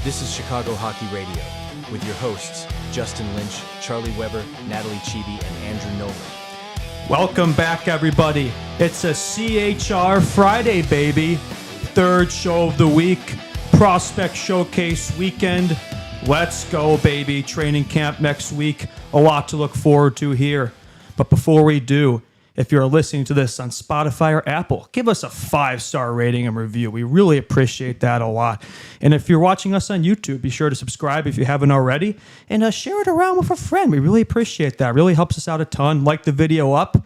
This is Chicago Hockey Radio with your hosts, Justin Lynch, Charlie Weber, Natalie Chibi, and Andrew Nolan. Welcome back, everybody. It's a CHR Friday, baby. Third show of the week, Prospect Showcase weekend. Let's go, baby. Training camp next week. A lot to look forward to here. But before we do, if you're listening to this on Spotify or Apple, give us a 5-star rating and review. We really appreciate that a lot. And if you're watching us on YouTube, be sure to subscribe if you haven't already. And share it around with a friend. We really appreciate that. Really helps us out a ton. Like the video up.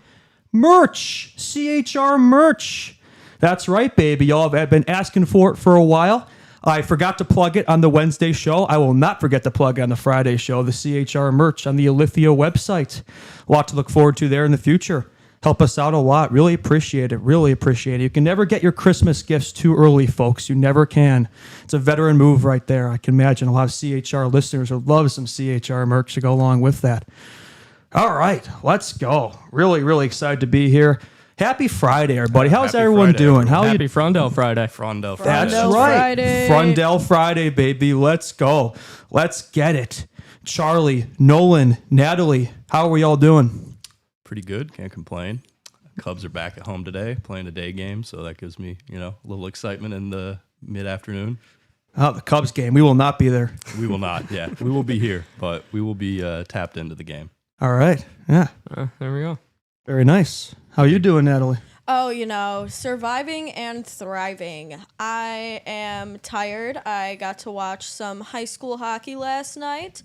Merch. CHR merch. That's right, baby. Y'all have been asking for it for a while. I forgot to plug it on the Wednesday show. I will not forget to plug it on the Friday show, the CHR merch on the Alithio website. A lot to look forward to there in the future. Help us out a lot. Really appreciate it. Really appreciate it. You can never get your Christmas gifts too early, folks. You never can. It's a veteran move right there. I can imagine a lot of CHR listeners would love some CHR merch to go along with that. All right, let's go. Really, really excited to be here. Happy Friday, everybody. How's Happy everyone Friday, doing? everyone. How Happy you? Frondell Friday. Frondell Friday. That's Frondell right. Friday. Frondell Friday, baby. Let's go. Let's get it. Charlie, Nolan, Natalie, how are we all doing? Pretty good. Can't complain. Cubs are back at home today, playing a day game, so that gives me, a little excitement in the mid-afternoon. Oh, the Cubs game. We will not be there. We will not. Yeah, we will be here, but we will be tapped into the game. All right. Yeah. There we go. Very nice. How you doing, Natalie? Oh, surviving and thriving. I am tired. I got to watch some high school hockey last night.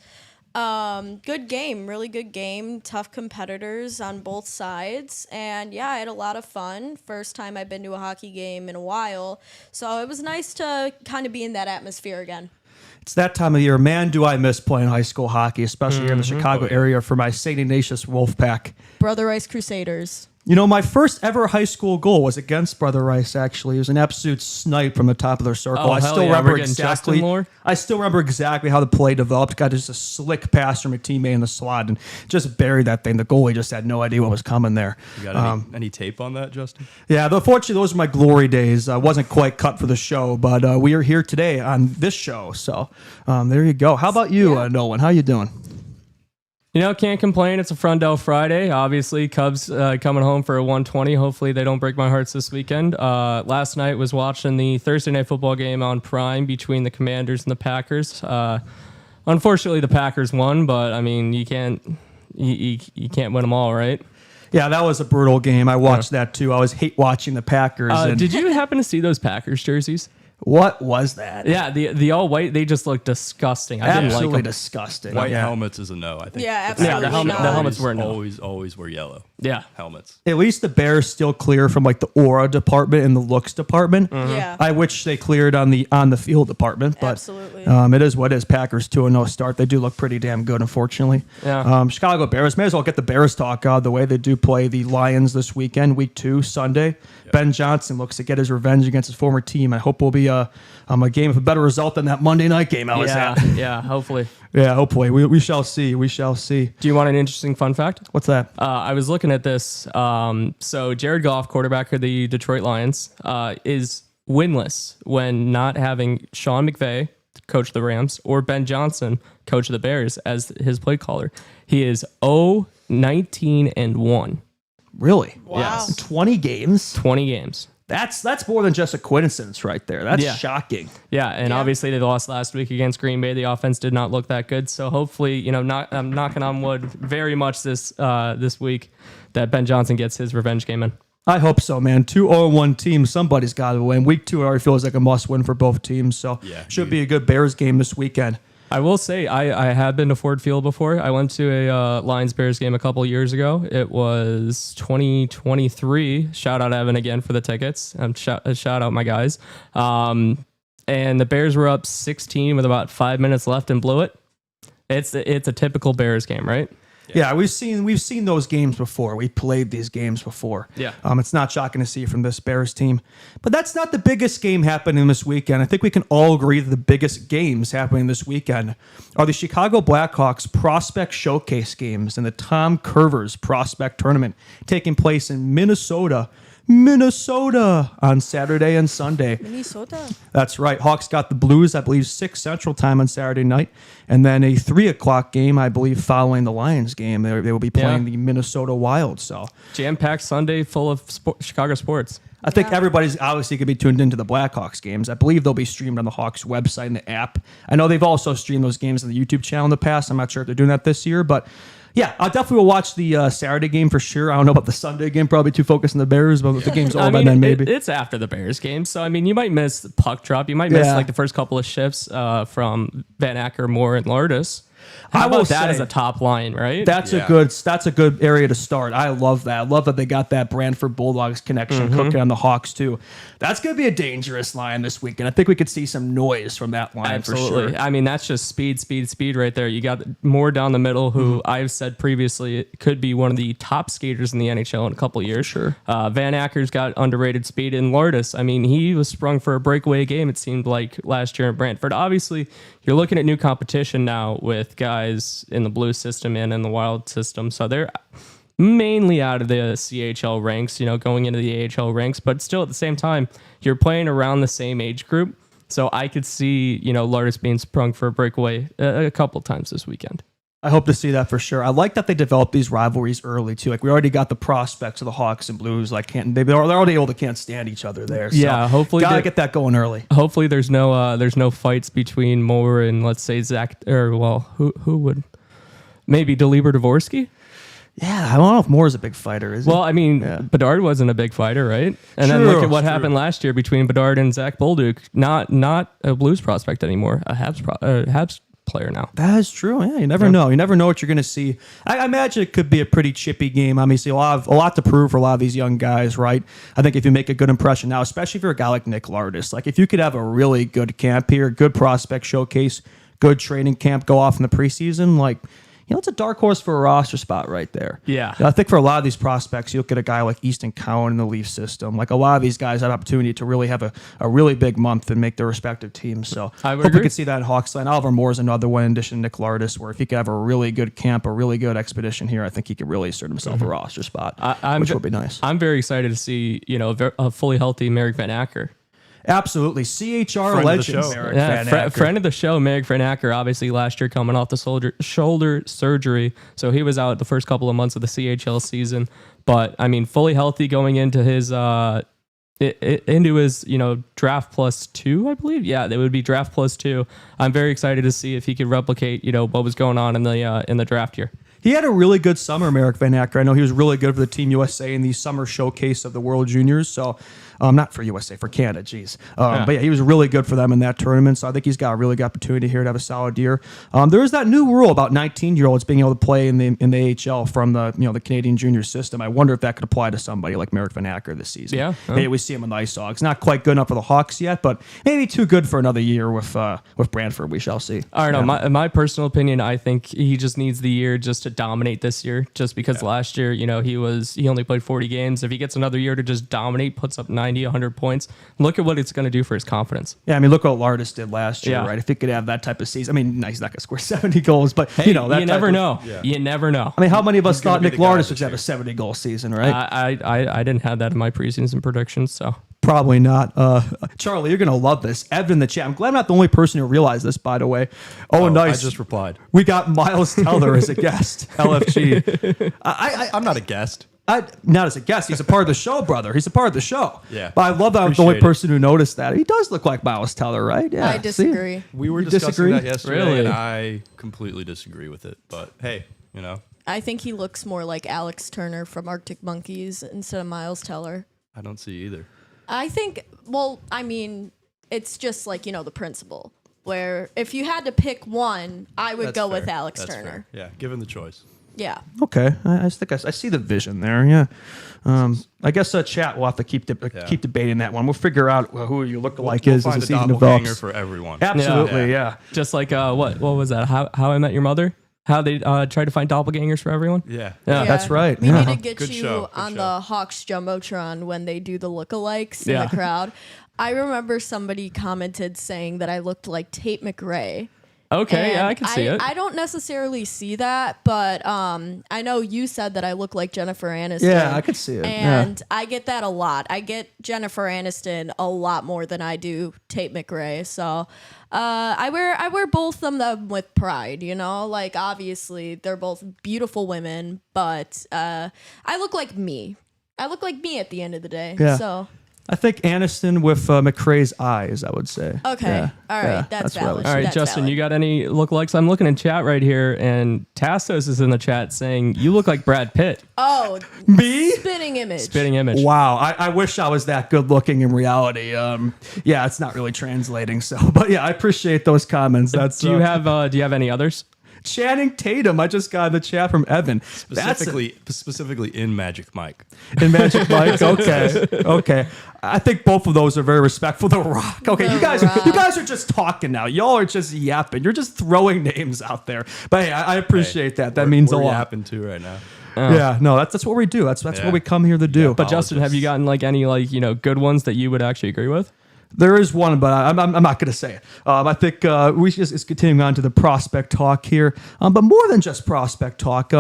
Good game, really good game. Tough competitors on both sides. And yeah, I had a lot of fun. First time I've been to a hockey game in a while. So it was nice to kind of be in that atmosphere again. It's that time of year. Man, do I miss playing high school hockey, especially here in the Chicago area for my St. Ignatius Wolfpack. Brother Rice Crusaders. My first ever high school goal was against Brother Rice, actually. It was an absolute snipe from the top of their circle. Oh, I hell still yeah. remember We're getting exactly. Justin lore? I still remember exactly how the play developed. Got just a slick pass from a teammate in the slot and just buried that thing. The goalie just had no idea what was coming there. You got any tape on that, Justin? Yeah, unfortunately, those were my glory days. I wasn't quite cut for the show, but we are here today on this show. So there you go. How about you, Nolan? How you doing? Can't complain. It's a Frondell Friday. Obviously, Cubs coming home for a 120. Hopefully, they don't break my hearts this weekend. Last night was watching the Thursday night football game on Prime between the Commanders and the Packers. Unfortunately, the Packers won, but I mean, you can't win them all, right? Yeah, that was a brutal game. I watched that too. I was hate watching the Packers. Did you happen to see those Packers jerseys? What was that? Yeah, the all white. They just look disgusting. I didn't like Absolutely them. disgusting. White yeah. helmets is a no, I think. Yeah, the absolutely Packers not. should The helmets were a no. always wear yellow. Yeah. Helmets. At least the Bears still clear from like the aura department and the looks department. Yeah. I wish they cleared on the field department, but Absolutely. it is what it is. Packers 2-0 start. They do look pretty damn good, unfortunately. Yeah. Chicago Bears. May as well get the Bears talk out of the way. They do play the Lions this weekend, week 2, Sunday. Yep. Ben Johnson looks to get his revenge against his former team. I hope will be a game with a better result than that Monday night game I was at. Yeah, hopefully. Yeah, hopefully. We shall see. We shall see. Do you want an interesting fun fact? What's that? I was looking at this. So Jared Goff, quarterback of the Detroit Lions, is winless when not having Sean McVay, coach of the Rams, or Ben Johnson, coach of the Bears, as his play caller. He is 0-19-1. Really? Wow. Yes. 20 games? 20 games. That's more than just a coincidence right there. That's Yeah. shocking. Yeah, and Yeah. obviously they lost last week against Green Bay. The offense did not look that good. So hopefully, I'm knocking on wood very much this week that Ben Johnson gets his revenge game in. I hope so, man. 2-0-1 teams. Somebody's got to win. Week 2 already feels like a must-win for both teams. So should be a good Bears game this weekend. I will say I have been to Ford Field before. I went to a Lions-Bears game a couple years ago. It was 2023. Shout out Evan again for the tickets. Shout out my guys. And the Bears were up 16 with about 5 minutes left and blew it. It's a typical Bears game, right? Yeah, we've seen those games before. We played these games before. Yeah. It's not shocking to see from this Bears team. But that's not the biggest game happening this weekend. I think we can all agree that the biggest games happening this weekend are the Chicago Blackhawks Prospect Showcase games and the Tom Curvers Prospect Tournament taking place in Minnesota on Saturday and Sunday. Minnesota. That's right. Hawks got the Blues, I believe, 6 Central Time on Saturday night. And then a 3 o'clock game, I believe, following the Lions game. They will be playing the Minnesota Wild. So Jam-packed Sunday full of Chicago sports. I think everybody's obviously going to be tuned into the Blackhawks games. I believe they'll be streamed on the Hawks website and the app. I know they've also streamed those games on the YouTube channel in the past. I'm not sure if they're doing that this year, but yeah, I definitely will watch the Saturday game for sure. I don't know about the Sunday game, probably too focused on the Bears, but if the game's all by then, maybe. It's after the Bears game, so I mean, you might miss the puck drop. You might miss like the first couple of shifts from Van Acker, Moore, and Lourdes. How will about that say- as a top line, right? That's a good area to start. I love that. I love that they got that Brantford Bulldogs connection cooking on the Hawks too. That's going to be a dangerous line this weekend. I think we could see some noise from that line for Absolutely. sure. I mean, that's just speed right there. You got Moore down the middle, who I've said previously could be one of the top skaters in the NHL in a couple years. Sure. Van Acker's got underrated speed. And Lourdes, I mean, he was sprung for a breakaway game, it seemed like, last year in Brantford. Obviously, you're looking at new competition now with guys in the blue system and in the wild system. So they're mainly out of the CHL ranks, going into the AHL ranks. But still, at the same time, you're playing around the same age group. So I could see, Lourdes being sprung for a breakaway a couple times this weekend. I hope to see that for sure. I like that they develop these rivalries early too. Like we already got the prospects of the Hawks and Blues. They're already able to can't stand each other there. So Yeah, hopefully gotta get that going early. Hopefully there's no fights between Moore and, let's say, Zach, or who would maybe Deliber Dvorsky. Yeah, I don't know if Moore's a big fighter, is he? Well, I mean, Bedard wasn't a big fighter, right? And then look at what happened last year between Bedard and Zach Bolduc. Not a Blues prospect anymore, a Habs player now. That is true. Yeah, you never know. You never know what you're going to see. I imagine it could be a pretty chippy game. Obviously, a lot to prove for a lot of these young guys, right? I think if you make a good impression now, especially if you're a guy like Nick Lourdes, like if you could have a really good camp here, good prospect showcase, good training camp, go off in the preseason, like, it's a dark horse for a roster spot right there. Yeah. I think for a lot of these prospects, you look at a guy like Easton Cowan in the Leaf system. Like a lot of these guys had opportunity to really have a really big month and make their respective teams. So I would hope we agree. could see that in Hawksland. Oliver Moore is another one in addition to Nick Lourdes, where if he could have a really good camp, a really good expedition here, I think he could really assert himself a roster spot, which would be nice. I'm very excited to see, a fully healthy Marek Van Acker. Absolutely. CHR Friend of the legend, show. Marek Van Acker. Friend of the show, Marek Van Acker, obviously last year coming off the shoulder surgery. So he was out the first couple of months of the CHL season. But, I mean, fully healthy going into his draft plus 2, I believe. Yeah, that would be draft plus 2. I'm very excited to see if he could replicate, what was going on in the draft year. He had a really good summer, Marek Van Acker. I know he was really good for the Team USA in the summer showcase of the World Juniors. So, not for USA, for Canada, geez. But yeah, he was really good for them in that tournament. So I think he's got a really good opportunity here to have a solid year. There is that new rule about 19-year-olds being able to play in the AHL from the the Canadian junior system. I wonder if that could apply to somebody like Marek Van Acker this season. Yeah. Maybe we see him in the Ice Dogs. Not quite good enough for the Hawks yet, but maybe too good for another year with Brantford. We shall see. I don't know. My personal opinion, I think he just needs the year just to dominate this year. Just because last year, he only played 40 games. If he gets another year to just dominate, puts up 90, 100 points, look at what it's going to do for his confidence. Yeah, I mean, look what Lourdes did last year, right? If he could have that type of season, I mean, he's not going to score 70 goals, but Hey, that you never know. Yeah. You never know. I mean, how many of us thought be Nick the guy Lourdes this would have a 70-goal season, right? I didn't have that in my preseason predictions, so. Probably not. Charlie, you're going to love this. Evan in the chat. I'm glad I'm not the only person who realized this, by the way. Oh, nice. I just replied. We got Miles Teller as a guest. LFG. I'm not a guest. Not as a guest. He's a part of the show, brother. He's a part of the show. Yeah. But I love that I'm the only Appreciate it. person who noticed that. He does look like Miles Teller, right? Yeah. I disagree. We were You discussing disagree? that yesterday, Really? and I completely disagree with it. But hey, I think he looks more like Alex Turner from Arctic Monkeys instead of Miles Teller. I don't see either. I think, it's just like, the principle, where if you had to pick one, I would That's go with fair. Alex That's Turner. fair. Yeah, given the choice. Yeah. Okay, I think I see the vision there. Yeah, I guess chat will have to keep debating that one. We'll figure out who your lookalike is as Find the a season doppelganger develops. for everyone. Absolutely, yeah. Just like, what was that? How I Met Your Mother? How they try to find doppelgangers for everyone? Yeah. That's right. We Yeah. need to get Good you show, good on show. the Hawks Jumbotron when they do the lookalikes in Yeah. the crowd. I remember somebody commented saying that I looked like Tate McRae. Okay, And yeah, I can see it. I don't necessarily see that, but I know you said that I look like Jennifer Aniston. Yeah, I could see it. And I get that a lot. I get Jennifer Aniston a lot more than I do Tate McRae. So I wear both of them with pride, Like, obviously, they're both beautiful women, but I look like me. I look like me at the end of the day. Yeah. So... I think Aniston with McRae's eyes, I would say. Okay. Yeah. All right. Yeah, That's what I would valid. All right, That's Justin, valid. you got any lookalikes? I'm looking in chat right here, and Tassos is in the chat saying, you look like Brad Pitt. Oh, Me? spitting image. Spitting image. Wow, I wish I was that good looking in reality. Yeah, it's not really translating. So, but yeah, I appreciate those comments. That's Do you have any others? Channing Tatum. I just got in the chat from Evan. Specifically in Magic Mike. In Magic Mike. Okay. I think both of those are very respectful. The Rock. Okay, you guys are just talking now. Y'all are just yapping. You're just throwing names out there. But hey, I appreciate that. That means a lot. We're yapping too right now. Yeah, no, that's what we do. That's what we come here to do. But Justin, have you gotten like any good ones that you would actually agree with? There is one, but I'm not going to say it. I think we should just continuing on to the prospect talk here. But more than just prospect talk,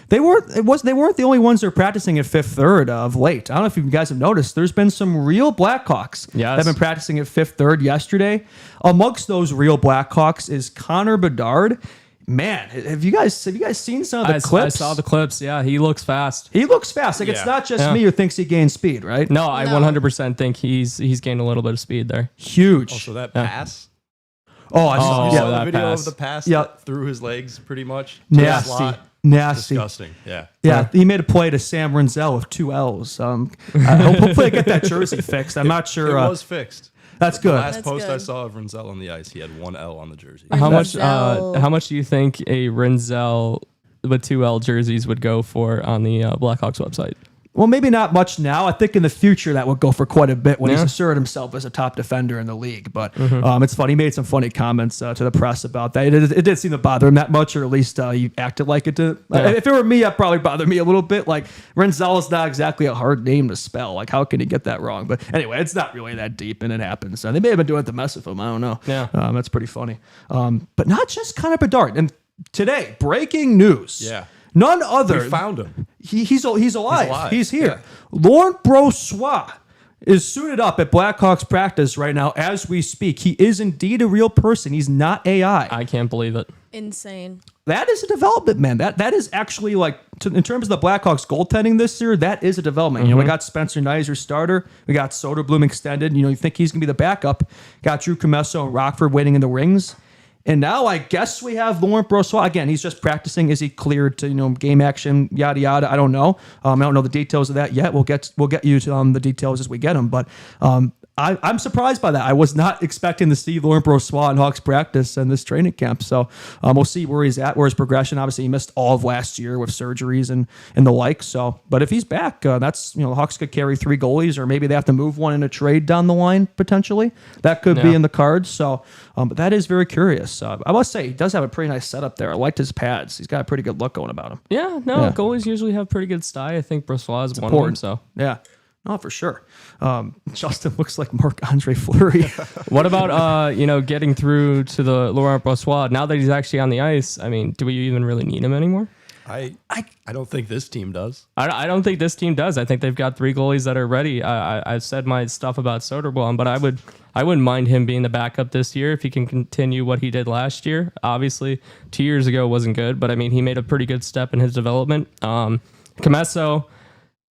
they weren't the only ones that are practicing at Fifth Third of late. I don't know if you guys have noticed. There's been some real Blackhawks that have been practicing at Fifth Third yesterday. Amongst those real Blackhawks is Connor Bedard. Man, have you guys seen some of the clips? I saw the clips. Yeah, he looks fast. Like it's not just me who thinks he gained speed, right? No, I 100% think he's gained a little bit of speed there. Huge. Also, that pass. I saw the video of the pass through his legs, pretty much. Nasty. Disgusting. Yeah. He made a play to Sam Renzel with 2 L's. Hopefully I get that jersey fixed. I'm not sure. It was fixed. That's good. The last post I saw of Renzel on the ice, he had 1 L on the jersey. How much do you think a Renzel with 2 L jerseys would go for on the Blackhawks website? Well, maybe not much now. I think in the future that would go for quite a bit when he's asserted himself as a top defender in the league. But it's funny. He made some funny comments to the press about that. It did seem to bother him that much, or at least he acted like it did. If it were me, it'd probably bother me a little bit. Like, Renzel is not exactly a hard name to spell. Like, how can he get that wrong? But anyway, it's not really that deep, and it happens. They may have been doing it to mess with him. I don't know. Yeah. That's pretty funny. But not just Connor Bedard. And today, breaking news. Yeah. None other. We found him. He's alive. He's here. Yeah. Laurent Brossoit is suited up at Blackhawks practice right now as we speak. He is indeed a real person. He's not AI. I can't believe it. Insane. That is a development, man. That is actually in terms of the Blackhawks goaltending this year, that is a development. We got Spencer Knight, your starter. We got Soderblom extended. You think he's going to be the backup. Got Drew Commesso and Rockford waiting in the wings. And now I guess we have Laurent Brossoit. Again, he's just practicing. Is he cleared to game action? Yada yada. I don't know. I don't know the details of that yet. We'll get you to the details as we get them. But I'm surprised by that. I was not expecting to see Laurent Brossoit in Hawks practice in this training camp. So we'll see where he's at, where his progression. Obviously, he missed all of last year with surgeries and the like. So, but if he's back, that's the Hawks could carry 3 goalies, or maybe they have to move one in a trade down the line potentially. That could be in the cards. So, but that is very curious. I must say, he does have a pretty nice setup there. I liked his pads. He's got a pretty good look going about him. Yeah, goalies usually have pretty good style. I think Brossoit is one of them. So yeah. No, for sure. Justin looks like Marc-Andre Fleury. What about getting through to the Laurent Brossoit now that he's actually on the ice? I mean, do we even really need him anymore? I don't think this team does. I don't think this team does. I think they've got 3 goalies that are ready. I've said my stuff about Soderblom, but I wouldn't mind him being the backup this year if he can continue what he did last year. Obviously, 2 years ago wasn't good, but I mean, he made a pretty good step in his development. Commesso,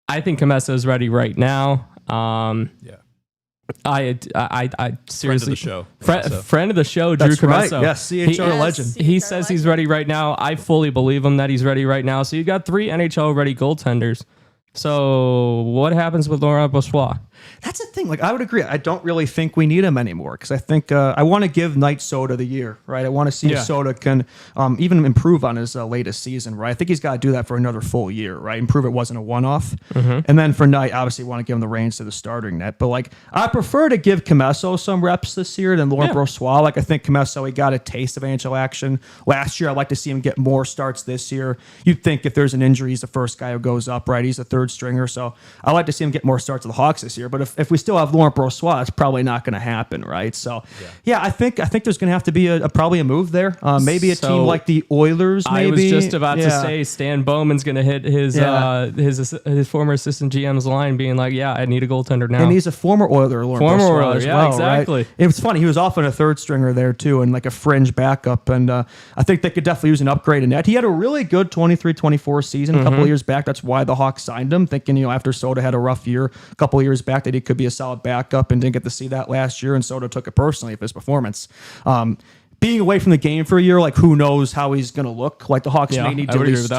I think Commesso is ready right now. I seriously, friend of the show, Drew Commesso. Yes, CHR legend. He says he's ready right now. I fully believe him that he's ready right now. So you've got 3 NHL ready goaltenders. So what happens with Laurent Brossoit? That's the thing. I would agree. I don't really think we need him anymore because I think I want to give Knight Soda the year, right? I want to see if Soda can even improve on his latest season, right? I think he's got to do that for another full year, right? Improve it wasn't a one-off. And then for Knight, obviously want to give him the reins to the starting net. But I prefer to give Commesso some reps this year than Laurent Brossoit. I think Commesso, he got a taste of NHL action last year. I'd like to see him get more starts this year. You'd think if there's an injury, he's the first guy who goes up, right? He's the 3rd stringer. So I'd like to see him get more starts with the Hawks this year. But if we still have Laurent Brossoit, it's probably not going to happen, right? So, I think there's going to have to be probably a move there. Maybe a team like the Oilers. Maybe I was just about to say Stan Bowman's going to hit his former assistant GM's line, being like, "Yeah, I need a goaltender now." And he's a former Oiler, Laurent Brossoit as well, exactly. Right? It was funny. He was often a 3rd stringer there too, and a fringe backup. And I think they could definitely use an upgrade in that. He had a really good 23-24 season a couple of years back. That's why the Hawks signed him, thinking after Soda had a rough year a couple of years back that he could be a solid backup, and didn't get to see that last year, and Soda took it personally of his performance. Being away from the game for a year, who knows how he's going to look? The Hawks may need to at least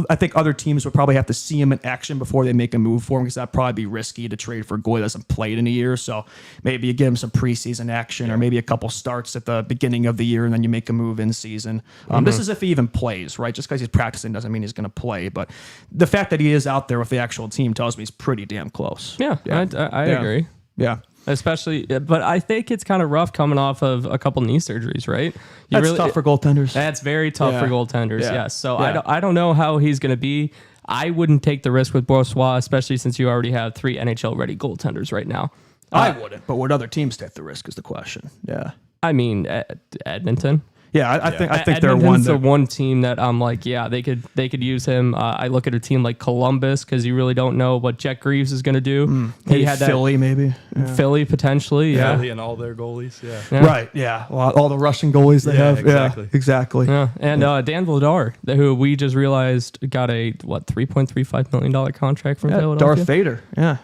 I think other teams would probably have to see him in action before they make a move for him, because that'd probably be risky to trade for a goalie that hasn't played in a year. So maybe you give him some preseason action, or maybe a couple starts at the beginning of the year, and then you make a move in season. This is if he even plays, right? Just because he's practicing doesn't mean he's going to play. But the fact that he is out there with the actual team tells me he's pretty damn close. Yeah, I agree. Yeah. Especially, but I think it's kind of rough coming off of a couple knee surgeries, right? That's tough for goaltenders. That's very tough for goaltenders, Yeah. yes. So Yeah. I don't know how he's going to be. I wouldn't take the risk with Bourgeois, especially since you already have 3 NHL-ready goaltenders right now. I wouldn't, but would other teams take the risk is the question. Yeah. I mean, Edmonton. Yeah, I think they're Edmonton's the one. one team that I'm like, yeah, they could use him. I look at a team like Columbus, because you really don't know what Jet Greaves is going to do. He had Philly, maybe. Yeah. Philly potentially, yeah. Philly and all their goalies, yeah. Right. Yeah. Well, all the Russian goalies they have. Exactly. Yeah. Exactly. Yeah, and Dan Vladar, who we just realized got a $3.35 million contract from Philadelphia. Darth Vader. Yeah.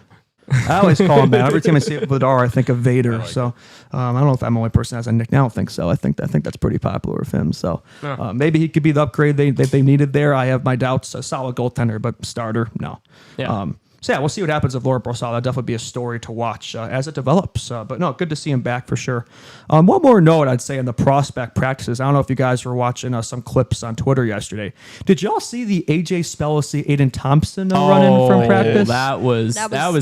I always call him that. Every time I see Vladar, I think of Vader. So I don't know if I'm the only person that has a nickname. I don't think so. I think that's pretty popular with him. So maybe he could be the upgrade they needed there. I have my doubts. A solid goaltender, but starter, no. Yeah. So we'll see what happens with Laura Brosal. That'll definitely be a story to watch as it develops. But no, good to see him back for sure. One more note I'd say on the prospect practices. I don't know if you guys were watching some clips on Twitter yesterday. Did y'all see the AJ Spellacy, Aiden Thompson run-in from practice? That was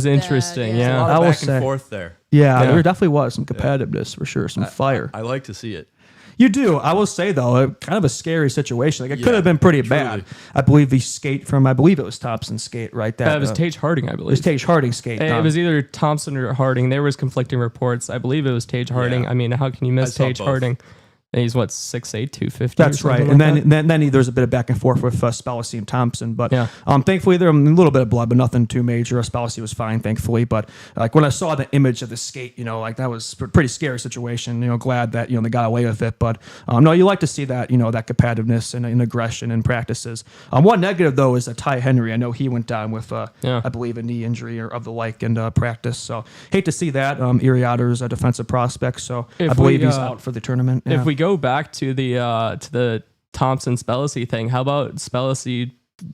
interesting. bad, A yeah. lot I of will back say. and forth there. Yeah, there definitely was some competitiveness for sure, some fire. I like to see it. You do. I will say, though, kind of a scary situation. Like, it could Yeah, have been pretty truly. bad. I believe the skate from, I believe it was Thompson's skate, right? It was Tage Harding, I It was believe. Tage Harding skate. It was either Thompson or Harding. There was conflicting reports. I believe it was Tage Harding. Yeah. I mean, how can you miss I saw Tage both. Harding? And he's what, 6'8", 250? That's right. And then there's a bit of back and forth with Spellacy and Thompson. But Yeah. thankfully, there was a little bit of blood, but nothing too major. Spellacy was fine, thankfully. But like when I saw the image of the skate, like that was a pretty scary situation. Glad that, they got away with it. But no, you like to see that, that competitiveness and aggression in practices. One negative, though, is Ty Henry. I know he went down with, I believe, a knee injury or of the like in practice. So hate to see that. Iriader's a defensive prospect. So I believe he's out for the tournament. If we go back to the Thompson Spellacy thing, how about Spellacy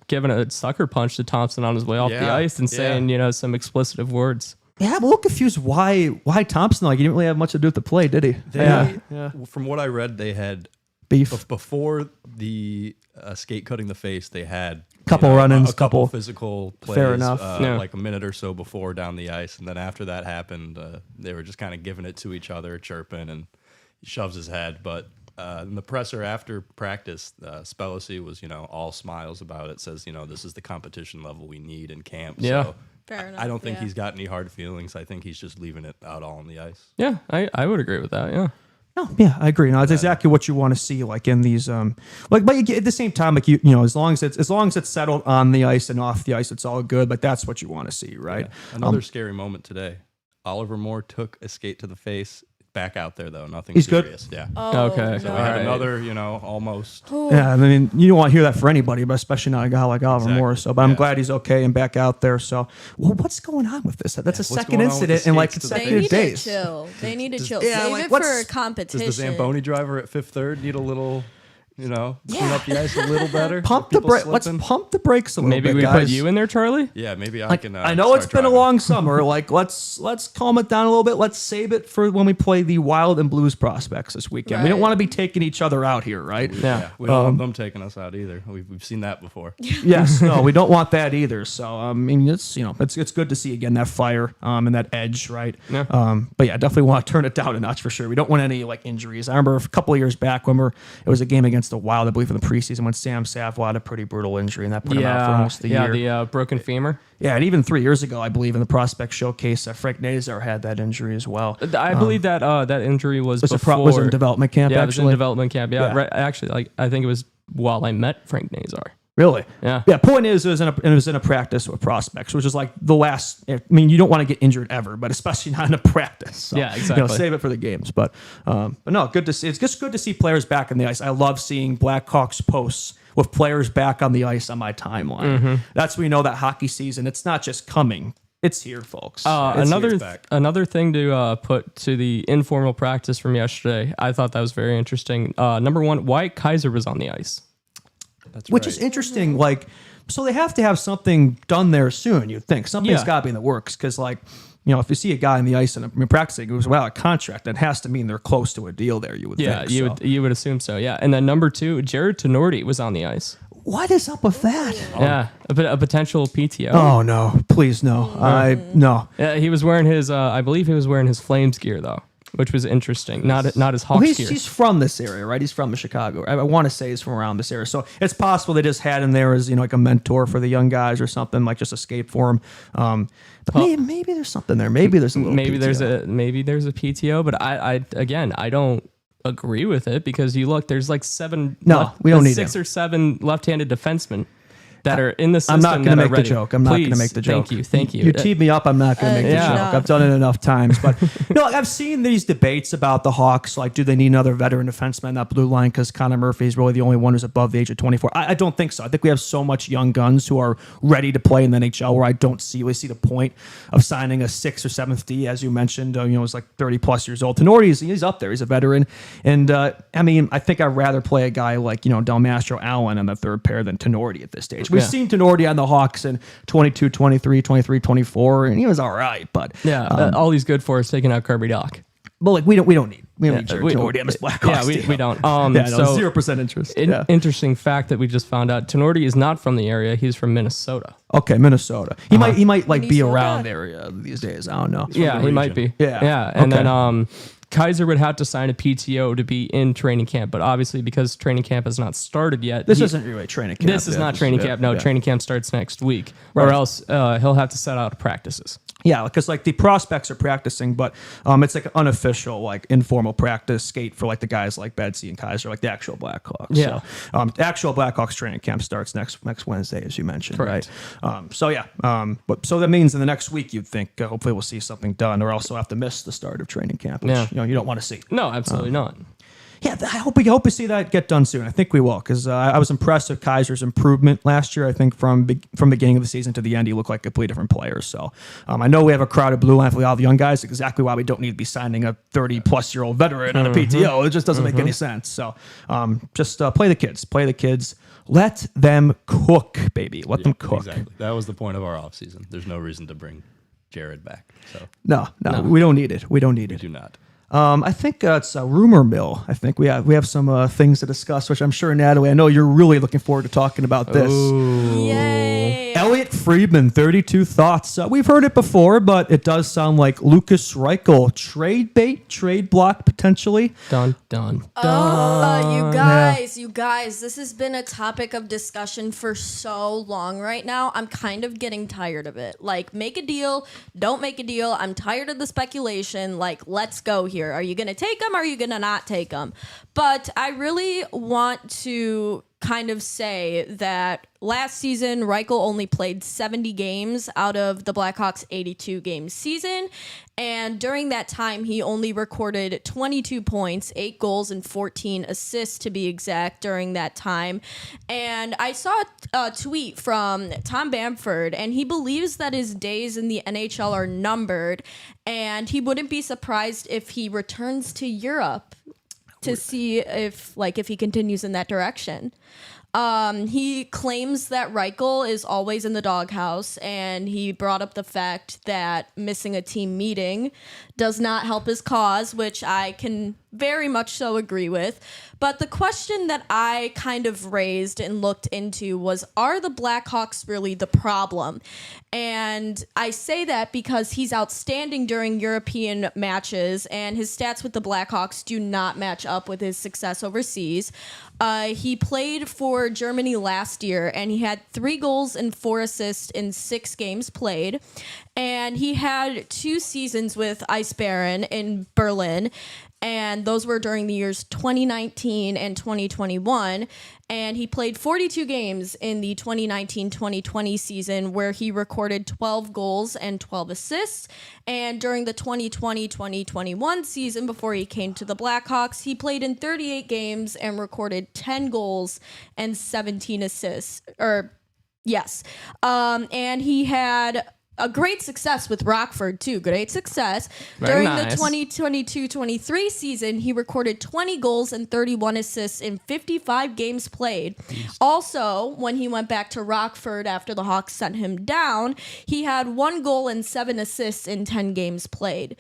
giving a sucker punch to Thompson on his way off the ice and saying, some explicit words? Yeah, I'm a little confused why Thompson, he didn't really have much to do with the play, did he? From what I read, they had Beef. before the skate cutting the face. They had Couple run-ins, a couple couple- physical plays, Fair enough. like a minute or so before down the ice, and then after that happened, they were just kind of giving it to each other, chirping, and he shoves his head. But in the presser after practice, Spellacy was all smiles about it. Says this is the competition level we need in camp. Yeah. So Fair enough, I don't think yeah. he's got any hard feelings. I think he's just leaving it out all on the ice. Yeah, I would agree with that. Yeah. No, yeah, I agree. No, it's exactly what you want to see, like in these, but at the same time, like as long as it's settled on the ice and off the ice, it's all good. But that's what you want to see, right? Another scary moment today. Oliver Moore took a skate to the face. Back out there though, nothing He's good? serious. Yeah. Okay. So we had another, almost. Yeah, I mean, you don't want to hear that for anybody, but especially not a guy like Oliver Exactly. Moore. So, but I'm Yeah. glad he's okay and back out there. So, what's going on with this? That's a what's second going on with incident the in like skates to the They consecutive need days. to chill. They need to chill. yeah, Save like, it what's- for Does competition. the Zamboni driver at Fifth Third need a little, clean up the ice a little better? Pump the People brake. Let's slipping? pump the brakes a little Maybe bit, we guys. put you in there, Charlie? Yeah, maybe I Like, can. I know it's start been a driving. long summer. Like, let's calm it down a little bit. Let's save it for when we play the Wild and Blues prospects this weekend. We don't Right. want to be taking each other out here, right? Yeah. We don't want them taking us out either. We've seen that before. Yes, no, we don't want that either. So I mean, it's it's good to see again that fire and that edge, right? Yeah. But yeah, definitely want to turn it down a notch for sure. We don't want any like injuries. I remember a couple of years back when it was a game against the Wild, I believe in the preseason when Sam Savoie had a pretty brutal injury and that put him out for almost a year. The broken femur. Yeah, and even 3 years ago, I believe in the prospect showcase, Frank Nazar had that injury as well. I believe that that injury was before. Was in development camp. Yeah, it was in actually. development camp. Yeah, Yeah. right. Actually, I think it was while I met Frank Nazar. Really? Yeah. Yeah. Point is, it was in a practice with prospects, which is like the last. I mean, you don't want to get injured ever, but especially not in a practice. So, Yeah, exactly. Save it for the games. But no, good to see. It's just good to see players back on the ice. I love seeing Blackhawks posts with players back on the ice on my timeline. Mm-hmm. That's when we know that hockey season. It's not just coming. It's here, folks. It's here. Another thing to put to the informal practice from yesterday. I thought that was very interesting. Number one, Wyatt Kaiser was on the ice. That's which right. is interesting. Like, so they have to have something done there soon. You'd think something's Yeah. got to be in the works because, like, if you see a guy on the ice and practicing who's without a contract, that has to mean they're close to a deal there. You would Yeah, think. you would assume so. Yeah, and then number 2, Jared Tenorti was on the ice. What is up with that? Yeah, a potential PTO. Oh no! Please no! No. Yeah, he was wearing his. I believe he was wearing his Flames gear though, which was interesting. Not his Hawks Well, gear. he's from this area, right? He's from Chicago. I want to say he's from around this area. So it's possible they just had him there as, like a mentor for the young guys or something, like just escape for him. But maybe there's something there. Maybe there's a little maybe PTO. there's a PTO, but I don't agree with it because you look, there's like 7. No, we don't need 6 him. or 7 left-handed defensemen that are in the system. I'm not going to make the ready. joke. I'm not going to Please, make the joke. Thank you. You teed me up. I'm not going to make the yeah. joke. I've done it enough times. But I've seen these debates about the Hawks. Like, do they need another veteran defenseman in that blue line because Connor Murphy is really the only one who's above the age of 24? I don't think so. I think we have so much young guns who are ready to play in the NHL where I don't really see the point of signing a 6th or 7th D, as you mentioned. He's like 30 plus years old. Tenorti, he's up there. He's a veteran. And I think I'd rather play a guy like, Del Mastro Allen on the third pair than Tenorti at this stage. We've seen Tenorti on the Hawks in 22, 23, 23, 24, and he was all right. But all he's good for is taking out Kirby Doc. but like we don't need Jared Tenorti on this Blackhawks. Yeah, we don't. So 0% interest. Interesting fact that we just found out: Tenorti is not from the area. He's from Minnesota. Okay, Minnesota. He might like be Minnesota. around the area these days. I don't know. Yeah, he might be. Yeah. And Okay. then Kaiser would have to sign a PTO to be in training camp, but obviously because training camp has not started yet, This isn't really training camp. This is not training camp. No, training camp starts next week, or else he'll have to set out practices. Yeah, because like the prospects are practicing, but it's like an unofficial, like informal practice skate for like the guys like Betsy and Kaiser, like the actual Blackhawks. Yeah. So, the actual Blackhawks training camp starts next Wednesday, as you mentioned. Correct. Right. So that means in the next week, you'd think hopefully we'll see something done, or else we'll have to miss the start of training camp, which you don't want to see. No, absolutely not. Yeah, I hope we see that get done soon. I think we will, because I was impressed with Kaiser's improvement last year. I think from beginning of the season to the end, he looked like a completely different player. So I know we have a crowded blue line for all the young guys. Exactly why we don't need to be signing a 30-plus-year-old veteran on a PTO. It just doesn't make any sense. So just play the kids. Play the kids. Let them cook, baby. Let them cook. Exactly. That was the point of our offseason. There's no reason to bring Jared back. So No, we don't need it. We don't need we it. do not. I think it's a rumor mill. I think we have some things to discuss, which I'm sure, Natalie, I know you're really looking forward to talking about this. Yay. Elliot Friedman, 32 thoughts. We've heard it before, but it does sound like Lucas Reichel. Trade bait, trade block, potentially. Dun, dun, dun. You guys, this has been a topic of discussion for so long right now. I'm kind of getting tired of it. Like, make a deal, don't make a deal. I'm tired of the speculation. Like, let's go here. Are you going to take them? Or are you going to not take them? But I really want to kind of say that last season, Reichel only played 70 games out of the Blackhawks' 82-game season. And during that time, he only recorded 22 points, 8 goals, and 14 assists to be exact during that time. And I saw a tweet from Tom Bamford, and he believes that his days in the NHL are numbered, and he wouldn't be surprised if he returns to Europe to see if he continues in that direction. He claims that Reichel is always in the doghouse, and he brought up the fact that missing a team meeting does not help his cause, which I can very much so agree with. But the question that I kind of raised and looked into was, are the Blackhawks really the problem? And I say that because he's outstanding during European matches, and his stats with the Blackhawks do not match up with his success overseas. He played for Germany last year, and he had 3 goals and 4 assists in 6 games played. And he had 2 seasons with Ice Baron in Berlin, and those were during the years 2019 and 2021. And he played 42 games in the 2019-2020 season, where he recorded 12 goals and 12 assists. And during the 2020-2021 season, before he came to the Blackhawks, he played in 38 games and recorded 10 goals and 17 assists. And he had a great success with Rockford too. Great success. Very During nice. the 2022-23 season, he recorded 20 goals and 31 assists in 55 games played. Also, when he went back to Rockford after the Hawks sent him down, he had 1 goal and 7 assists in 10 games played.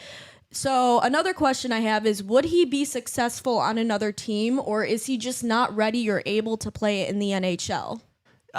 So another question I have is, would he be successful on another team, or is he just not ready or able to play in the NHL?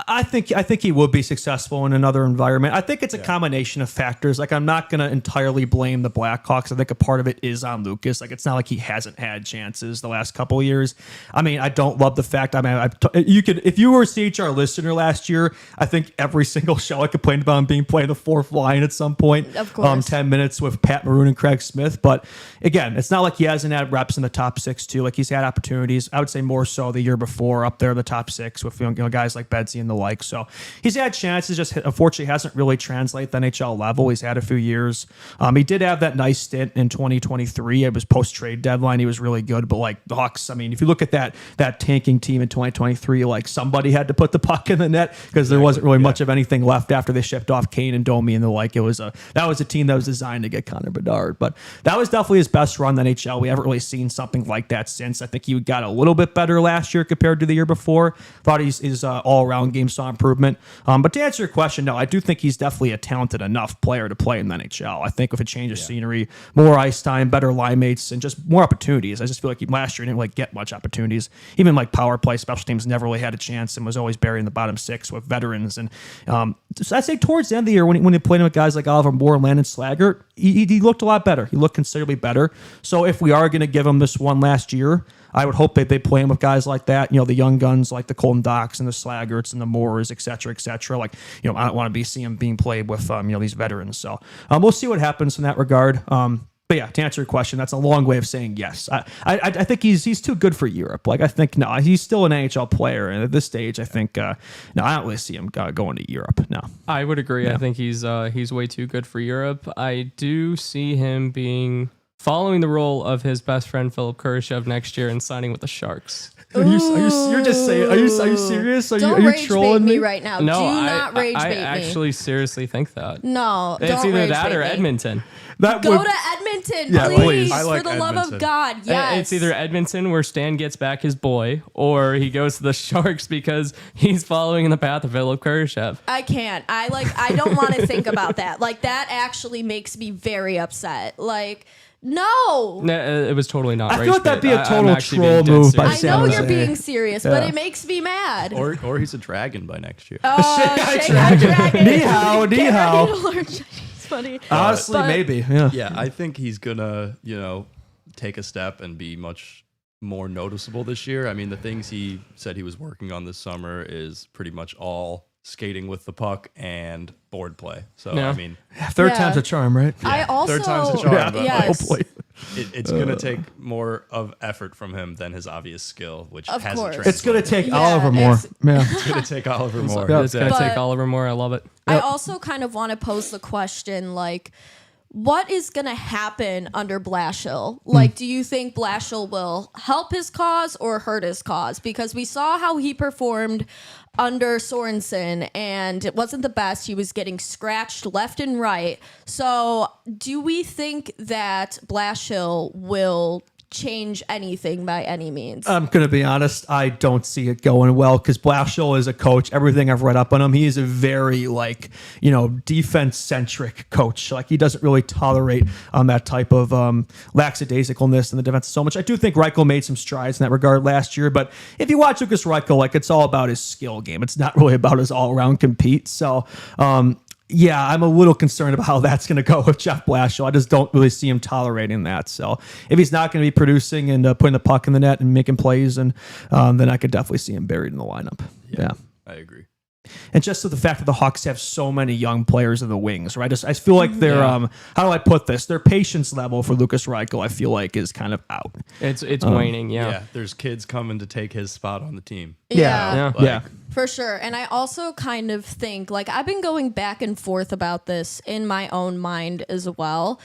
I think he would be successful in another environment. I think it's a combination of factors. Like, I'm not going to entirely blame the Blackhawks. I think a part of it is on Lucas. Like, it's not like he hasn't had chances the last couple of years. I mean, I don't love the fact. I mean, you could, if you were a CHR listener last year, I think every single show I complained about him being playing the fourth line at some point. Of course. 10 minutes with Pat Maroon and Craig Smith. But again, it's not like he hasn't had reps in the top 6 too. Like, he's had opportunities. I would say more so the year before, up there in the top 6 with guys like Bedsy and the like. So he's had chances, just unfortunately hasn't really translated the NHL level. He's had a few years. He did have that nice stint in 2023. It was post-trade deadline. He was really good. But like the Hawks, I mean, if you look at that tanking team in 2023, like somebody had to put the puck in the net because there wasn't really much of anything left after they shipped off Kane and Domi and the like. That was a team that was designed to get Connor Bedard. But that was definitely his best run in the NHL. We haven't really seen something like that since. I think he got a little bit better last year compared to the year before. Thought his all-around game saw improvement. But to answer your question, no, I do think he's definitely a talented enough player to play in the NHL. I think with a change of scenery, more ice time, better line mates, and just more opportunities. I just feel like last year he didn't really get much opportunities. Even like power play, special teams never really had a chance and was always buried in the bottom 6 with veterans. And so I'd say towards the end of the year, when he played with guys like Oliver Moore and Landon Slaggert, he looked a lot better. He looked considerably better. So if we are going to give him this one last year, I would hope that they play him with guys like that, the young guns like the Colton Docks and the Slaggerts and the Moores, et cetera, et cetera. Like, I don't want to see him being played with, these veterans. So we'll see what happens in that regard. But yeah, to answer your question, that's a long way of saying yes. I think he's too good for Europe. Like, I think, no, he's still an NHL player. And at this stage, I think, no, I don't really see him going to Europe. No. I would agree. Yeah. I think he's way too good for Europe. I do see him following the role of his best friend Philip Kurashev next year and signing with the Sharks. You're just saying? Are you serious? Are Don't you rage trolling bait me me right now. No, Do not rage bait I me. actually seriously think that. No, It's don't either rage that bait or me. Edmonton. That Go would, to Edmonton, Yeah, please. please. I like For the love of Edmonton. God, yes. It's either Edmonton where Stan gets back his boy, or he goes to the Sharks because he's following in the path of Philip Kurashev. I can't. I don't want to think about that. Like, that actually makes me very upset. Like, no. It was totally not. I rage feel like that'd bait. be a I'm total actually troll being dead move by serious. I know San you're Jose. being serious, but Yeah. it makes me mad. Or he's a dragon by next year. Shanghai Dragon. Ni hao, ni Get hao. ready to learn Chinese. Funny. Honestly, But- maybe. Yeah. Yeah, I think he's gonna, take a step and be much more noticeable this year. I mean, the things he said he was working on this summer is pretty much all skating with the puck and board play. So Yeah. I mean, Third Yeah. time's a charm, right? I also third time's the charm, but yes. Hopefully. it's gonna take more of effort from him than his obvious skill, which Of hasn't course. translated. It's going to take Yeah, Oliver Moore. it's- Yeah. It's gonna take Oliver Moore. Yeah. It's gonna But- take Oliver Moore. I love it. I also kind of want to pose the question, like, what is going to happen under Blashill? Like, do you think Blashill will help his cause or hurt his cause? Because we saw how he performed under Sorensen, and it wasn't the best. He was getting scratched left and right. So do we think that Blashill will change anything by any means? I'm going to be honest. I don't see it going well because Blashill is a coach. Everything I've read up on him, he is a very defense-centric coach. Like, he doesn't really tolerate that type of lackadaisicalness in the defense so much. I do think Reichel made some strides in that regard last year, but if you watch Lucas Reichel, it's all about his skill game. It's not really about his all-around compete. So, yeah, I'm a little concerned about how that's going to go with Jeff Blashill. I just don't really see him tolerating that. So if he's not going to be producing and putting the puck in the net and making plays, and then I could definitely see him buried in the lineup. Yeah. I agree. And just to the fact that the Hawks have so many young players in the wings, right? I feel like they're, how do I put this? Their patience level for Lucas Reichel, I feel like, is kind of out. It's waning. Yeah, there's kids coming to take his spot on the team. Yeah. Yeah. For sure. And I also kind of think, I've been going back and forth about this in my own mind as well.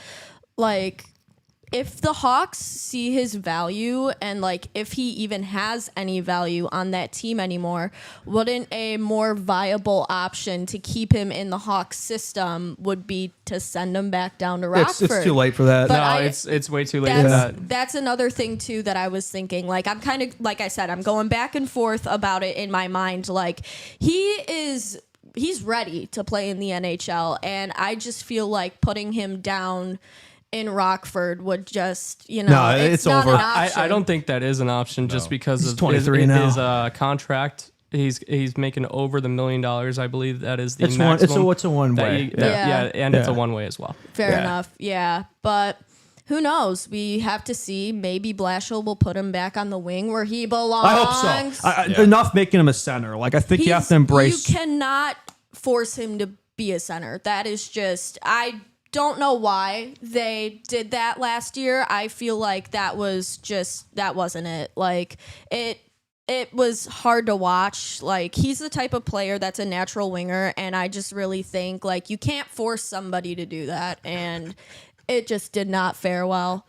if the Hawks see his value and like if he even has any value on that team anymore, wouldn't a more viable option to keep him in the Hawks system would be to send him back down to Rockford? It's too late for that. But it's way too late for that. That's another thing too that I was thinking. Like I'm kind of like I said, I'm going back and forth about it in my mind. Like he's ready to play in the NHL, and I just feel like putting him down in Rockford would just, No, it's not over. an option. I don't think that is an option just because He's of 23 now. his contract. He's making over the $1 million. I believe that is the It's maximum. it's a one way. It's a one way as well. Fair enough. Yeah. But who knows? We have to see. Maybe Blashill will put him back on the wing where he belongs. I hope so. Enough making him a center. Like I think you have to embrace. You cannot force him to be a center. That is just I don't know why they did that last year. I feel like that wasn't it. Like it was hard to watch. Like he's the type of player that's a natural winger, and I just really think like you can't force somebody to do that, and it just did not fare well.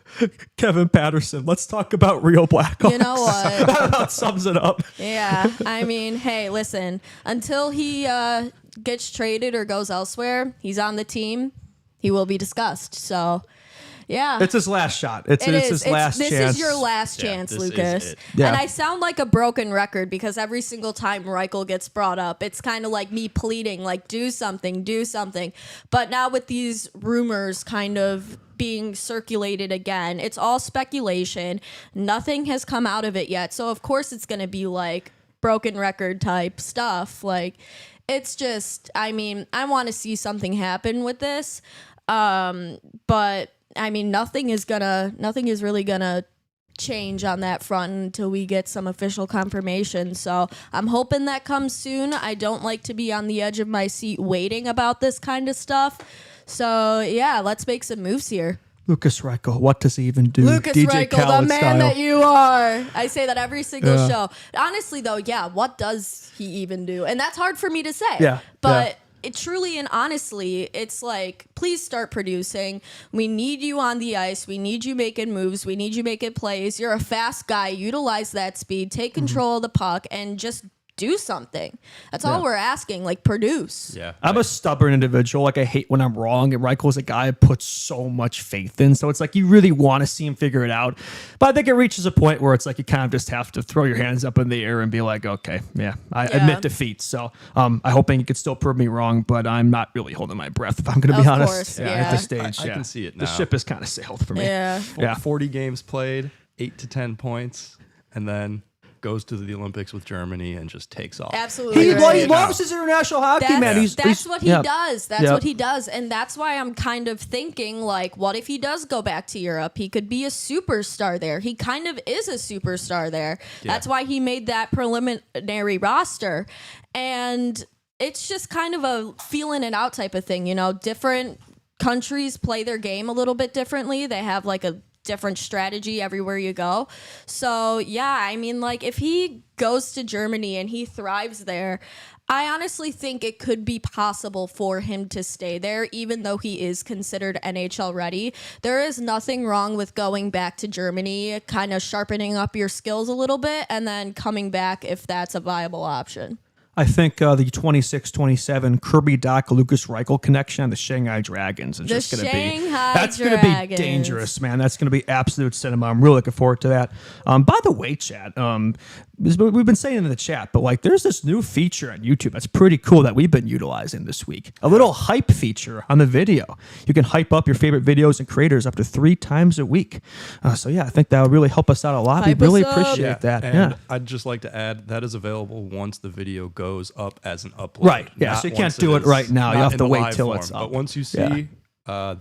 Kevin Patterson. Let's talk about real Blackhawks. You know what? That about sums it up. Yeah. I mean, hey, listen, until he gets traded or goes elsewhere, he's on the team. He will be discussed. So, yeah. It's his last shot. It's his last chance. This is your last chance, Lucas. Yeah. And I sound like a broken record because every single time Reichel gets brought up, it's kind of like me pleading, like, do something. But now with these rumors kind of being circulated again, it's all speculation. Nothing has come out of it yet. So, of course, it's going to be like broken record type stuff. Like, it's just, I mean, I want to see something happen with this. But I mean, nothing is really gonna change on that front until we get some official confirmation. So I'm hoping that comes soon. I don't like to be on the edge of my seat waiting about this kind of stuff. So yeah, let's make some moves here. Lucas Reichel, what does he even do? Lucas DJ Reichel, Khaled the man style. that you are. I say that every single show. Honestly, though, yeah, what does he even do? And that's hard for me to say. Yeah, But it truly and honestly, it's like, please start producing. We need you on the ice. We need you making moves. We need you making plays. You're a fast guy. Utilize that speed. Take control of the puck and just do something. That's all we're asking. Like, produce. Yeah. I'm a stubborn individual. Like, I hate when I'm wrong. And Reichel's a guy I put so much faith in. So it's like you really want to see him figure it out. But I think it reaches a point where it's like you kind of just have to throw your hands up in the air and be like, okay, I admit defeat. So I'm hoping he could still prove me wrong, but I'm not really holding my breath, if I'm going to be honest. Course, At this stage. I can see it now. The ship has kind of sailed for me. Yeah. 40 games played, 8 to 10 points, and then goes to the Olympics with Germany and just takes off. Absolutely. He right. loves his international hockey, man. That's what he does. That's Yeah. what he does. And that's why I'm kind of thinking, like, what if he does go back to Europe? He could be a superstar there. He kind of is a superstar there. Yeah. That's why he made that preliminary roster. And it's just kind of a feeling it out type of thing. You know, different countries play their game a little bit differently. They have like a different strategy everywhere you go. So yeah, I mean, like if he goes to Germany and he thrives there, I honestly think it could be possible for him to stay there, even though he is considered NHL ready. There is nothing wrong with going back to Germany, kind of sharpening up your skills a little bit, and then coming back if that's a viable option. I think the 26-27 Kirby Doc Lucas Reichel connection on the Shanghai Dragons is just going to be that's going to be dangerous, man. That's going to be absolute cinema. I'm really looking forward to that. By the way, Chad, we've been saying in the chat, but like there's this new feature on YouTube that's pretty cool that we've been utilizing this week. A little hype feature on the video. You can hype up your favorite videos and creators up to 3 times a week. So yeah, I think that would really help us out a lot. Hype we really us up. appreciate that. And Yeah. I'd just like to add that is available once the video goes up as an upload. Right, yeah, not so you can't once do it is- right now. You not have in to the wait live till form. it's up. But once you Yeah. see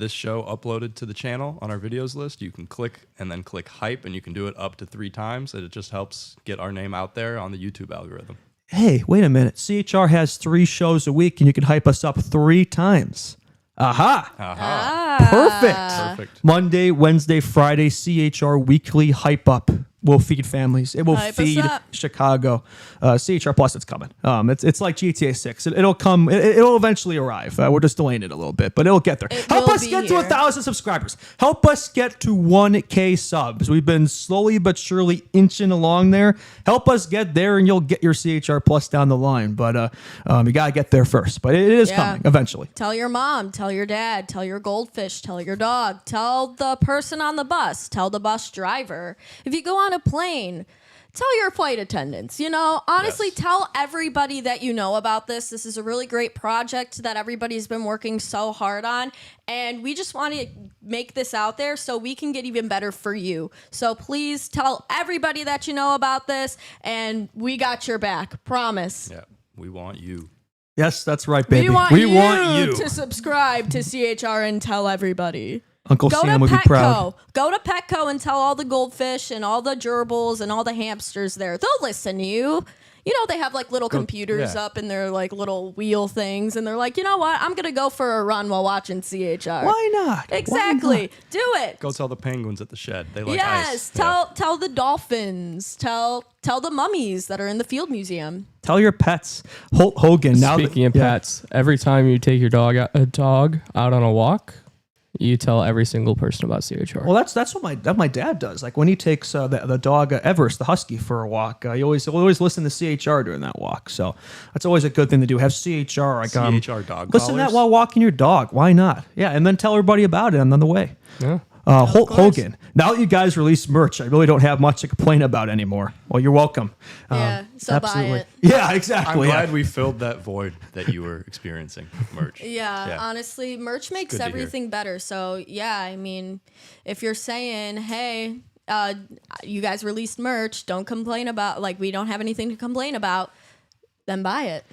this show uploaded to the channel on our videos list, you can click and then click hype, and you can do it up to 3 times. And it just helps get our name out there on the YouTube algorithm. Hey, wait a minute. CHR has 3 shows a week, and you can hype us up 3 times. Aha! Aha. Perfect. Perfect. Monday, Wednesday, Friday, CHR weekly hype up. will feed families. It will Hype us feed up. Chicago. CHR Plus, it's coming. It's like GTA 6. It'll come. It'll eventually arrive. We're just delaying it a little bit, but it'll get there. It Help will us be get to here. 1,000 subscribers. Help us get to 1K subs. We've been slowly but surely inching along there. Help us get there, and you'll get your CHR Plus down the line. But you gotta get there first. But it is Yeah. coming eventually. Tell your mom, tell your dad, tell your goldfish, tell your dog, tell the person on the bus, tell the bus driver. If you go on a plane, tell your flight attendants. Honestly, Yes. tell everybody that you know about this. This is a really great project that everybody's been working so hard on. And we just want to make this out there so we can get even better for you. So please tell everybody that you know about this, and we got your back. Promise. Yeah, we want you. Yes, that's right, baby. We want you. to subscribe to CHR and tell everybody. Uncle Go Sam to would be proud. Petco. Go to Petco and tell all the goldfish and all the gerbils and all the hamsters there. They'll listen to you. They have like little computers yeah. up in their like little wheel things, and they're like, you know what? I'm gonna go for a run while watching CHR. Why not? Why Exactly. not? Do it. Go tell the penguins at the shed. They like Yes. ice. Tell the dolphins. Tell the mummies that are in the Field Museum. Tell your pets. Holt Hogan. Now Speaking of pets, every time you take your dog out on a walk, you tell every single person about CHR. Well, that's what my dad does. Like when he takes the dog Everest, the husky, for a walk, he always listen to CHR during that walk. So that's always a good thing to do. Have CHR like CHR dog listen to that collars. while walking your dog. Why not? Yeah, and then tell everybody about it on the way. Yeah. Holt course. Hogan. Now that you guys release merch, I really don't have much to complain about anymore. Well, you're welcome. Yeah, so buy it. Yeah, I'm exactly. glad we filled that void that you were experiencing. Merch. Yeah, honestly, merch makes good to hear. everything better. So, yeah, I mean, if you're saying, hey, you guys released merch, don't complain about, like, we don't have anything to complain about, then buy it.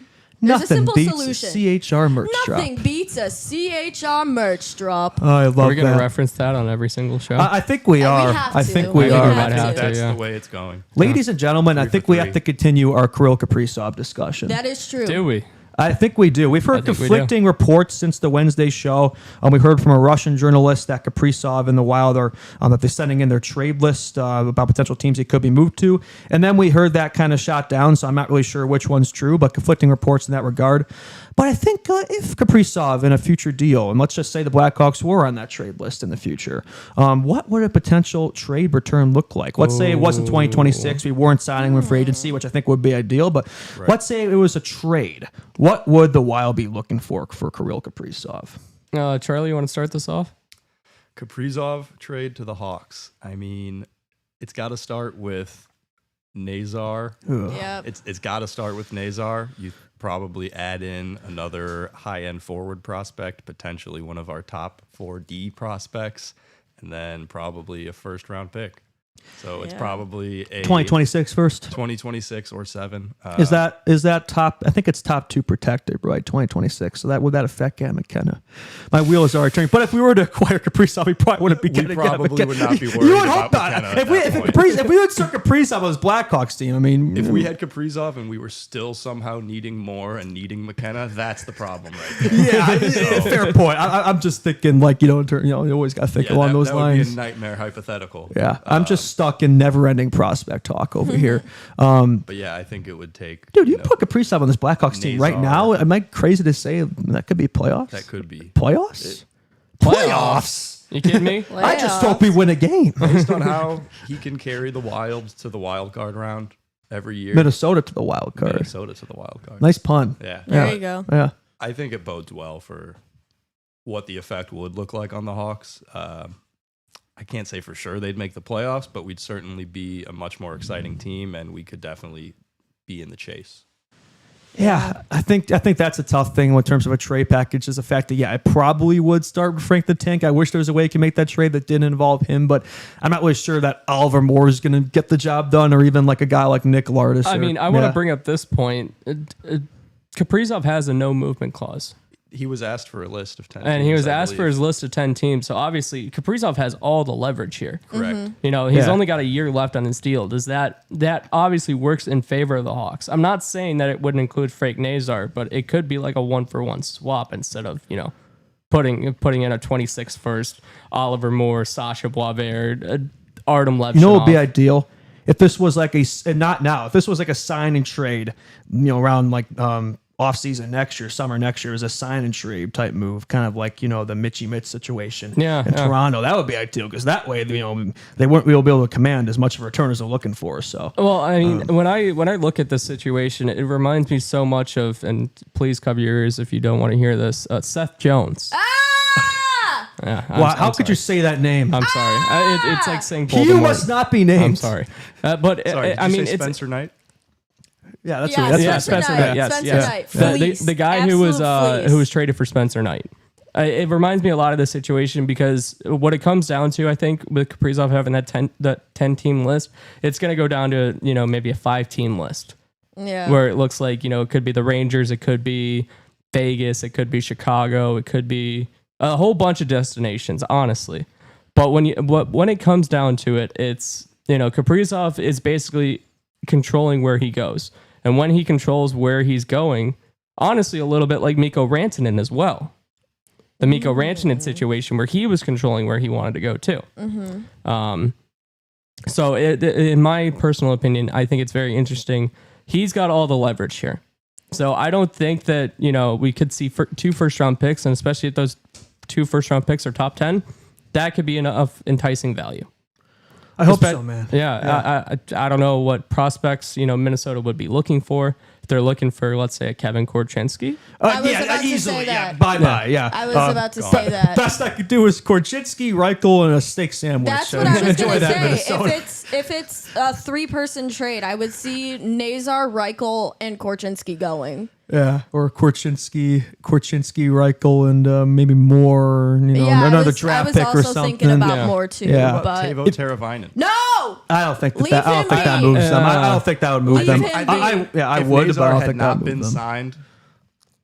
There's a Nothing simple beats solution. a CHR merch Nothing drop. beats a CHR merch drop. Oh, I love Are we going that. to reference that on every single show? I think we And we are. have I to. think we We are. have to. That's yeah. the way it's going. Ladies and gentlemen, I 3 think for we have 3. to continue our Kirill Kaprizov discussion. That is true. Do we? I think we do. We've heard I think we conflicting reports since the Wednesday show. We heard from a Russian journalist that Kaprizov and the Wild are that they're sending in their trade list about potential teams he could be moved to. And then we heard that kind of shot down, so I'm not really sure which one's true, but conflicting reports in that regard. But I think if Kaprizov in a future deal, and let's just say the Blackhawks were on that trade list in the future, what would a potential trade return look like? Let's say it wasn't 2026. We weren't signing him for agency, which I think would be ideal. But let's say it was a trade. What would the Wild be looking for Kirill Kaprizov? Charlie, you want to start this off? Kaprizov trade to the Hawks. I mean, it's got to start with Nazar. Yep. It's got to start with Nazar. You probably add in another high-end forward prospect, potentially one of our top 4D prospects, and then probably a first-round pick. So it's Yeah. probably a 2026 first. 2026 or 7. Is that top? I think it's top 2 protected, right? 2026. So would that affect Gavin McKenna? My wheels are turning. But if we were to acquire Kaprizov, we probably wouldn't be getting probably would not be You worried would about hope not. McKenna If at we that if, point. Kaprizov, if we would start Kaprizov on his Blackhawks team, I mean, If we had Kaprizov and we were still somehow needing more and needing McKenna, that's the problem right there. yeah, fair point. I'm just thinking like you always got to think along those that lines. would be a nightmare hypothetical. Yeah, I'm just stuck in never-ending prospect talk over here. But yeah, I think it would take. Dude, you put Kaprizov on this Blackhawks team right Nazar. now. Am I crazy to say that could be playoffs? That could be. Playoffs? Playoffs? You kidding me? I just hope we win a game. Based on how he can carry the Wild to the wild card round every year. Minnesota to the wild card. Minnesota to the wild card. Nice pun. Yeah. There you go. Yeah. I think it bodes well for what the effect would look like on the Hawks. I can't say for sure they'd make the playoffs, but we'd certainly be a much more exciting team, and we could definitely be in the chase. Yeah, I think that's a tough thing in terms of a trade package is the fact that, I probably would start with Frank the Tank. I wish there was a way you could make that trade that didn't involve him, but I'm not really sure that Oliver Moore is going to get the job done or even like a guy like Nick Lardis. I mean, I want to bring up this point. Kaprizov has a no movement clause. He was asked for a list of 10 And he teams, was I asked for believe. his list of 10 teams. So obviously, Kaprizov has all the leverage here. Correct. He's Yeah. only got a year left on his deal. Does that obviously works in favor of the Hawks? I'm not saying that it wouldn't include Frank Nazar, but it could be like a 1-for-1 swap instead of putting in a 26 first, Oliver Moore, Sasha Boisvert, Artem Levchinov. You know what would be ideal? if this was like not now, if this was like a sign and trade, around like off season next year, summer next year, is a sign and trade type move, kind of like the Mitchie Mitch situation in Toronto. That would be ideal because that way they won't be able to command as much of a return as they're looking for. So well, I mean, when I look at this situation, it reminds me so much of, and please cover your ears if you don't want to hear this, Seth Jones. Yeah, how could you say that name? I'm sorry. It's like saying He Voldemort. must not be named. I'm sorry, but Sorry, I mean, it's it's Spencer Knight. Yeah, that's Spencer Knight. Knight. Yes. Fleece. The guy who was traded for Spencer Knight. It reminds me a lot of the situation because what it comes down to, I think, with Kaprizov having that 10 team list, it's going to go down to maybe a 5-team list. Yeah. Where it looks like it could be the Rangers, it could be Vegas, it could be Chicago, it could be a whole bunch of destinations, honestly. But when it comes down to it, it's Kaprizov is basically controlling where he goes. And when he controls where he's going, honestly, a little bit like Mikko Rantanen as well. The Mikko Rantanen situation where he was controlling where he wanted to go too. So in my personal opinion, I think it's very interesting. He's got all the leverage here. So I don't think that, we could see 2 first-round picks, and especially if those 2 first-round picks are top 10, that could be enough enticing value. I hope so, man. Yeah. I don't know what prospects, Minnesota would be looking for. If they're looking for, let's say, a Kevin Korchinski. I was about to say that. Bye-bye, yeah. I was about to say that. Best I could do is Korchinski, Reichel, and a steak sandwich. That's what I was going to say. Minnesota. If it's a 3-person trade, I would see Nazar, Reichel, and Korchinski going. Yeah, or Korchinski, Reichel, and maybe more, another draft pick or something. I was also thinking about more too. Yeah. But Teuvo Teravainen. no, I don't think Leave that. I don't him think that be. moves them. I don't think that would move Leave them. him I If would, but Nazar I don't had think that not would been move them. signed,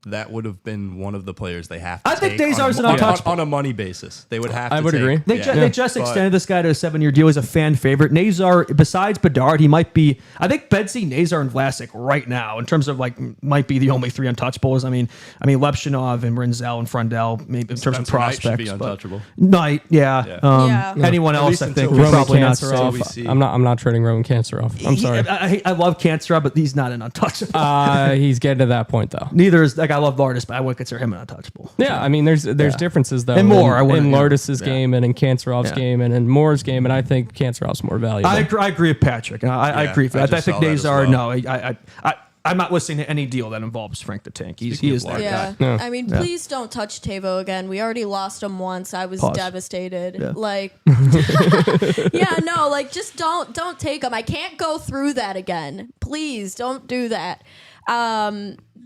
that would have been one of the players they have to I think take Nazar's an on, untouchable. on a money basis. They would have to I would take- agree. They just But- extended this guy to a 7-year deal. He's a fan favorite. Nazar, besides Bedard, he might be. I think Bedsy, Nazar, and Vlasic right now, in terms of might be the only 3 untouchables. I mean, Lepshinov and Rinzel and Frundell, maybe in terms of Spencer Knight should prospects. be but untouchable. Knight, yeah. Yeah. Anyone At else, least I think, until would we probably see not. Cancerov. Say. we see. I'm not trading Roman Cancerov. I'm sorry. I love Kanserov, but he's not an untouchable. He's getting to that point though. Neither is I love Lardis, but I wouldn't consider him an untouchable. Yeah, I mean, there's differences though, And more, I in wouldn't- yeah. Lardis's game and in Kancerov's Yeah. game and in Moore's game, and I think Kancerov's more valuable. I agree with Patrick. I Yeah, agree with I that. I just think saw that as Nazar. well. No, I'm not listening to any deal that involves Frank the Tank. He Speaking is of that Lardis. guy. Yeah. Yeah. I mean, please don't touch Teuvo again. We already lost him once. I was Pause. devastated. Yeah. Like, just don't take him. I can't go through that again. Please don't do that.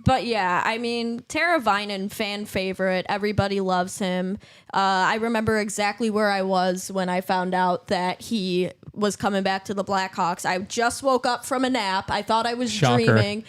But yeah, I mean, Teravainen, fan favorite. Everybody loves him. I remember exactly where I was when I found out that he was coming back to the Blackhawks. I just woke up from a nap. I thought I was Shocker. dreaming.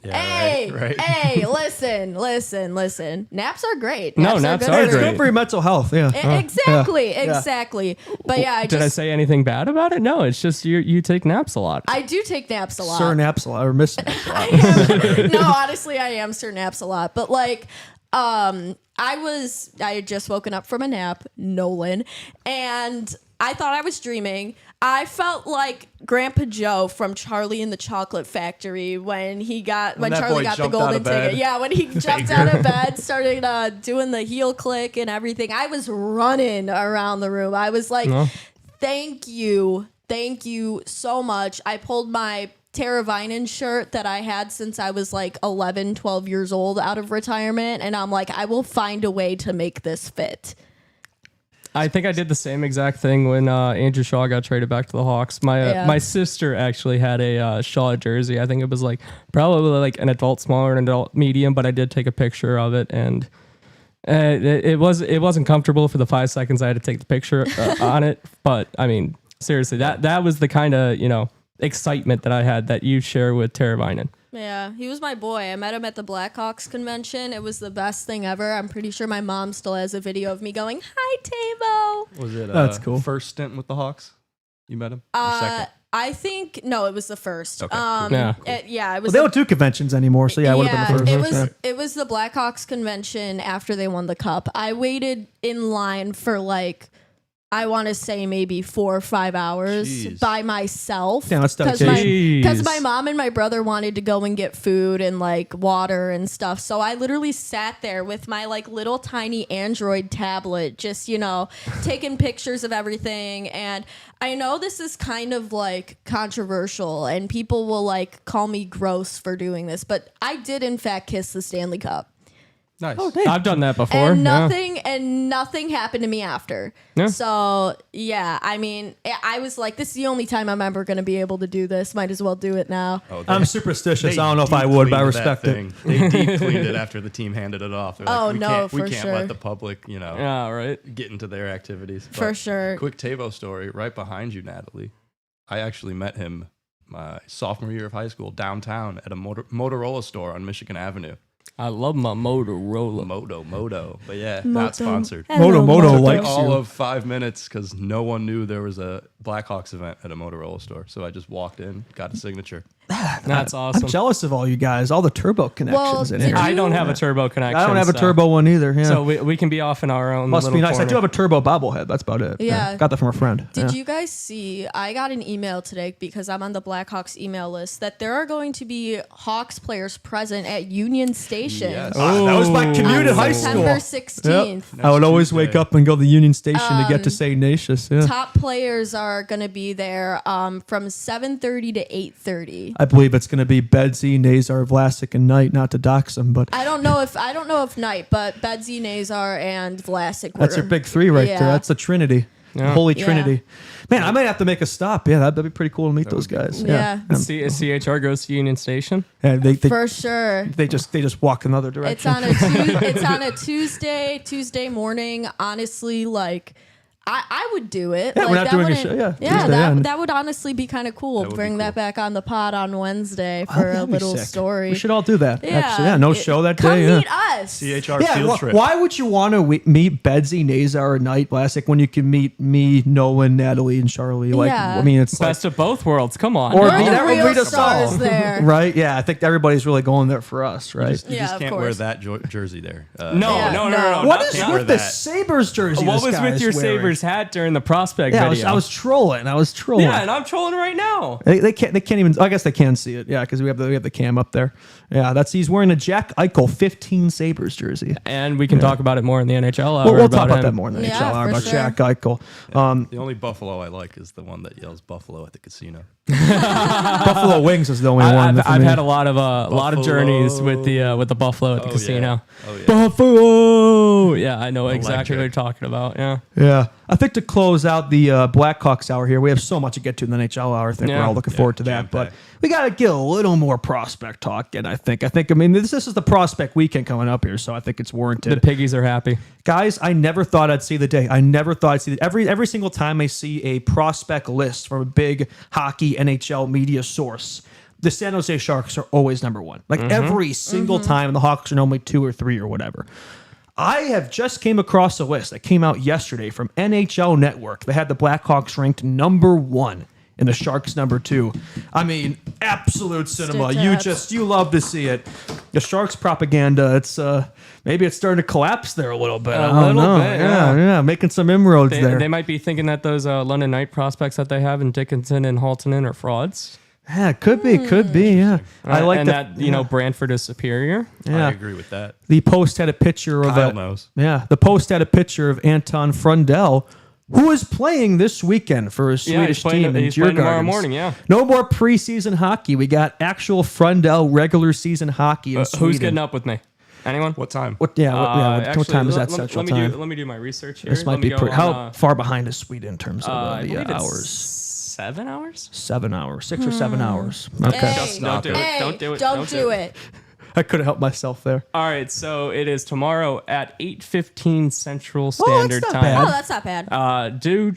Yeah, right. Hey, listen. Naps are great. No, naps good are for It's great. good for your mental health. Yeah. Exactly. But yeah, Did I say anything bad about it? No, it's just you take naps a lot. I do take naps a lot. Sir naps a lot or miss naps a lot. No, honestly, I am Sir Naps a lot. But I had just woken up from a nap, Nolan, and I thought I was dreaming. I felt like Grandpa Joe from Charlie and the Chocolate Factory when that Charlie boy got the jumped out golden of bed. ticket. Yeah, when he jumped out of bed, started doing the heel click and everything. I was running around the room. I was like, thank you so much. I pulled my Teravainen shirt that I had since I was 11, 12 years old out of retirement. And I'm like, I will find a way to make this fit. I think I did the same exact thing when Andrew Shaw got traded back to the Hawks. My sister actually had a Shaw jersey. I think it was probably an adult small or an adult medium, but I did take a picture of it, and it wasn't comfortable for the 5 seconds I had to take the picture on it. But I mean, seriously, that was the kind of excitement that I had that you share with Teravainen. Yeah, he was my boy. I met him at the Blackhawks convention. It was the best thing ever. I'm pretty sure my mom still has a video of me going, "Hi, Tavo." Was it That's cool. first stint with the Hawks? You met him? Or second? I think no, it was the first. Okay, cool. Yeah. It was. Well, they don't do conventions anymore, so yeah, it would have been the first. It was the Blackhawks convention after they won the cup. I waited in line for I want to say maybe 4 or 5 hours Jeez. by myself. Damn, that's because dedication. my mom and my brother wanted to go and get food and like water and stuff. So I literally sat there with my like little tiny Android tablet, just, you know, taking pictures of everything. And I know this is kind of like controversial and people will like call me gross for doing this, but I did in fact kiss the Stanley Cup. Nice. Oh, dang. I've done that before. And yeah. nothing happened to me after. Yeah. So yeah, I mean, I was like, this is the only time I'm ever going to be able to do this. Might as well do it now. Oh, I'm superstitious. I don't know if I would, but I respect it. They deep cleaned it after the team handed it off. They're like, Oh, we no, can't, for we can't sure. let the public, you know, Yeah, right. get into their activities. For But sure. Quick Tavo story right behind you, Natalie. I actually met him my sophomore year of high school downtown at a Motorola store on Michigan Avenue. I love my Motorola. Moto. But yeah, not sponsored. Moto Took likes all you. of 5 minutes because no one knew there was a Blackhawks event at a Motorola store. So I just walked in, got a signature. That's awesome. I'm jealous of all you guys, all the turbo connections in did here. you- I don't have a turbo connection. I don't have a so- turbo one either. Yeah. So we can be off in our own Must little be nice. I corner. do have a turbo bobblehead. That's about it. Yeah. Got that from a friend. Did Yeah. you guys see? I got an email today because I'm on the Blackhawks email list that there are going to be Hawks players present at Union Station. Yes. That was my commute On in high September school. 16th. Yep. I would always Tuesday. wake up and go to the Union Station to get to St. Ignatius. Yeah. Top players are going to be there from 7:30 to 8:30. I believe it's going to be Bedsy, Nazar, Vlasic, and Knight. Not to dox them, but I don't know if Knight, but Bedsy, Nazar, and Vlasic. that's were- your big three right Yeah. there. That's the Trinity. The Yeah. Holy Yeah. Trinity. Man, I might have to make a stop. Yeah, that'd be pretty cool to meet those would be guys. cool. Yeah. CHR goes to Union Station. Yeah, they For sure. they just walk another It's direction. on a it's on a Tuesday morning. Honestly, like I would do it. Yeah, like, we're not that doing a wouldn't- show, yeah, Yeah, Tuesday, yeah. that would honestly be kind of cool. That would be Bring that cool. back on the pod on Wednesday Oh, for a that'd be little sick. story. We should all do that. Yeah. Actually, yeah. No show that Come day. Yeah. meet us. CHR Yeah, field trip. why would you want to meet Bedsy, Nazar, or Knight Vlasic when you can meet me, Nolan, Natalie, and Charlie? Like, Yeah. I mean, it's like, Best of both worlds. Come on. Or We're meet the everyone, real meet us all. stars there. Right? Yeah, I think everybody's really going there for us, right? You Yeah, just of can't wear course. that jersey there. No, Yeah, no. What not is that. with that. this Sabres jersey? What this was guy with your is wearing? Sabres hat during the prospect Yeah, video? I was trolling. Yeah, and I'm trolling right now. They can't even. I guess they can see it. Yeah, because we have the cam up there. Yeah, he's wearing a Jack Eichel 15 Sabres jersey. And we can talk about it more in the NHL hour. We'll talk about him. that more in the Yeah, NHL hour for about sure. Jack Eichel. The only Buffalo I like is the one that yells Buffalo at the casino. Buffalo Wings is the only one. I've had a lot of Buffalo. journeys with the Buffalo at the casino. Oh, yeah. Buffalo. Yeah, I know exactly what you're Electric. talking about. Yeah. Yeah, I think to close out the Blackhawks hour here, we have so much to get to in the NHL hour. I think we're Yeah. all looking forward to that, but jam-packed. we got to get a little more prospect talk. And I mean, this is the prospect weekend coming up here, so I think it's The warranted. piggies are happy. Guys, I never thought I'd see the day. I never thought I'd see it. Every single time I see a prospect list from a big hockey NHL media source, the San Jose Sharks are always number one. Like every single time, the Hawks are normally 2 or 3 or whatever. I have just came across a list that came out yesterday from NHL Network that had the Blackhawks ranked number 1 and the Sharks number 2. I mean, absolute cinema. Stitch You love to see it. The Sharks propaganda, it's maybe it's starting to collapse there a little bit. I don't little know. bit, Yeah, making some inroads there. They might be thinking that those London Knight prospects that they have in Dickinson and Haltonen are frauds. Yeah, could be, yeah. I like and that. that Brantford is superior. Yeah. I agree with that. The Post had a picture of Kyle knows. Yeah, the Post had a picture of Anton Frundell, who is playing this weekend for a Swedish team in He's playing tomorrow Djurgårdens. morning. Yeah. No more preseason hockey. We got actual Frundell regular season hockey in Sweden. Who's getting up with me? Anyone? What time? What Actually, time is that let Central me Time? let me do my research here. This might Let me be go pretty. on, How far behind is Sweden in terms of I the believe it's hours? 7 hours. 7 hours, 6 or 7 hours. Okay, Hey, Just don't do it. hey, Don't do it. Don't do it. I could have helped myself there. All right, so it is tomorrow at 8:15 Central that's Standard not Time. bad. Oh, that's not bad.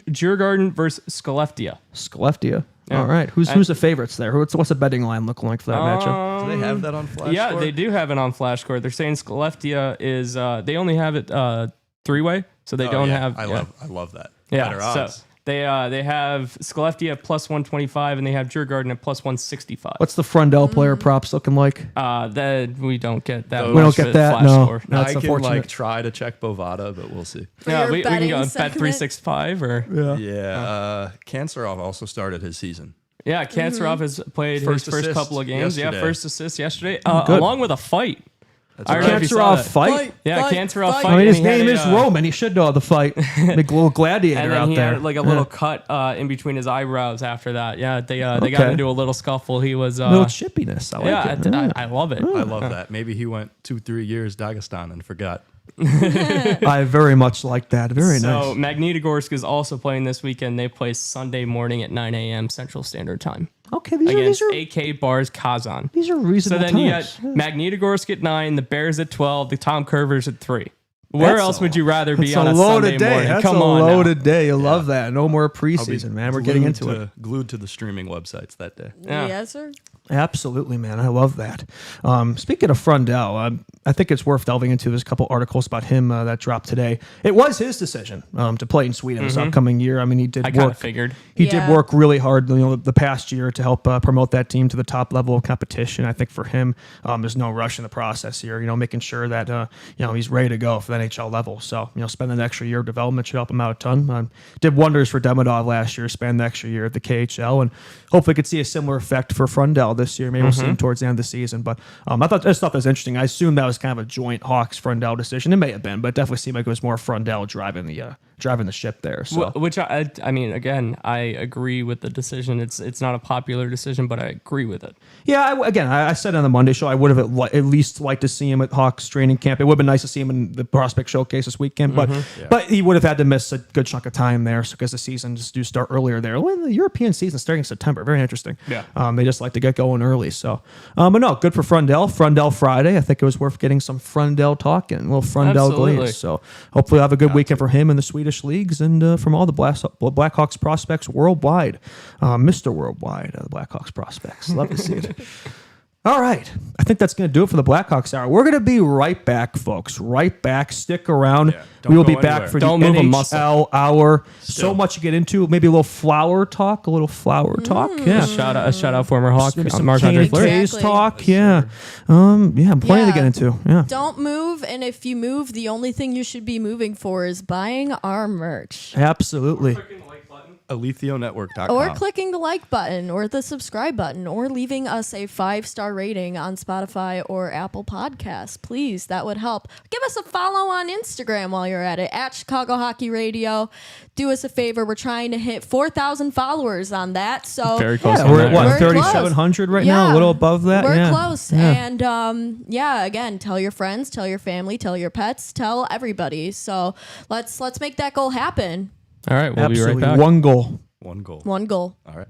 Djurgården versus Skellefteå. Skellefteå. Yeah. All right. Who's the favorites there? What's the betting line looking like for that matchup? Do they have that on Flash? Yeah, Score? they do have it on Flash Score. They're saying Skellefteå is they only have it 3-way, so they Oh, don't yeah. have. I love that. Yeah, Better so odds. They have Skellefteå at plus 125, and they have Djurgården at plus 165. What's the Frundell player props looking like? That we don't get that. We don't much get of a that, flash no. score. No. I That's can unfortunate. try to check Bovada, but we'll see. For Yeah, your we can betting go bet segment. 365 or Yeah, Kanserov also started his season. yeah. Kanserov has played First his first assist couple of games. yesterday. Yeah, first assist yesterday, good. along with a fight. That's I right. don't know if you saw Kanserov that. fight? Yeah, Kanserov fight. I mean, his and he had name a, is Roman. He should know the fight. Big little gladiator And then out he there. had like a little cut in between his eyebrows after that. Yeah, they got Okay. into a little scuffle. He was little chippiness. I like yeah, it. I love it. I love that. Maybe he went 2-3 years Dagestan and forgot. I very much like that. Very So nice. Magnitogorsk is also playing this weekend. They play Sunday morning at 9 a.m. Central Standard Time Okay, these against are AK Bars Kazan. these are So reasonable then you got times. Magnitogorsk at 9, the Bears at 12, the Tom Curvers at 3. Where That's else a- would you rather be That's on a a loaded Sunday day. morning? That's Come a on loaded day. You love that. No more I'll be preseason, man. We're getting into it. Glued to the streaming websites that day. Yeah. Yes, sir. Absolutely, man. I love that. Speaking of Frundell, I think it's worth delving into. There's a couple articles about him that dropped today. It was his decision to play in Sweden this upcoming year. I mean, he did I kind work. of figured. He Yeah. did work really hard, the past year to help promote that team to the top level of competition. I think for him, there's no rush in the process here. Making sure that he's ready to go for the NHL level. So spending an extra year of development should help him out a ton. Did wonders for Demidov last year. Spend the extra year at the KHL, and hopefully could see a similar effect for Frundell this year. Maybe we'll see him towards the end of the season. But I just thought that was interesting. I assumed that was kind of a joint Hawks Frundell decision. It may have been, but it definitely seemed like it was more Frundell driving the ship there. So. Which I mean, again, I agree with the decision. It's not a popular decision, but I agree with it. Yeah, I said on the Monday show I would have at least liked to see him at Hawks training camp. It would have been nice to see him in the prospect showcase this weekend, but he would have had to miss a good chunk of time there because the season just do start earlier there. Well, the European season starting in September. Very interesting. Yeah. They just like to get going early. So, but no, good for Frundell. Frundell Friday. I think it was worth getting some Frundell talk and a little Frundell Absolutely. glaze. So hopefully we'll have a good weekend for him in the Swedish leagues and from all the Blackhawks prospects worldwide. Mr. Worldwide, the Blackhawks prospects. Love to see it. All right. I think that's going to do it for the Blackhawks Hour. We're going to be right back, folks. Right back. Stick around. Yeah, don't We will go be back anywhere. for Don't the move a NHL muscle. Hour. So Still. much to get into. Maybe a little flower talk. A little flower talk. Yeah. A shout out former Hawk, Maybe some Marc-Andre Kane Fleury. K's Exactly. talk. Yeah. Plenty to get into. Yeah. Don't move, and if you move, the only thing you should be moving for is buying our merch. Absolutely. AlethioNetwork.com. Or clicking the like button or the subscribe button or leaving us a 5-star rating on Spotify or Apple Podcasts. Please, that would help. Give us a follow on Instagram while you're at it, at Chicago Hockey Radio. Do us a favor. We're trying to hit 4,000 followers on that. So Very close. Yeah, on we're that. at what, We're 3,700 right now? A little above that? We're Yeah. close. Yeah. And again, tell your friends, tell your family, tell your pets, tell everybody. So let's make that goal happen. All right, we'll Absolutely. be right back. One goal. One goal. One goal. All right.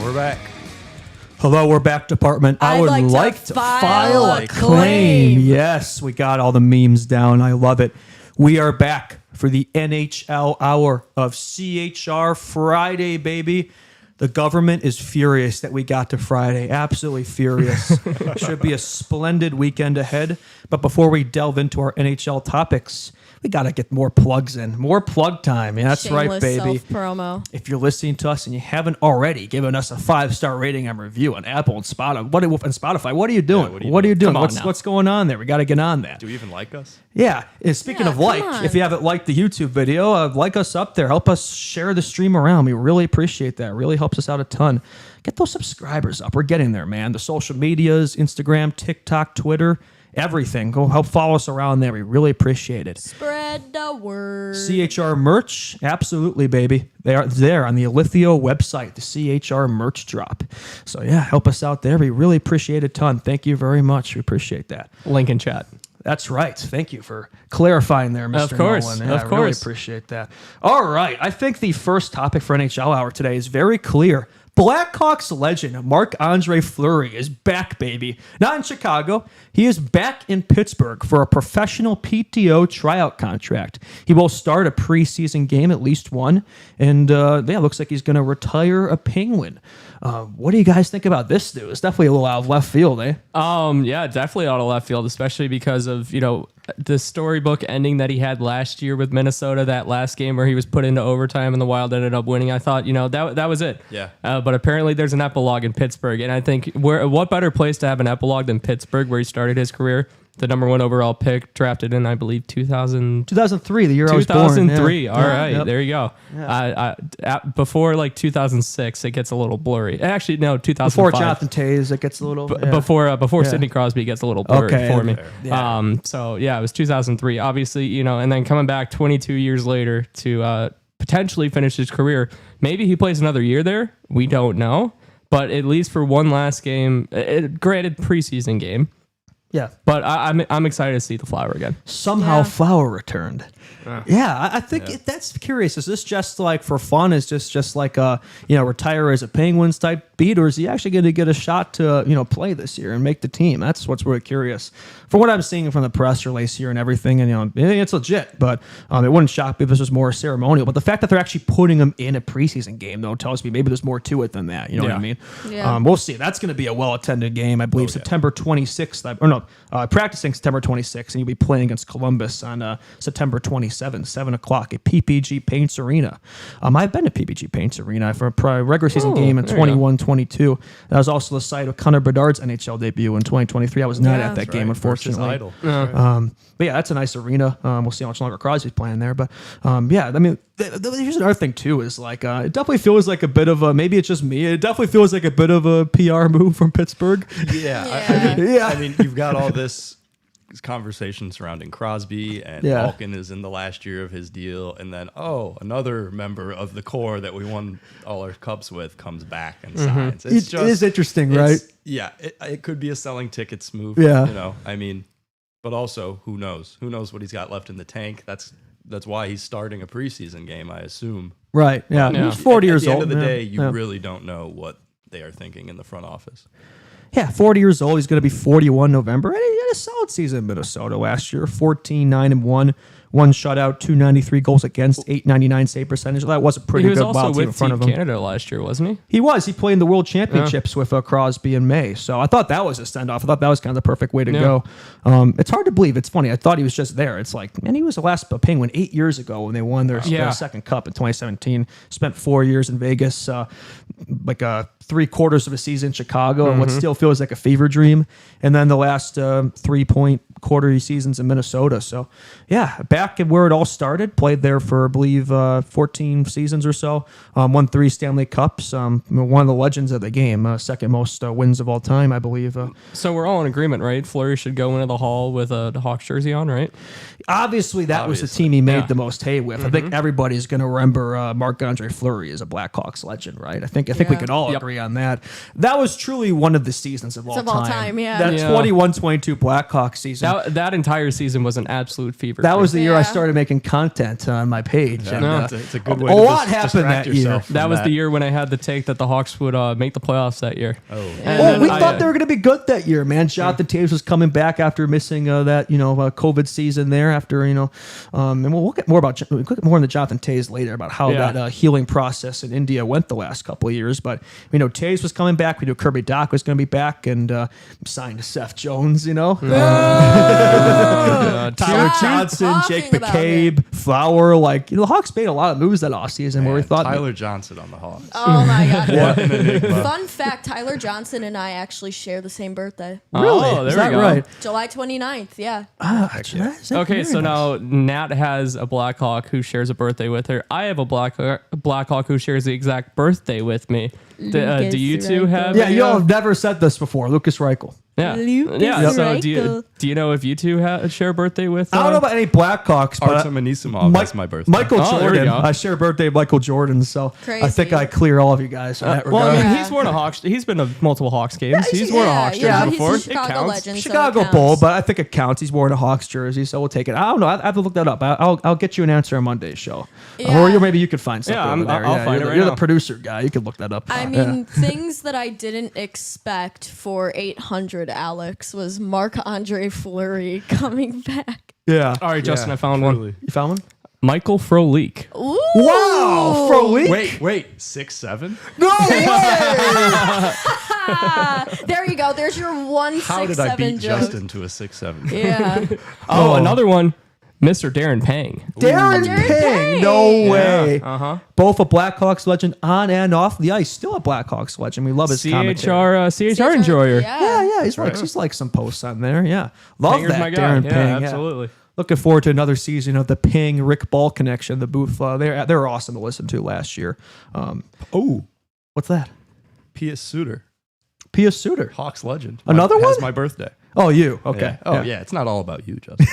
We're back. Hello, we're back, department. I would like to file a claim. Yes, we got all the memes down. I love it. We are back for the NHL hour of CHR Friday, baby. The government is furious that we got to Friday. Absolutely furious. Should be a splendid weekend ahead. But before we delve into our NHL topics, we got to get more plugs in. More plug time. Yeah, that's right, baby. Self-promo. If you're listening to us and you haven't already given us a 5-star rating and review on Apple and Spotify, what are you doing? Yeah, what are you doing? Come on What's going on there? We got to get on that. Do we even like us? Yeah. And speaking of like, come on. if you haven't liked the YouTube video, like us up there. Help us share the stream around. We really appreciate that. It really helps us out a ton. Get those subscribers up. We're getting there, man. The social medias, Instagram, TikTok, Twitter, everything. Go help follow us around there. We really appreciate it. Spread the word. CHR merch, absolutely, baby. They are there on the Alithio website, the CHR merch drop. So yeah, help us out there. We really appreciate it a ton. Thank you very much. We appreciate that. Link in chat. That's right. Thank you for clarifying there, Mr. Of course, Nolan. Yeah, of I really course. appreciate that. All right. I think the first topic for NHL Hour today is very clear. Blackhawks legend Marc-Andre Fleury is back, baby. Not in Chicago. He is back in Pittsburgh for a professional PTO tryout contract. He will start a preseason game, at least one. And looks like he's going to retire a Penguin. What do you guys think about this news? Definitely a little out of left field, eh? Yeah, definitely out of left field, especially because of, the storybook ending that he had last year with Minnesota, that last game where he was put into overtime and the Wild ended up winning. I thought, that was it. Yeah. But apparently there's an epilogue in Pittsburgh. And I think what better place to have an epilogue than Pittsburgh, where he started his career? The number 1 overall pick, drafted in, I believe, 2003, the year I was born. 2003. Yeah. All right, Yep. there you go. Before 2006, it gets a little blurry. Actually, no, 2005. Before Jonathan Toews, it gets a little... Before Sidney Crosby gets a little blurry for me. Yeah. It was 2003. Obviously, and then coming back 22 years later to potentially finish his career. Maybe he plays another year there. We don't know. But at least for one last game, granted preseason game. Yeah. But I'm excited to see the Flower again. Somehow Flower returned. I think that's curious. Is this just like for fun? Is this just like retire as a Penguins type beat, or is he actually going to get a shot to play this year and make the team? That's what's really curious. From what I'm seeing from the press release here and everything, and it's legit, but it wouldn't shock me if this was more ceremonial. But the fact that they're actually putting him in a preseason game though tells me maybe there's more to it than that. You know what I mean? Yeah. We'll see. That's going to be a well-attended game, I believe. September 26th, practicing September 26th, and you'll be playing against Columbus on September 27th, 7 o'clock at PPG Paints Arena. I've been to PPG Paints Arena for a regular season game in 21-22. That was also the site of Connor Bedard's NHL debut in 2023. I was not at that game, unfortunately. Idol. But yeah, that's a nice arena. We'll see how much longer Crosby's playing there. But here's another thing too, is like it definitely feels like a bit of a, maybe it's just me, it definitely feels like a bit of a PR move from Pittsburgh. I mean, you've got all this conversation surrounding Crosby, and Malkin is in the last year of his deal, and then another member of the core that we won all our cups with comes back and signs. It is interesting, right? Yeah, it could be a selling tickets move. Yeah, but also who knows? Who knows what he's got left in the tank? That's why he's starting a preseason game, I assume. Right. Yeah. He's 40 years old. At the end of the day, you really don't know what they are thinking in the front office. Yeah, 40 years old. He's going to be 41 November. And he had a solid season in Minnesota last year. 14-9-1, 1 shutout, 293 goals against, 899 save percentage. That was a pretty good Wild team in front of him. He was also with Team Canada last year, wasn't he? He was. He played in the World Championships with Crosby in May. So I thought that was a send-off. I thought that was kind of the perfect way to go. It's hard to believe. It's funny. I thought he was just there. It's like, man, he was the last Penguin 8 years ago when they won their second cup in 2017. Spent 4 years in Vegas, 3/4 of a season in Chicago, and what still feels like a fever dream. And then the last 3.25 seasons in Minnesota. So, yeah, back at where it all started. Played there for, I believe, 14 seasons or so. Won 3 Stanley Cups. One of the legends of the game. Second most wins of all time, I believe. So we're all in agreement, right? Fleury should go into the Hall with a Hawks jersey on, right? Obviously, that was the team he made the most hay with. I think everybody's going to remember Marc-Andre Fleury as a Blackhawks legend, right? I think we could all agree on that. That was truly one of the seasons of all time. Yeah. That 21-22 Blackhawks season. That entire season was an absolute fever. That was the year year I started making content on my page. Yeah, And, it's a good way a to lot happened distract that year. yourself from That was the year when I had the take that the Hawks would make the playoffs that year. Oh, Oh, we thought they were going to be good that year, man. Jonathan Taves was coming back after missing that COVID season there. After and we'll get more into Jonathan Taves later about how that healing process in India went the last couple of years. But Taves was coming back. We knew Kirby Doc was going to be back, and signed Seth Jones. Tyler Johnson, Jake talking about McCabe, Flower. The Hawks made a lot of moves that offseason where we thought Tyler Johnson on the Hawks. Oh my god! What an enigma. Fun fact: Tyler Johnson and I actually share the same birthday, really Oh, is there that we go. right? July 29th. Yeah. Okay, so now Nat has a Blackhawk who shares a birthday with her. I have a Blackhawk who shares the exact birthday with me. Do you two have? Yeah, y'all have never said this before, Lucas Reichel. Yeah, Lucas yeah. So Reichel. do you know if you two share a birthday with? I don't know about any Blackhawks, but Artem Anisimov, that's my birthday. Michael Oh, there we Jordan. go. I share a birthday with Michael Jordan, so I Crazy. think I clear all of you guys in that Well, regard. I mean, Yeah. he's worn a Hawks. He's been to multiple Hawks games. He's worn a Hawks jersey yeah, before. He's a Chicago it counts. legend. Chicago so it Bull, counts. but I think it counts. He's wearing a Hawks jersey, so we'll take it. I don't know. I have to look that up. I'll get you an answer on Monday's show, Yeah. or maybe you could find something. Yeah, over there. I'll find you're it right You're now. the producer guy. You could look that up. I mean, things that I didn't expect for 800 Alex was Marc-Andre Fleury coming back. yeah. All right, Justin, I found one. Truly. You found one? Michael Frolik. Ooh. Wow, for a week. Wait, 6'7"? No way! There you go. There's your one How did 6'7" I beat joke. Justin to a 6'7"? Yeah. Oh, another one. Mr. Darren Pang. Darren Darren Pang. Pang. No way. Uh-huh. Both a Blackhawks legend on and off the ice. Still a Blackhawks legend. We love his commentary. CHR enjoyer. Yeah. He's like some posts on there. Yeah. Love Panger's that, my guy. Darren Yeah, Pang. absolutely. Looking forward to another season of the Pang Rick Ball connection. The booth. They were awesome to listen to last year. What's that? P.S. Suter, Pia Suter. Hawks legend. Another Has one? my birthday. Oh, you. Okay. Yeah. It's not all about you, Justin.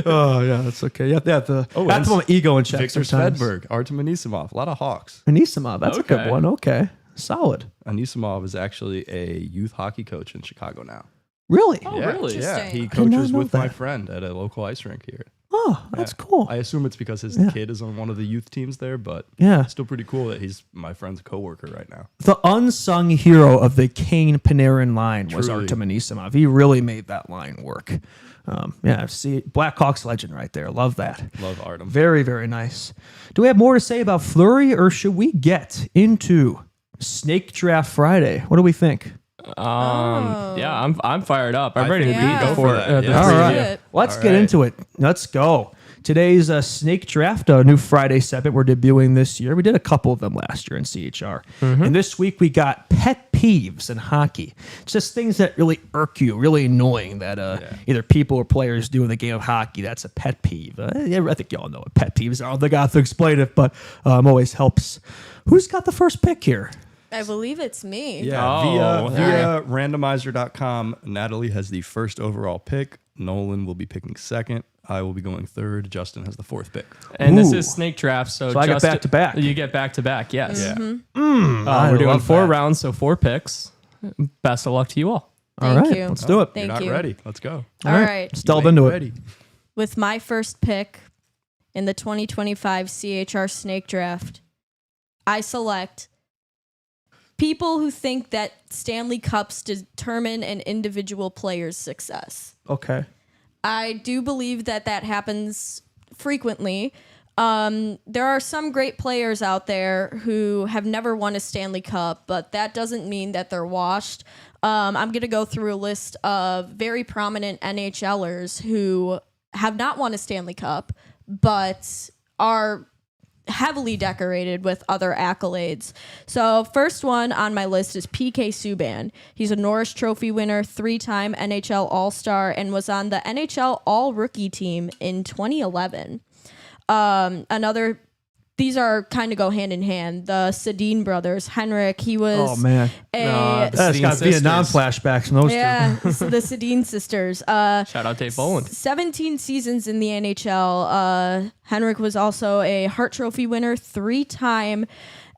Oh, yeah. That's okay. You have to Oh, have and to put my ego in check Victor sometimes. Svedberg, Artem Anisimov, a lot of Hawks. Anisimov. That's a good Okay. one. Okay. Solid. Anisimov is actually a youth hockey coach in Chicago now. Really? Oh, yeah, really? Yeah, Interesting. he I did not coaches know with my that. friend at a local ice rink here. Oh, that's Yeah. cool. I assume it's because his kid is on one of the youth teams there, but Yeah. it's still pretty cool that he's my friend's coworker right now. The unsung hero of the Kane Panarin line was Truly. Artem Anisimov. He really made that line work. See, Blackhawks legend right there. Love that. Love Artem. Very, very nice. Do we have more to say about Fleury, or should we get into Snake Draft Friday? What do we think? Yeah, I'm fired up. I'm ready to think we beat go before for that, the yeah. All Let's right. do it. Let's All get right. into it. Let's go. Today's Snake Draft, a new Friday segment we're debuting this year. We did a couple of them last year in CHR. And this week we got pet peeves in hockey. It's just things that really irk you, really annoying that either people or players do in the game of hockey. That's a pet peeve. I think y'all know what pet peeves are. I don't think I have to explain it, but always helps. Who's got the first pick here? I believe it's me. Yeah, Oh, via randomizer.com, Natalie has the first overall pick. Nolan will be picking second. I will be going third. Justin has the fourth pick. And this Ooh. is snake draft, so I get Justin- back-to-back. You get back to back, yes. Yeah. I We're doing love 4 that. rounds, so 4 picks. Best of luck to you all. All Thank right, you. let's do it. Thank You're not you. ready. Let's go. All right. Let's delve You ain't into it. ready. With my first pick in the 2025 CHR Snake Draft, I select people who think that Stanley Cups determine an individual player's success. Okay. I do believe that happens frequently. There are some great players out there who have never won a Stanley Cup, but that doesn't mean that they're washed. I'm going to go through a list of very prominent NHLers who have not won a Stanley Cup, but are heavily decorated with other accolades. So first one on my list is PK Subban. He's a Norris Trophy winner, 3-time NHL All-Star, and was on the NHL All-Rookie team in 2011. These are kind of go hand in hand. The Sedin brothers, Henrik, he was Oh, man. a That's got Sedin Vietnam sisters. flashbacks from those yeah, the Sedin sisters. Shout out Dave Boland. 17 seasons in the NHL. Henrik was also a Hart Trophy winner, 3-time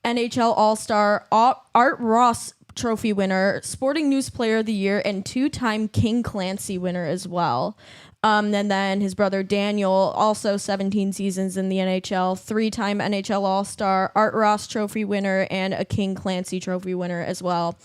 NHL All-Star, Art Ross Trophy winner, Sporting News Player of the Year, and 2-time King Clancy winner as well. And then his brother Daniel, also 17 seasons in the NHL, 3-time NHL All-Star, Art Ross Trophy winner, and a King Clancy Trophy winner as well.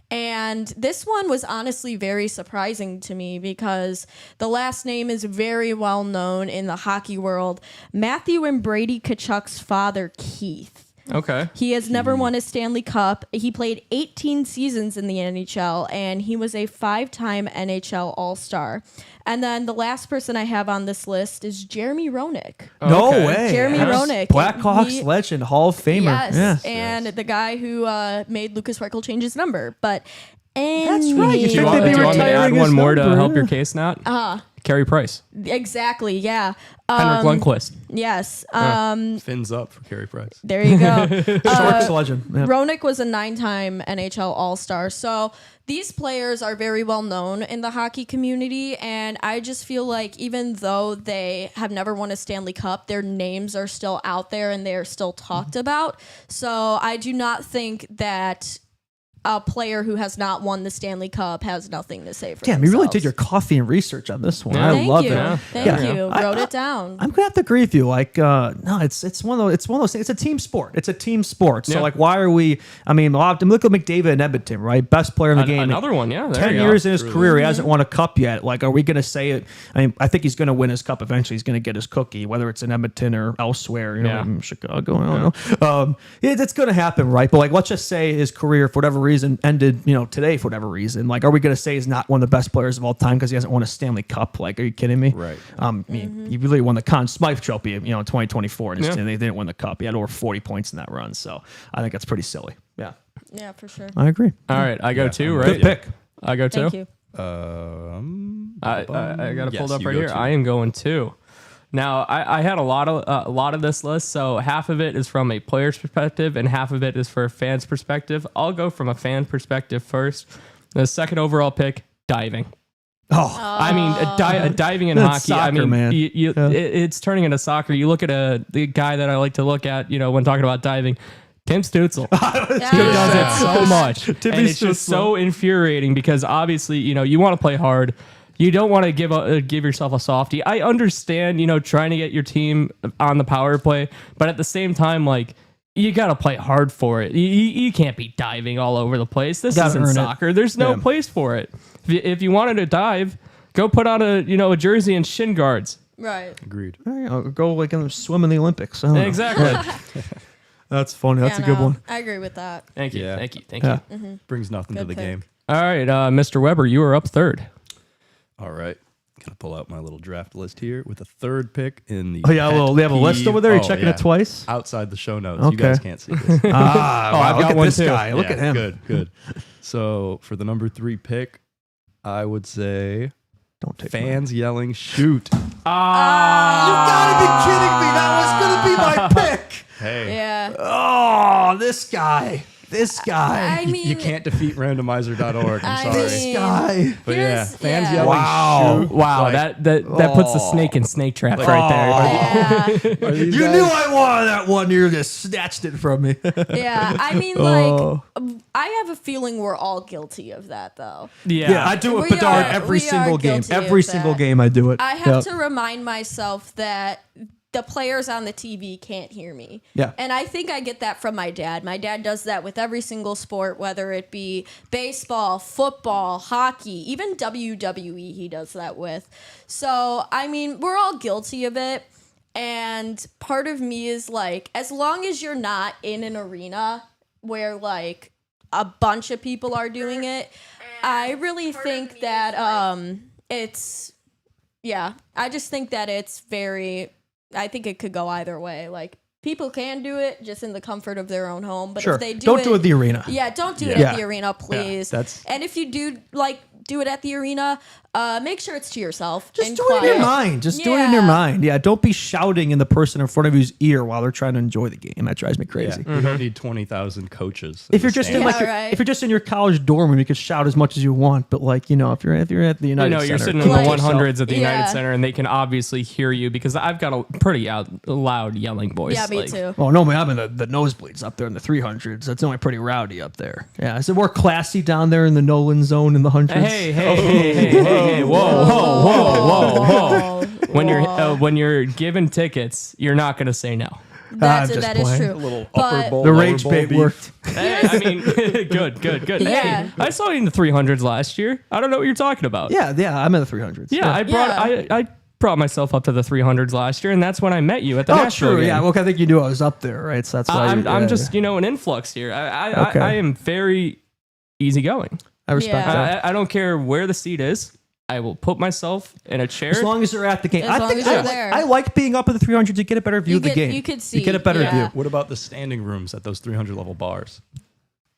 And this one was honestly very surprising to me because the last name is very well known in the hockey world. Matthew and Brady Tkachuk's father, Keith. Okay. He has never won a Stanley Cup. He played 18 seasons in the NHL, and he was a 5-time NHL All-Star. And then the last person I have on this list is Jeremy Roenick. No Okay. way. Jeremy Yes. Roenick. Blackhawks He- legend, Hall of Famer. Yes, Yeah. and the guy who made Lucas Reichel change his number. But That's right. You Do you think want, they'd be do you want me to add retiring one his more to number? help your case, Nat? Carey Price. exactly, yeah. Henrik Lundqvist. Yes. Fins up for Carey Price. There you go. Sharks legend. Yeah. Roenick was a 9-time NHL All-Star. So these players are very well known in the hockey community, and I just feel like even though they have never won a Stanley Cup, their names are still out there and they are still talked about. So I do not think that a player who has not won the Stanley Cup has nothing to say for Damn, you really themselves. did your coffee and research on this one. Yeah. I Thank love you. it. Thank Yeah. you. Wrote it down. I'm gonna have to agree with you. Like, no, it's one of those things. It's a team sport. It's a team sport. So Yeah. like, why are we? I mean, look at McDavid in Edmonton, right? Best player in the game. Another one, yeah. There 10 you go. years in his career, he hasn't won a cup yet. Like, are we going to say it? I mean, I think he's going to win his cup eventually. He's going to get his cookie, whether it's in Edmonton or elsewhere, Yeah. in Chicago. I don't know. It's going to happen, right? But like, let's just say his career, for whatever reason, ended, today for whatever reason. Like, are we going to say he's not one of the best players of all time because he hasn't won a Stanley Cup? Like, are you kidding me? Right. He really won the Conn Smythe Trophy, in 2024, and Yeah. they didn't win the cup. He had over 40 points in that run. So I think that's pretty silly. Yeah, Yeah, for sure. I agree. All right, I go two, I'm right? Good pick. I go two. Thank you. I got it Yes, pulled up you right go here. two. I am going two. Now, I had a lot of this list, so half of it is from a player's perspective, and half of it is for a fan's perspective. I'll go from a fan perspective first. The second overall pick, diving. Oh, I mean, diving in That's hockey. I soccer, mean, man. it's turning into soccer. You look at the guy that I like to look at, when talking about diving, Tim Stutzel. He does it so much, and it's just so infuriating because obviously, you want to play hard. You don't want to give yourself a softie. I understand, trying to get your team on the power play, but at the same time, like, you got to play hard for it. You can't be diving all over the place. This Gotta isn't earn it. soccer. There's no Yeah. place for it. If you wanted to dive, go put on a jersey and shin guards. Right. Agreed. I'll go like and swim in the Olympics. I don't know. Exactly. That's funny. That's Yeah, a good no, one. I agree with that. Thank you. Yeah. Thank you. Thank Yeah. you. Brings nothing to Good the pick. game. All right, Mr. Weber, you are up third. All right. Gonna pull out my little draft list here with a third pick in the. Oh yeah, well, they have a pet list peeve- over there. You're Oh, checking yeah. it twice. Outside the show notes. Okay. You guys can't see this. Ah, wow, I've look got at one this too. guy. Look Yeah, at him. Good. So for the number 3 pick, I would say Don't take fans yelling "shoot." You gotta be kidding me! That was gonna be my pick. Hey, Yeah. Oh, this guy. I mean, you can't defeat randomizer.org. I'm I sorry. mean- Guy. But yeah, Here's- fans yeah. yelling Wow. "shoot." Wow, like, that puts the snake in snake trap right there. Yeah. are these You guys- knew I wanted that one. You just snatched it from me. Yeah. I mean, Oh. I have a feeling we're all guilty of that, though. Yeah, I do it, We Bedard, are- every we are single game. guilty of Every single that. game I do it. I have Yep. to remind myself that the players on the TV can't hear me. Yeah. And I think I get that from my dad. My dad does that with every single sport, whether it be baseball, football, hockey, even WWE, he does that with. So, I mean, we're all guilty of it. And part of me is like, as long as you're not in an arena where like a bunch of people are doing it, I really think that it's, yeah, I just think that it's very, I think it could go either way. Like, people can do it just in the comfort of their own home, but Sure. if they Don't do it at the arena. yeah, don't do it Yeah. at the arena, please. that's- and if you do do it at the arena, make sure it's to yourself. Just and do it in your quiet. mind. Just do it in your Yeah. mind. Yeah, don't be shouting in the person in front of you's ear while they're trying to enjoy the game. That drives me Yeah, crazy. we don't need 20,000 coaches. If you're just in Yeah, like right. if you're just in your college dorm room, you can shout as much as you want. But like if you're at the United Center, You're sitting in keep the it to 100s at the Yeah. United Center, and they can obviously hear you because I've got a pretty loud yelling voice. Yeah, me like- too. Oh no, man! I'm in the nosebleeds up there in the 300s. That's only pretty rowdy up there. Yeah, is it more classy down there in the Nolan zone in the hundreds? Hey, whoa. When you're given tickets, you're not going to say no. That just is playing. true. A little But- upper bowl. The lower rage bowl bait beef. worked. Hey, I mean, good. Yeah. Hey, I saw you in the 300s last year. I don't know what you're talking about. Yeah, I'm in the 300s. Yeah, I brought myself up to the 300s last year, and that's when I met you at the Oh, Nashville true. game. Yeah, well, I think you knew I was up there, right? So that's why I'm just an influx here. Okay. I am very easygoing. I respect Yeah. that. I don't care where the seat is. I will put myself in a chair. As long as you're at the game. As I long think as you're I, like, there. I like being up in the 300s to get a better view of the game. You could see. You get a better yeah. view. What about the standing rooms at those 300 level bars?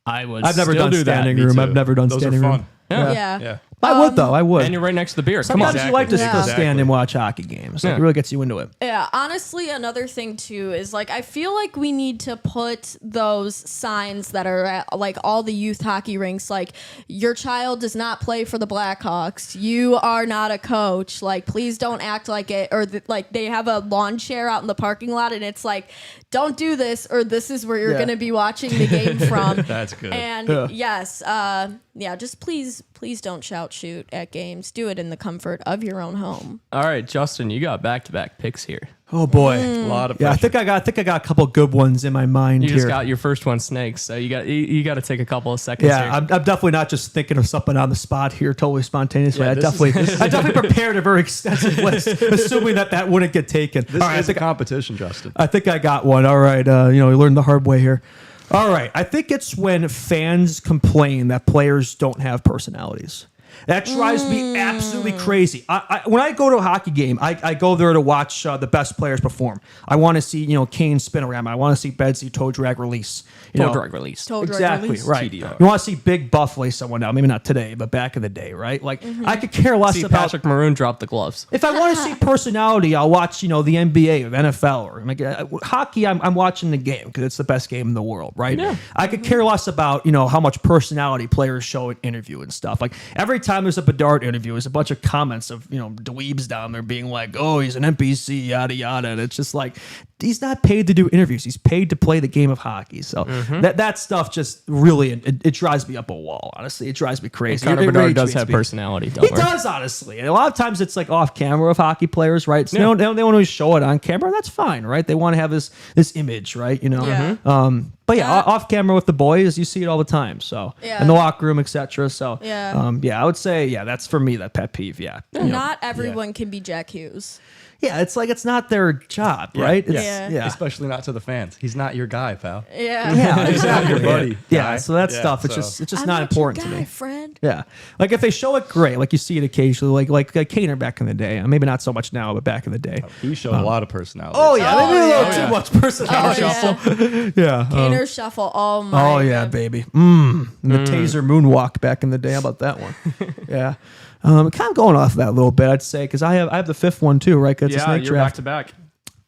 I would. I've never still done do that. standing Me room. too. I've never done Those standing are room. fun. Yeah. Yeah. I would though. I would. And you're right next to the beer. Come Sometimes on. you like to Yeah. still Exactly. stand and watch hockey games. Like, Yeah. it really gets you into it. Yeah, honestly, another thing too is like I feel like we need to put those signs that are at like all the youth hockey rinks, like your child does not play for the Blackhawks. You are not a coach. Like, please don't act like it. Or like they have a lawn chair out in the parking lot, and it's like, don't do this, or this is where you're Yeah. going to be watching the game from. That's good. And yes, just please don't shoot at games. Do it in the comfort of your own home. All right, Justin, you got back-to-back picks here. Oh boy. A lot of Yeah, I pressure. think I got a couple good ones in my mind You here. just got your first one, snakes. So you got to take a couple of seconds Yeah, here. I'm definitely not just thinking of something on the spot here, totally spontaneously. Yeah, I this definitely prepared a very extensive list, assuming that wouldn't get taken. This All right, is a competition, Justin. I think I got one. All right, we learned the hard way here. All right, I think it's when fans complain that players don't have personalities. That drives me absolutely crazy. When I go to a hockey game, I go there to watch the best players perform. I want to see, Kane spin around. I want to see Bedsy toe drag release. Toe drag release. Toe drag Exactly, release. right. TDR. You want to see Big Buff lay someone down. Maybe not today, but back in the day, right? Like, I could care less See about... Patrick Maroon drop the gloves. If I want to see personality, I'll watch, the NBA or the NFL or like hockey. I'm watching the game because it's the best game in the world, right? Yeah. I could care less about how much personality players show in interview and stuff. Like every time there's a Bedard interview, there's a bunch of comments of dweebs down there being like, "Oh, he's an NPC, yada yada," and it's just like he's not paid to do interviews. He's paid to play the game of hockey. So that stuff just really it drives me up a wall. Honestly, it drives me crazy. Connor It Bedard rage does baits have me. personality. Don't He worry. does, honestly. And a lot of times it's like off camera of hockey players, right? So they don't always show it on camera. And that's fine, right? They want to have this image, right? Yeah. But yeah, off camera with the boys, you see it all the time. So Yeah. in the locker room, etc. So Yeah. I would say that's for me that pet peeve. Yeah, Not everyone can be Jack Hughes. yeah. It's like it's not their job, right? It's, Yeah. Especially not to the fans. He's not your guy, pal. Yeah. Yeah, exactly. Your buddy. Yeah, guy. so that Yeah, stuff, it's so- just I'm not your important to guy, me. friend. Yeah, like if they show it, great. Like you see it occasionally, like Kaner back in the day. Maybe not so much now, but back in the day. He showed a lot of personality. Oh yeah, Oh, maybe a little yeah. too much personality. Oh, Yeah. Gainer Shuffle. Oh my. Oh yeah, God. baby. And the taser moonwalk back in the day. How about that one? Yeah. Kind of going off that a little bit, I'd say, because I have the fifth one too, right? 'Cause it's a Yeah, snake you're draft. back to back.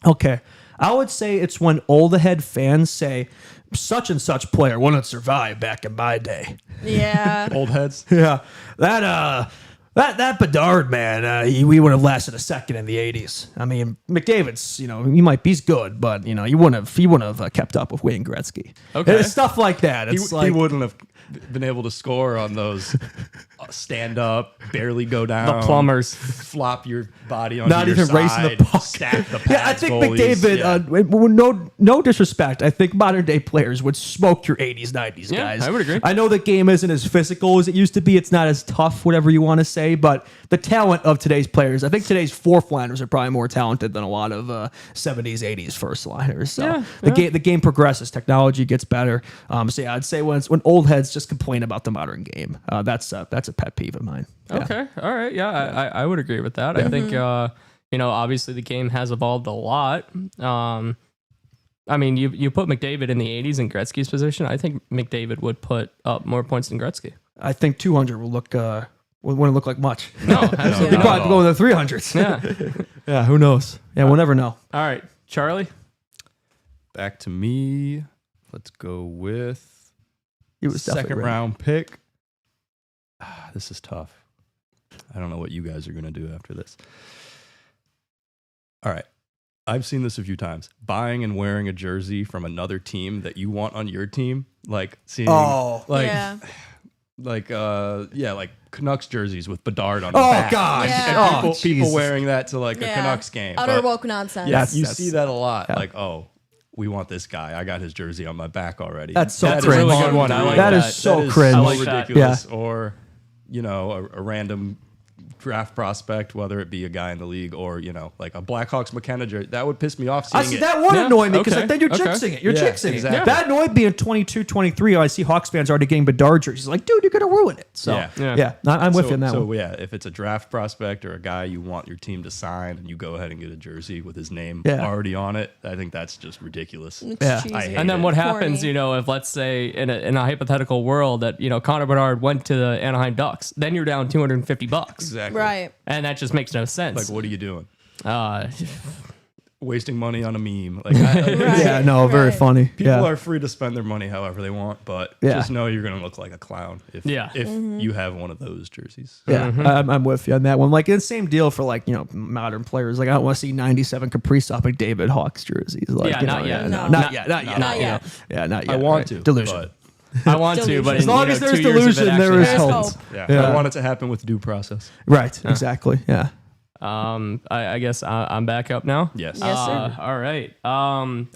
Okay. I would say it's when old head fans say such and such player wouldn't survive back in my day. Yeah. Old heads. Yeah. That Bedard, man, we would have lasted a second in the 80s. I mean, McDavid's, he's good, but he wouldn't have kept up with Wayne Gretzky. Okay. It's stuff like that. He, It's he like wouldn't have been able to score on those stand up, barely go down. The plumbers. Flop your body on not your even side, racing the puck. Stack the pads, Yeah, I think goalies. McDavid. Yeah. No disrespect. I think modern day players would smoke your 80s, 90s Yeah, guys. I would agree. I know the game isn't as physical as it used to be. It's not as tough, whatever you want to say. But the talent of today's players, I think today's fourth liners are probably more talented than a lot of 70s, 80s first liners. So Yeah, the game progresses, technology gets better. So yeah, I'd say when old heads just complain about the modern game, that's a pet peeve of mine. Yeah. Okay. All right. Yeah, I would agree with that. I think, obviously the game has evolved a lot. I mean, you put McDavid in the 80s in Gretzky's position. I think McDavid would put up more points than Gretzky. I think 200 will wouldn't look like much. No, absolutely He'd not. probably go in the 300s. Yeah. Yeah, who knows? Yeah, we'll never know. All right, Charlie. Back to me. Let's go with He was definitely second ready. round pick. This is tough. I don't know what you guys are going to do after this. All right. I've seen this a few times. Buying and wearing a jersey from another team that you want on your team. Like seeing Oh. like Yeah. like Canucks jerseys with Bedard on the Oh, back. God. Yeah. And people Jesus. wearing that to like a Canucks game. Utter But woke nonsense. yes, you That's- see that a lot. Like, oh, we want this guy. I got his jersey on my back already. That's so That's a cringe. really good one. I like That that. is so That is cringe. I like that. ridiculous. Or, a random draft prospect, whether it be a guy in the league or, like a Blackhawks McKenna jersey. That would piss me off I seeing see it. that one Yeah, annoy me because okay, then you're okay. jinxing it. You're Yeah, jinxing exactly. it. That annoyed me in 22, 23. I see Hawks fans already getting Bedard jerseys. Like, dude, you're going to ruin it. So, Yeah. yeah, I'm with you on that so one. yeah, if it's a draft prospect or a guy you want your team to sign and you go ahead and get a jersey with his name Yeah. already on it, I think that's just ridiculous. It's Yeah. cheesy. I hate And then it. what happens, Corny. if let's say in a hypothetical world that, Connor Bedard went to the Anaheim Ducks, then you're down $250. Exactly. Right. And that just makes no sense. Like, what are you doing? Uh, Wasting money on a meme. Like, Right. Yeah, no, very Right. funny. people Yeah. are free to spend their money however they want, but Yeah. just know you're going to look like a clown if Mm-hmm. you have one of those jerseys. Yeah, I'm with you on that one. Like, it's the same deal for modern players. Like, I don't want to see 97 Kaprizov and David Hawks jerseys. Like, Yeah, not yet. no, No. not yet, not yet, Not yet. Yeah, not yet. I want right. to. Delusion. But I want to, but As in, long as 2 there's years, if it delusion, there actually is There's hope. hope. yeah, Yeah. I want it to happen with due process. Right, exactly. Yeah. I guess I'm back up now. Yes. Yes, sir. All right.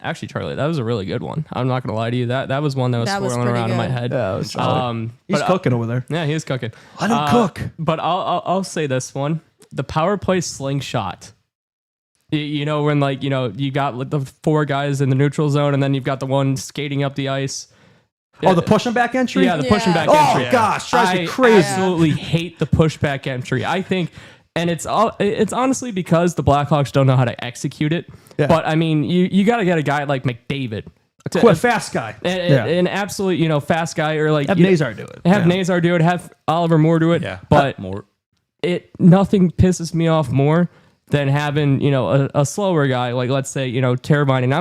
Actually, Charlie, that was a really good one. I'm not gonna lie to you. That was one that was That was swirling pretty around in my good. head. Yeah, it was solid. He's but, cooking over there. Yeah, he is cooking. Let him cook. But I'll say this one: the power play slingshot. When you got like the 4 guys in the neutral zone, and then you've got the one skating up the ice. Oh, the pushing back entry? Yeah, the pushing back Oh, entry. gosh, drives me I crazy. absolutely hate the pushback entry. I think, and it's honestly because the Blackhawks don't know how to execute it. Yeah. But I mean, you got to get a guy like McDavid, Quick, fast guy. an absolute fast guy, or like Have Nazar do it. have Yeah. Nazar do it, have Oliver Moore do it. Yeah. But more. nothing pisses me off more than having a slower guy, like let's say Teravainen.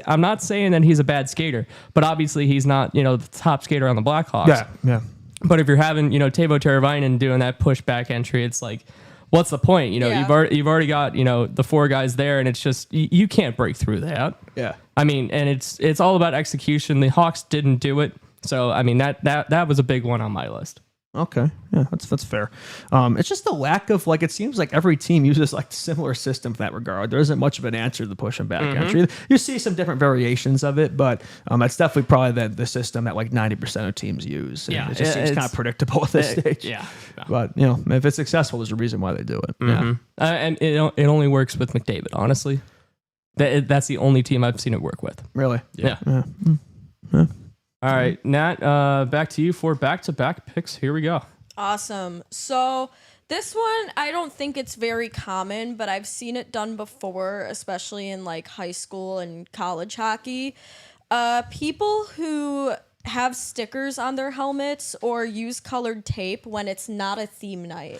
I'm not saying that he's a bad skater, but obviously he's not the top skater on the Blackhawks. Yeah, yeah. But if you're having Teuvo Teravainen doing that pushback entry, it's like, what's the point? Yeah. You've already got the 4 guys there, and it's just you can't break through that. Yeah. I mean, and it's all about execution. The Hawks didn't do it, so I mean that was a big one on my list. Okay, yeah, that's fair. It's just the lack of it seems like every team uses like similar system in that regard. There isn't much of an answer to the push and back entry. You see some different variations of it, but that's definitely probably the system that like 90% of teams use. And Yeah, it just seems kind of predictable at this stage. Yeah. But if it's successful, there's a reason why they do it. Yeah. And it only works with McDavid, honestly. That's the only team I've seen it work with. Really? Yeah. All right, Nat, back to you for back-to-back picks. Here we go. Awesome. So this one, I don't think it's very common, but I've seen it done before, especially in like high school and college hockey. People who have stickers on their helmets or use colored tape when it's not a theme night.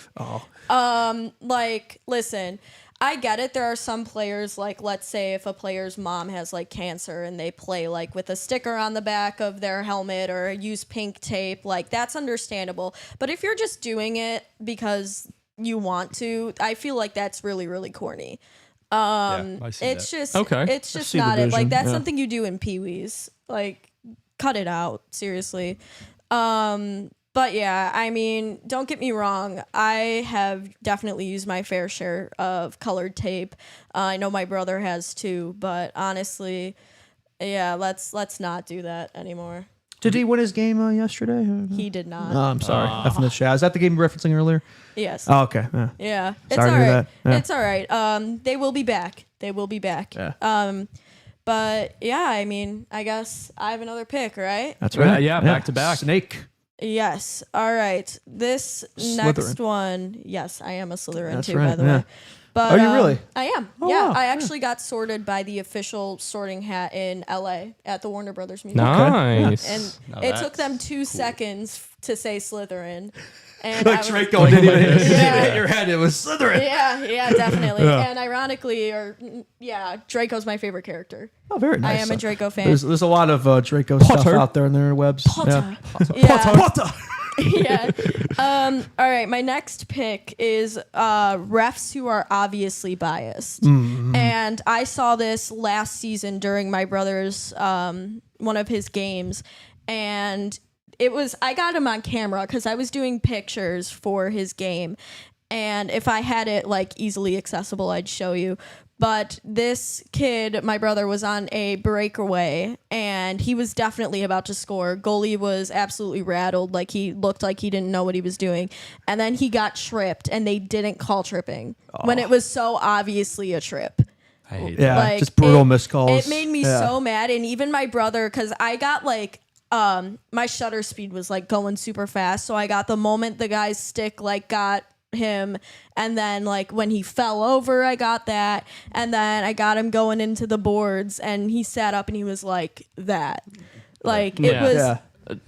Listen, I get it. There are some players, like, let's say if a player's mom has, like, cancer and they play, like, with a sticker on the back of their helmet or use pink tape, like, that's understandable. But if you're just doing it because you want to, I feel like that's really, really corny. I see It's that. just, Okay. it's just see the not it. Like, vision, that's yeah. something you do in Pee-wees. Like, cut it out, seriously. But yeah, I mean, don't get me wrong. I have definitely used my fair share of colored tape. I know my brother has too, but honestly, yeah, let's not do that anymore. Did he win his game yesterday? He did not. Oh, I'm sorry. F in the chat. Is that the game you were referencing earlier? Yes. Oh, okay. Yeah. Yeah. It's Sorry all to hear right. that. Yeah. It's all right. They will be back. They will be back. Yeah. But yeah, I mean, I guess I have another pick, right? That's right. Yeah, back to back. Snake. Yes. All right. This next one. Yes, I am a Slytherin That's too, right, by the yeah. way. But, Are you really? I am. Oh, yeah. wow. I actually got sorted by the official sorting hat in LA at the Warner Brothers Museum. Nice. And Now it that's took them 2 seconds to say Slytherin. And Like I was- Draco didn't even Yeah. hit your head. It was Slytherin. Yeah, definitely. Yeah. And ironically, Draco's my favorite character. Oh, very nice. I am a Draco fan. There's a lot of Draco stuff Potter. out there in the interwebs. Potter. Yeah. Yeah. Potter. Yeah. All right. My next pick is refs who are obviously biased. And I saw this last season during my brother's one of his games, and I got him on camera because I was doing pictures for his game. And if I had it like easily accessible, I'd show you. But this kid, my brother, was on a breakaway and he was definitely about to score. Goalie was absolutely rattled. Like he looked like he didn't know what he was doing. And then he got tripped and they didn't call tripping when it was so obviously a trip. I hate Yeah, Like, just brutal it- missed calls. It made me so mad. And even my brother, because I got like, my shutter speed was like going super fast. So I got the moment the guy's stick like got him, and then like when he fell over, I got that, and then I got him going into the boards, and he sat up and he was like that. Like it Yeah. was. Yeah.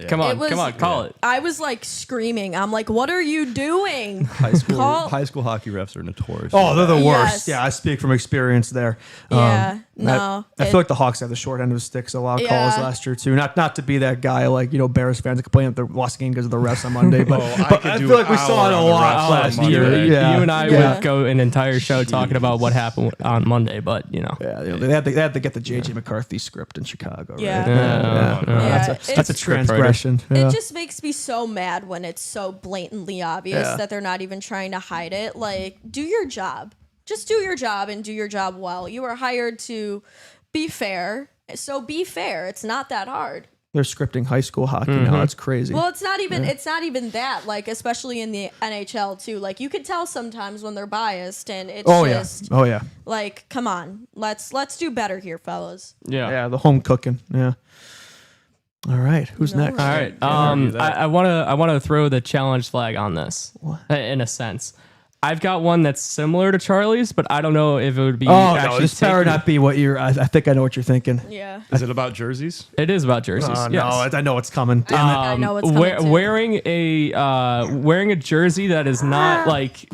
Come on, It was- call it. I was like screaming. I'm like, "What are you doing?" High school Call- hockey refs are notorious. Oh, they're the worst. Yes. Yeah, I speak from experience there. Yeah, no, I feel like the Hawks have the short end of the sticks. A lot of calls Yeah. last year too. Not to be that guy like Bears fans that complain that they lost the game because of the refs on Monday, but, I could I do feel like an we saw hour it a on the lot refs on last Monday. year. You Yeah. and I Yeah. would go an entire show talking about what happened on Monday, but you know. Yeah, they had to get the JJ McCarthy script in Chicago. Right? Yeah. Yeah. That's a transgression. Yeah. It just makes me so mad when it's so blatantly obvious Yeah. that they're not even trying to hide it. Like, do your job. Just do your job and do your job well. You are hired to be fair, so be fair. It's not that hard. They're scripting high school hockey now. That's crazy. Well, it's not even that. Like, especially in the NHL too. Like, you could tell sometimes when they're biased, and it's just Oh yeah. like, come on, let's do better here, fellas. Yeah. Yeah, the home cooking. Yeah. All right, who's No, next? All right. argue that. I want to throw the challenge flag on this in a sense. I've got one that's similar to Charlie's, but I don't know if it would be. Oh no, actually this better taken- not be what you're. I think I know what you're thinking. Yeah. Is it about jerseys? It is about jerseys. Oh yes. no, I know what's coming. Damn it. I know what's coming too. Wearing a jersey that is not like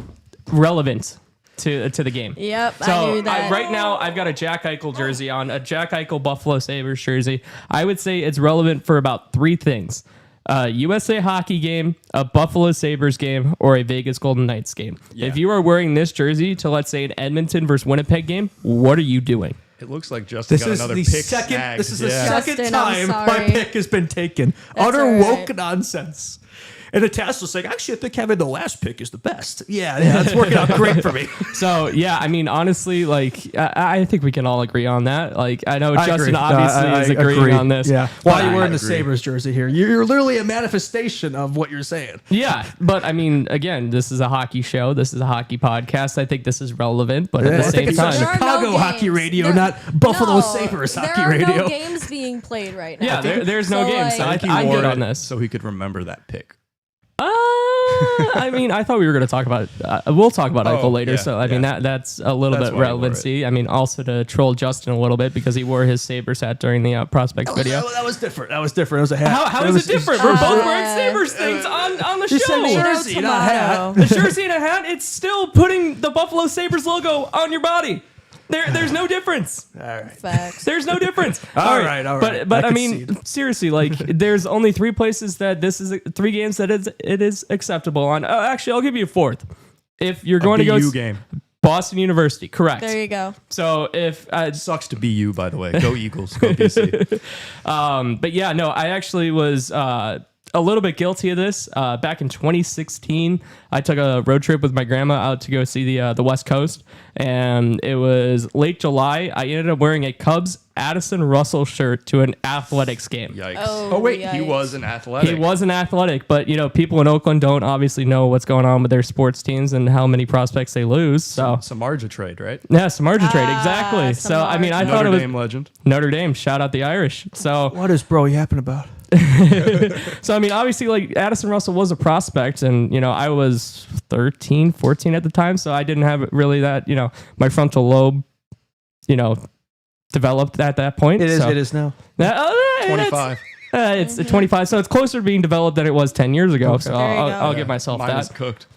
relevant to the game. Yep, So I knew that. right now I've got a Jack Eichel jersey on, a Jack Eichel Buffalo Sabres jersey. I would say it's relevant for about three things: a USA hockey game, a Buffalo Sabres game, or a Vegas Golden Knights game. Yeah. If you are wearing this jersey to, let's say, an Edmonton versus Winnipeg game, what are you doing? It looks like Justin This got is another the pick second. snagged. This is the Yeah. second Justin, I'm time my sorry. pick has been taken. That's Utter all right. woke nonsense. And the task was like, actually, I think having the last pick is the best. Yeah, it's working out great for me. So yeah, I mean, honestly, like I think we can all agree on that. Like I know I Justin agree. obviously I is agreeing agree. on this. Yeah. Why are But you wearing the agree. Sabres jersey here? You're literally a manifestation of what you're saying. Yeah, but I mean, again, this is a hockey show. This is a hockey podcast. I think this is relevant, but at I the think same it's on There time, are no Chicago hockey games. radio, There- not Buffalo No, Sabres hockey There are radio. no games being played right now. yeah, there's no So, game. like- So I think he I'm wore good it on this. so he could remember that pick. I mean, I thought we were going to talk about. We'll talk about Oh, Eichel later. yeah, So I mean, yeah. that's a little That's bit why he wore relevancy. I mean, also to troll Justin a little bit because he wore his Sabres hat during the prospects video. That was different. That was different. It was a hat. How is it different? We're both wearing Sabres things on the You said show. jersey, not hat. Tomato. The jersey and a hat, it's still putting the Buffalo Sabres logo on your body. There's no difference. All right. Facts. There's no difference. All right. But I I mean, concede. seriously, like there's only three places that three games that it is acceptable on. Actually, I'll give you a fourth. If you're going to go BU game. Boston University, correct. There you go. So if Sucks to be you, by the way. Go Eagles. Go BC. but yeah, no, I actually was a little bit guilty of this. Back in 2016, I took a road trip with my grandma out to go see the West Coast, and it was late July. I ended up wearing a Cubs Addison Russell shirt to an athletics game. Yikes. Oh, wait, he yikes. was an athletic. He wasn't athletic, but people in Oakland don't obviously know what's going on with their sports teams and how many prospects they lose. So Samardzija trade, right? yeah, Samardzija trade, exactly. So I mean, I thought Notre it was Dame legend. Notre Dame. Shout out the Irish. So What is bro yapping about? I mean, obviously, like Addison Russell was a prospect, and I was 13, 14 at the time, so I didn't have really that my frontal lobe, developed at that point. It is. So It is now. 25. It's 25, so it's closer to being developed than it was 10 years ago. So There you go. I'll give myself Mine that. was cooked.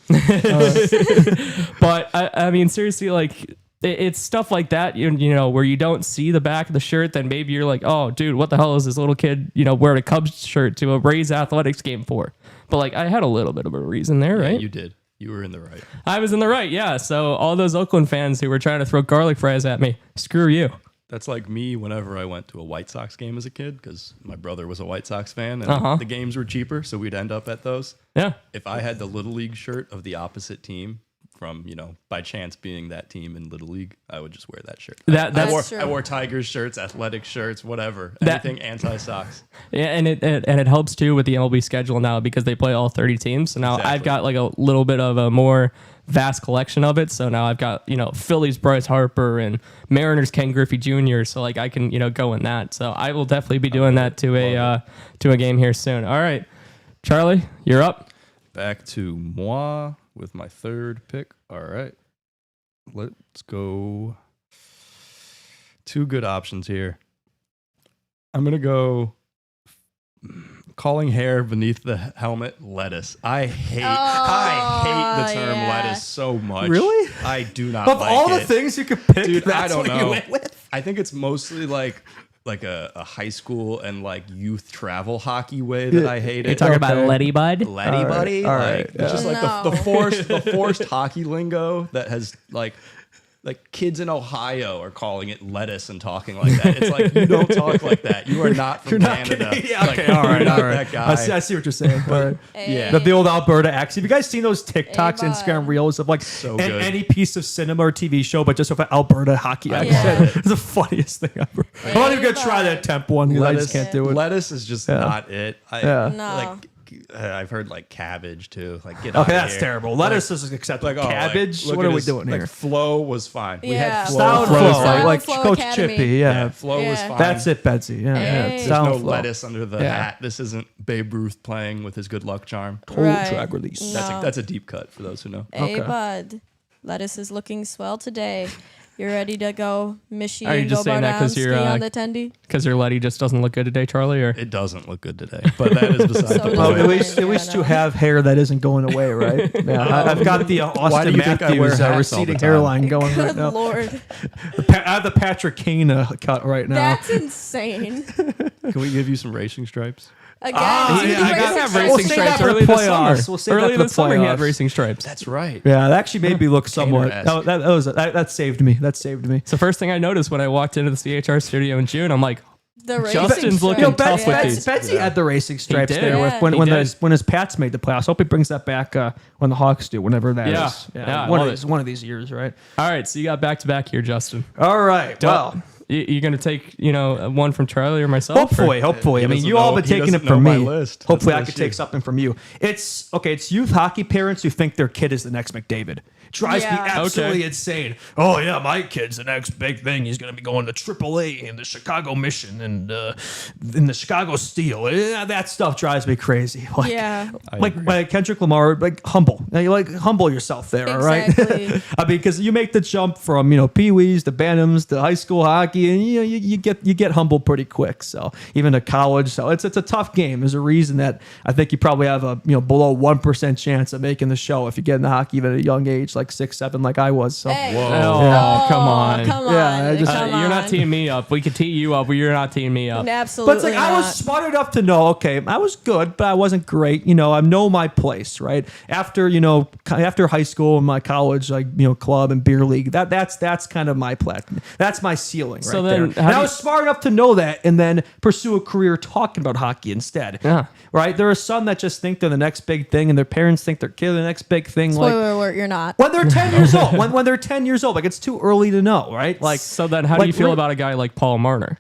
But I mean, seriously, like it's stuff like that, where you don't see the back of the shirt, then maybe you're like, oh, dude, what the hell is this little kid, wearing a Cubs shirt to a Rays athletics game for? But like, I had a little bit of a reason there, Yeah, right? you did. You were in the right. I was in the right, yeah. So all those Oakland fans who were trying to throw garlic fries at me, screw you. That's like me whenever I went to a White Sox game as a kid, because my brother was a White Sox fan and the games were cheaper, so we'd end up at those. Yeah. If I had the Little League shirt of the opposite team from, by chance being that team in Little League, I would just wear that shirt. I wore Tigers shirts, athletic shirts, whatever. Anything anti-Sox. Yeah, and it helps too with the MLB schedule now because they play all 30 teams. So now I've got like a little bit of a more vast collection of it. So now I've got, Phillies Bryce Harper and Mariners Ken Griffey Jr. So like I can, go in that. So I will definitely be doing that to a game here soon. All right, Charlie, you're up. Back to moi with my third pick. All right, let's go. Two good options here. I'm going to go calling hair beneath the helmet lettuce. I hate the term lettuce so much. Really? I do not Of like all it. the things you could pick, Dude, that's I don't what know. you went with? I think it's mostly like a high school and like youth travel hockey way that I hate it. You're talking about Letty Bud? Letty buddy. all Like right, it's just like the forced hockey lingo that has like kids in Ohio are calling it lettuce and talking like that. It's like, you don't talk like that. You are not from Canada. Yeah, Like, okay, all right, you're not all right. that guy. I see what you're saying. But Yeah. the old Alberta accent. Have you guys seen those TikToks, Hey, Instagram bud. reels of like So good. any piece of cinema or TV show, but just with an Alberta hockey accent? It's the funniest thing ever. I'm not even gonna try that temp one because I just can't do it. Lettuce is just not it. Yeah. No. I've heard like cabbage too. Like get out Okay, of that's here. terrible. Lettuce is acceptable. Like, oh, Cabbage. look What at are we his- doing like, here? Flo was fine. We Yeah. had Flo. Sound Flo flow, was fine. like Flow Coach Academy. Chippy. Yeah, Flo was Yeah. fine. That's it, Betsy. Yeah, Hey. There's Sound no flow. lettuce under the Yeah. hat. This isn't Babe Ruth playing with his good luck charm. Total Right. drag release. No. That's a deep cut for those who know. Hey, Okay. bud. Lettuce is looking swell today. You ready to go Michigan? Are you just go saying that down, 'cause you're, ski on the tendy? Because your Letty just doesn't look good today, Charlie? Or It doesn't look good today, but that is beside So the does Well, point. at mine. least Yeah, you have hair that isn't going away, right? Yeah, I've got the Why do Austin you think I wear Matthews hats all the receding time? hairline going right Good now. lord, I have the Patrick Kane cut right now. that's insane. Can we give you some racing stripes? Again, Ah, do yeah, the I got racing have stripes. We'll racing save that stripes for the early this summer. playoffs. We'll save that Early for the this summer, he had playoffs. racing stripes. That's right. Yeah, that actually made me look somewhat. Kaner-esque. That saved me. That saved me. It's the first thing I noticed when I walked into the CHR studio in June. I'm like, The racing Justin's looking stripes. tough with Yeah. these. Betsy had the racing stripes did. there with Yeah. when He when did. his Pats made the playoffs. Hope he brings that back when the Hawks do, whenever that is. Yeah. Yeah, I one love of these it. one of these years, right? all right, so you got back to back here, Justin. All right. Well, You going to take, one from Charlie or myself? hopefully. He I mean, doesn't you all know- been he taking it doesn't from know my me. list. That's Hopefully, the I could issue. take something from you. It's It's youth hockey parents who think their kid is the next McDavid. Drives me Yeah. absolutely Okay. insane. Oh yeah, my kid's the next big thing. He's going to be going to AAA in the Chicago Mission and in the Chicago Steel. That stuff drives me crazy. Like, Yeah. like Kendrick Lamar, like humble. Humble yourself there, all right? Exactly. I mean, because you make the jump from Pee Wees to Bantams to high school hockey, and you get humbled pretty quick. So even to college, so it's a tough game. There's a reason that I think you probably have a below 1% chance of making the show if you get into hockey even at a young age, like 6, 7, like I was. So Hey. Oh, come on. Come on. Yeah, I just- come You're not on. teeing me up. We could tee you up, but you're not teeing me up. Absolutely. But it's like I was not. smart enough to know, okay, I was good, but I wasn't great. I know my place, right? After high school and my college, club and beer league, that's kind of my platform. That's my ceiling, So right then there. how And do I you- was smart enough to know that, and then pursue a career talking about hockey instead. Yeah. Right. There are some that just think they're the next big thing, and their parents think they're the next big thing. Spoiler alert, you're not. When they're 10 years old, when they're 10 years old, like it's too early to know, right? Like, So then how do you feel re- about a guy like Paul Marner?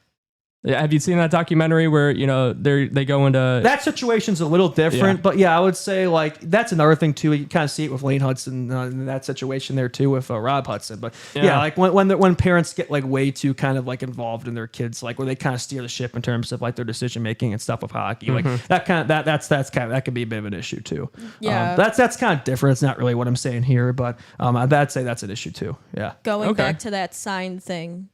Have you seen that documentary where, they go into... that situation's a little different, Yeah. but yeah, I would say that's another thing too. You kind of see it with Lane Hudson in that situation there too with Rob Hudson. But yeah, like when parents get way too kind of involved in their kids, where they kind of steer the ship in terms of their decision making and stuff with hockey, that can be a bit of an issue too. Yeah. That's kind of different. It's not really what I'm saying here, but I'd say that's an issue too. Yeah. Going Okay. back to that sign thing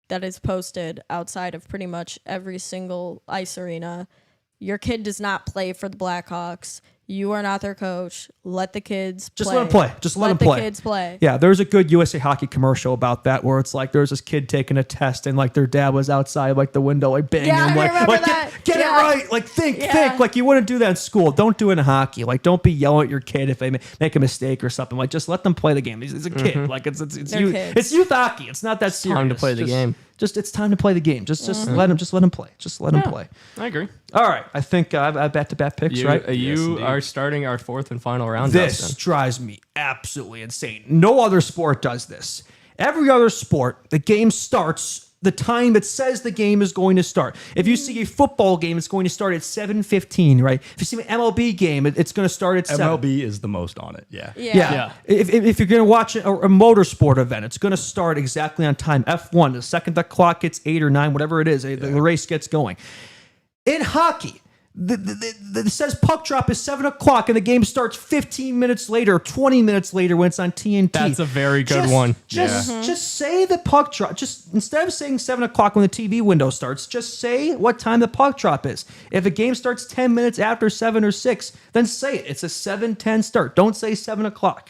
that is posted outside of pretty much every single ice arena. Your kid does not play for the Blackhawks. You are not their coach. Let the kids Just play. let them play. Just let them play. the kids play. Yeah, there's a good USA Hockey commercial about that where it's there's this kid taking a test and their dad was outside the window banging Yeah, I him remember that. Get Yeah. it right, think Yeah. you wouldn't do that in school. Don't do it in hockey. Don't be yelling at your kid if they make a mistake or something. Just let them play the game. He's a kid. It's They're youth. kids. It's youth hockey. It's not that serious. time to play the game. Just it's time to play the game. Just let him play. Just let him play. I agree. All right, I think I have back-to-back picks, right? You are starting our fourth and final round. This Justin. drives me absolutely insane. No other sport does this. Every other sport, the game starts the time it says the game is going to start. If you see a football game, it's going to start at 7:15, right? If you see an MLB game, it's going to start at 7. MLB is the most on it. Yeah. Yeah. If you're going to watch a motorsport event, it's going to start exactly on time. F1, the second the clock gets 8 or 9, whatever it is, the race gets going. In hockey, it says puck drop is 7 o'clock and the game starts 15 minutes later, 20 minutes later when it's on TNT. That's a very good one. Just say the puck drop. Just instead of saying 7 o'clock when the TV window starts, just say what time the puck drop is. If a game starts 10 minutes after 7 or 6, then say it. It's a 7:10 start. Don't say 7 o'clock.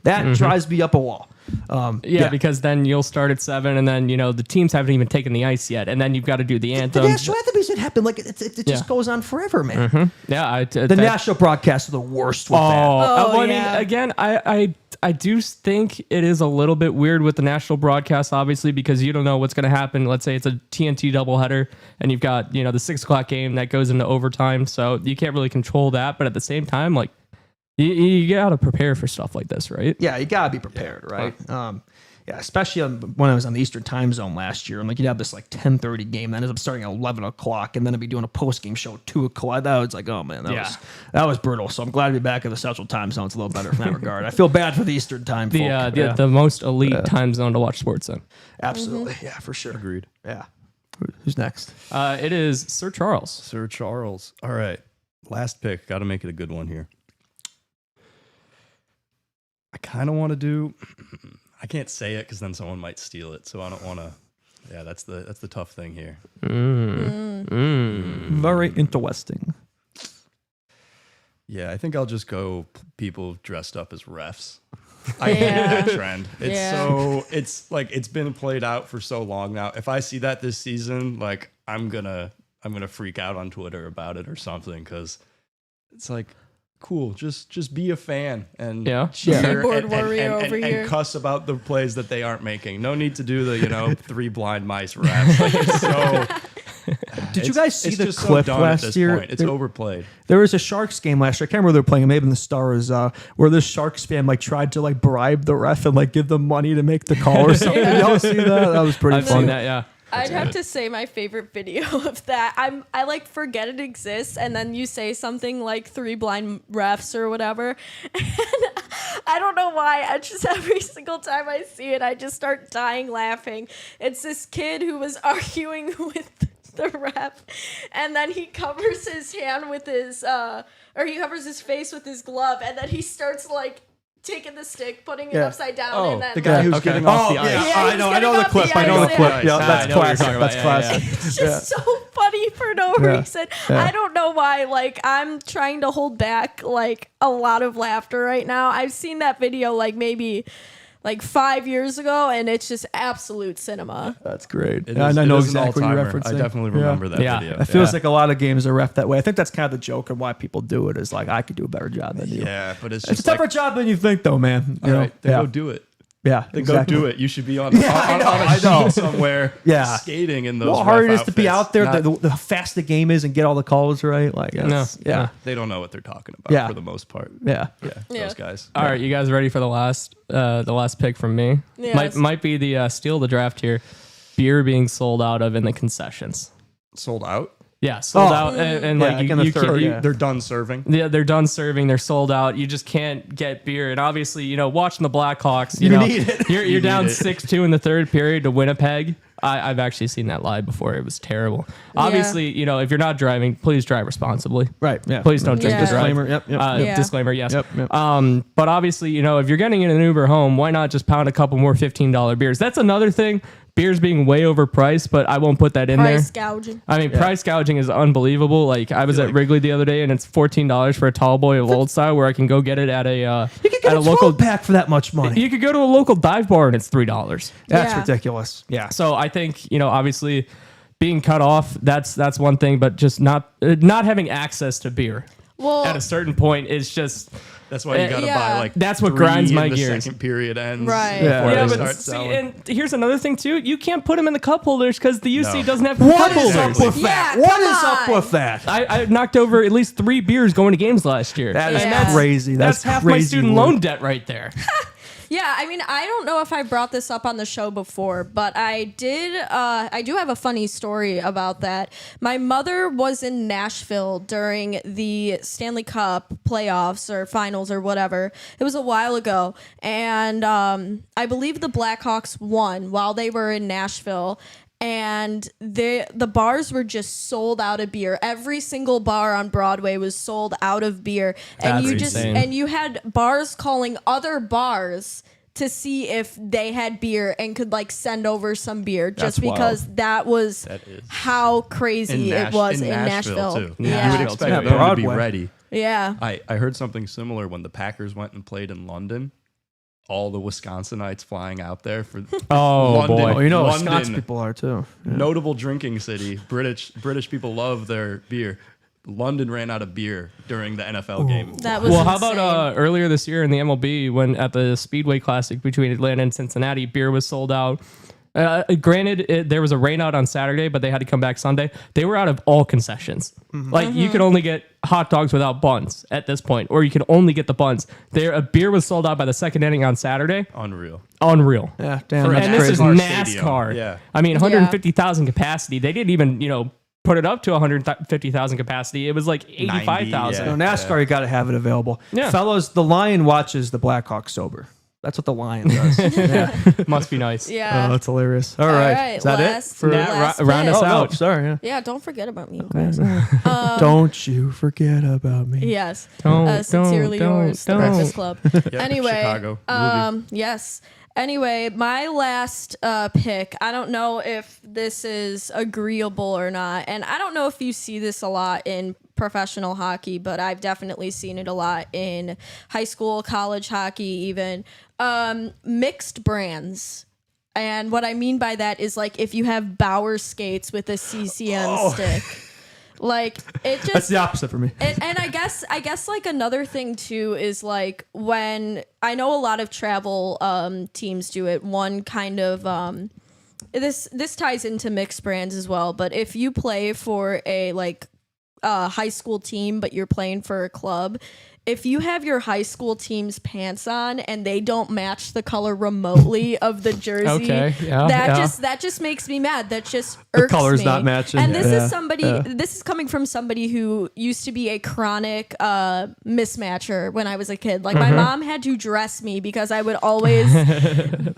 That drives me up a wall. Because then you'll start at 7, and then the teams haven't even taken the ice yet, and then you've got to do the anthem. The national anthem doesn't happen like it just goes on forever, man. The national broadcasts are the worst with that. I mean, again, I do think it is a little bit weird with the national broadcast, obviously, because you don't know what's going to happen. Let's say it's a TNT doubleheader, and you've got the 6 o'clock game that goes into overtime, so you can't really control that. But at the same time, like, you got to prepare for stuff like this, right? Yeah, you got to be prepared, right? Especially when I was on the Eastern time zone last year. I'm like, you'd have this like 10:30 game that ends up starting at 11 o'clock, and then I'd be doing a post-game show at 2 o'clock. That was like, oh man, that was brutal. So I'm glad to be back in the Central time zone. It's a little better from that regard. I feel bad for the Eastern time folk. The most elite time zone to watch sports in. Absolutely. Yeah, for sure. Agreed. Yeah. Who's next? It is Sir Charles. Sir Charles. All right. Last pick. Got to make it a good one here. I kind of want to do. I can't say it because then someone might steal it, so I don't want to. Yeah, that's the tough thing here. Very interesting. Yeah, I think I'll just go people dressed up as refs. I hate that trend. It's like it's been played out for so long now. If I see that this season, like I'm gonna freak out on Twitter about it or something because it's like. Cool, just be a fan and cheer Keyboard warrior over here. And cuss about the plays that they aren't making. No need to do the 3 blind mice raps. Like, it's so. Did you guys see the just clip so last year? Point. It's overplayed. There was a Sharks game last year. I can't remember who they were playing. Maybe in the Stars, where this Sharks fan tried to bribe the ref and give them money to make the call or something. Did y'all see that? That was pretty funny. Seen that, yeah. I'd have to say my favorite video of that. I forget it exists, and then you say something like 3 blind refs or whatever, and I don't know why. I just every single time I see it, I just start dying laughing. It's this kid who was arguing with the ref, and then he covers his hand with his or he covers his face with his glove, and then he starts taking the stick, putting it upside down, and then the guy who's getting off the ice. I know the clip. I know the clip. Yeah, that's classic. That's classic. It's just so funny for no reason. I don't know why. I'm trying to hold back a lot of laughter right now. I've seen that video maybe 5 years ago, and it's just absolute cinema. That's great. I know exactly what you're referencing. referencing. I definitely remember that video. It feels like a lot of games are ref that way. I think that's kind of the joke and why people do it is I could do a better job than you. Yeah, but it's a tougher job than you think, though, man. All right, then go do it. Yeah, then go do it. You should be on a sheet somewhere skating in those how hard it is outfits. To be out there, the fast the game is and get all the calls right. They don't know what they're talking about for the most part. Those guys. All right, you guys ready for the last pick from me? Yes. Might be the steal of the draft here. Beer being sold out of in the concessions. Sold out? Yeah, sold out, and they're done serving. Yeah, they're done serving. They're sold out. You just can't get beer. And obviously, watching the Blackhawks, need it. You're down 6-2 in the third period to Winnipeg. I've actually seen that live before. It was terrible. Obviously, if you're not driving, please drive responsibly. Right. Yeah. Please don't drink. Disclaimer. Yep. Disclaimer. Yes. Yep. But obviously, if you're getting in an Uber home, why not just pound a couple more $15 beers? That's another thing. Beers being way overpriced, but I won't put that in there. Price gouging. I mean, price gouging is unbelievable. I was at Wrigley the other day, and it's $14 for a tall boy of Old Style, where I can go get it at a you could get a local pack for that much money. You could go to a local dive bar and it's $3. That's ridiculous. Yeah. So I think obviously being cut off, that's one thing, but just not having access to beer. Well, at a certain point, it's just That's why you got to Yeah. buy like That's what 3 grinds my in the gears. second period ends Right. before yeah, they but start see, selling. and here's another thing too. You can't put them in the cup holders because the UC No. doesn't have What cup is holders. up with that? Yeah, What come is up on. with that? I knocked over at least 3 beers going to games last year. That is Yeah. crazy. That's half my crazy student work. loan debt right there. Yeah, I mean, I don't know if I brought this up on the show before, but I did. I do have a funny story about that. My mother was in Nashville during the Stanley Cup playoffs or finals or whatever. It was a while ago, and I believe the Blackhawks won while they were in Nashville. And the bars were just sold out of beer. Every single bar on Broadway was sold out of beer, and That's you just insane. and you had bars calling other bars to see if they had beer and could like send over some beer, just That's wild. because that was That is. how crazy it was in Nashville. too. Yeah. You would expect Yeah, them to Broadway. be ready. Yeah. I heard something similar when the Packers went and played in London. All the Wisconsinites flying out there for Oh, London. boy. Oh, you know, London, Wisconsin people are too. Yeah. notable drinking city. British people love their beer. London ran out of beer during the NFL game. That was Well, how insane. about earlier this year in the MLB when at the Speedway Classic between Atlanta and Cincinnati, beer was sold out. Granted, there was a rain out on Saturday, but they had to come back Sunday. They were out of all concessions. Like you could only get hot dogs without buns at this point, or you could only get the buns. A beer was sold out by the second inning on Saturday. Unreal. Unreal. Yeah, damn, For that's And this crazy. is NASCAR NASCAR. stadium. Yeah. I mean, 150,000 capacity. They didn't even, put it up to 150,000 capacity. It was like 85,000. yeah. No, NASCAR, you got to have it available. Yeah. Fellas, the Lion watches the Blackhawks sober. That's what the Lion does. yeah. Must be nice. Yeah. Oh, that's hilarious. All right. Is that last, it? For, last round pick. us oh, no, out. sorry. Yeah. Yeah, don't forget about me. You guys. Don't you forget about me. Yes. Don't, Sincerely don't, yours, The don't. Breakfast Club. Yeah, Anyway, Chicago movie. yes. Anyway, my last pick, I don't know if this is agreeable or not, and I don't know if you see this a lot in professional hockey, but I've definitely seen it a lot in high school, college hockey even. Mixed brands. And what I mean by that is like if you have Bauer skates with a CCM stick. Like it just That's the opposite for me. and I guess like another thing too is like when I know a lot of travel teams do it. One kind of this ties into mixed brands as well. But if you play for a high school team, but you're playing for a club, if you have your high school team's pants on and they don't match the color remotely of the jersey, Okay, yeah, that just makes me mad. That just irks color's me. not matching. And this Yeah. is somebody. This is coming from somebody who used to be a chronic mismatcher when I was a kid. Like my mom had to dress me because I would always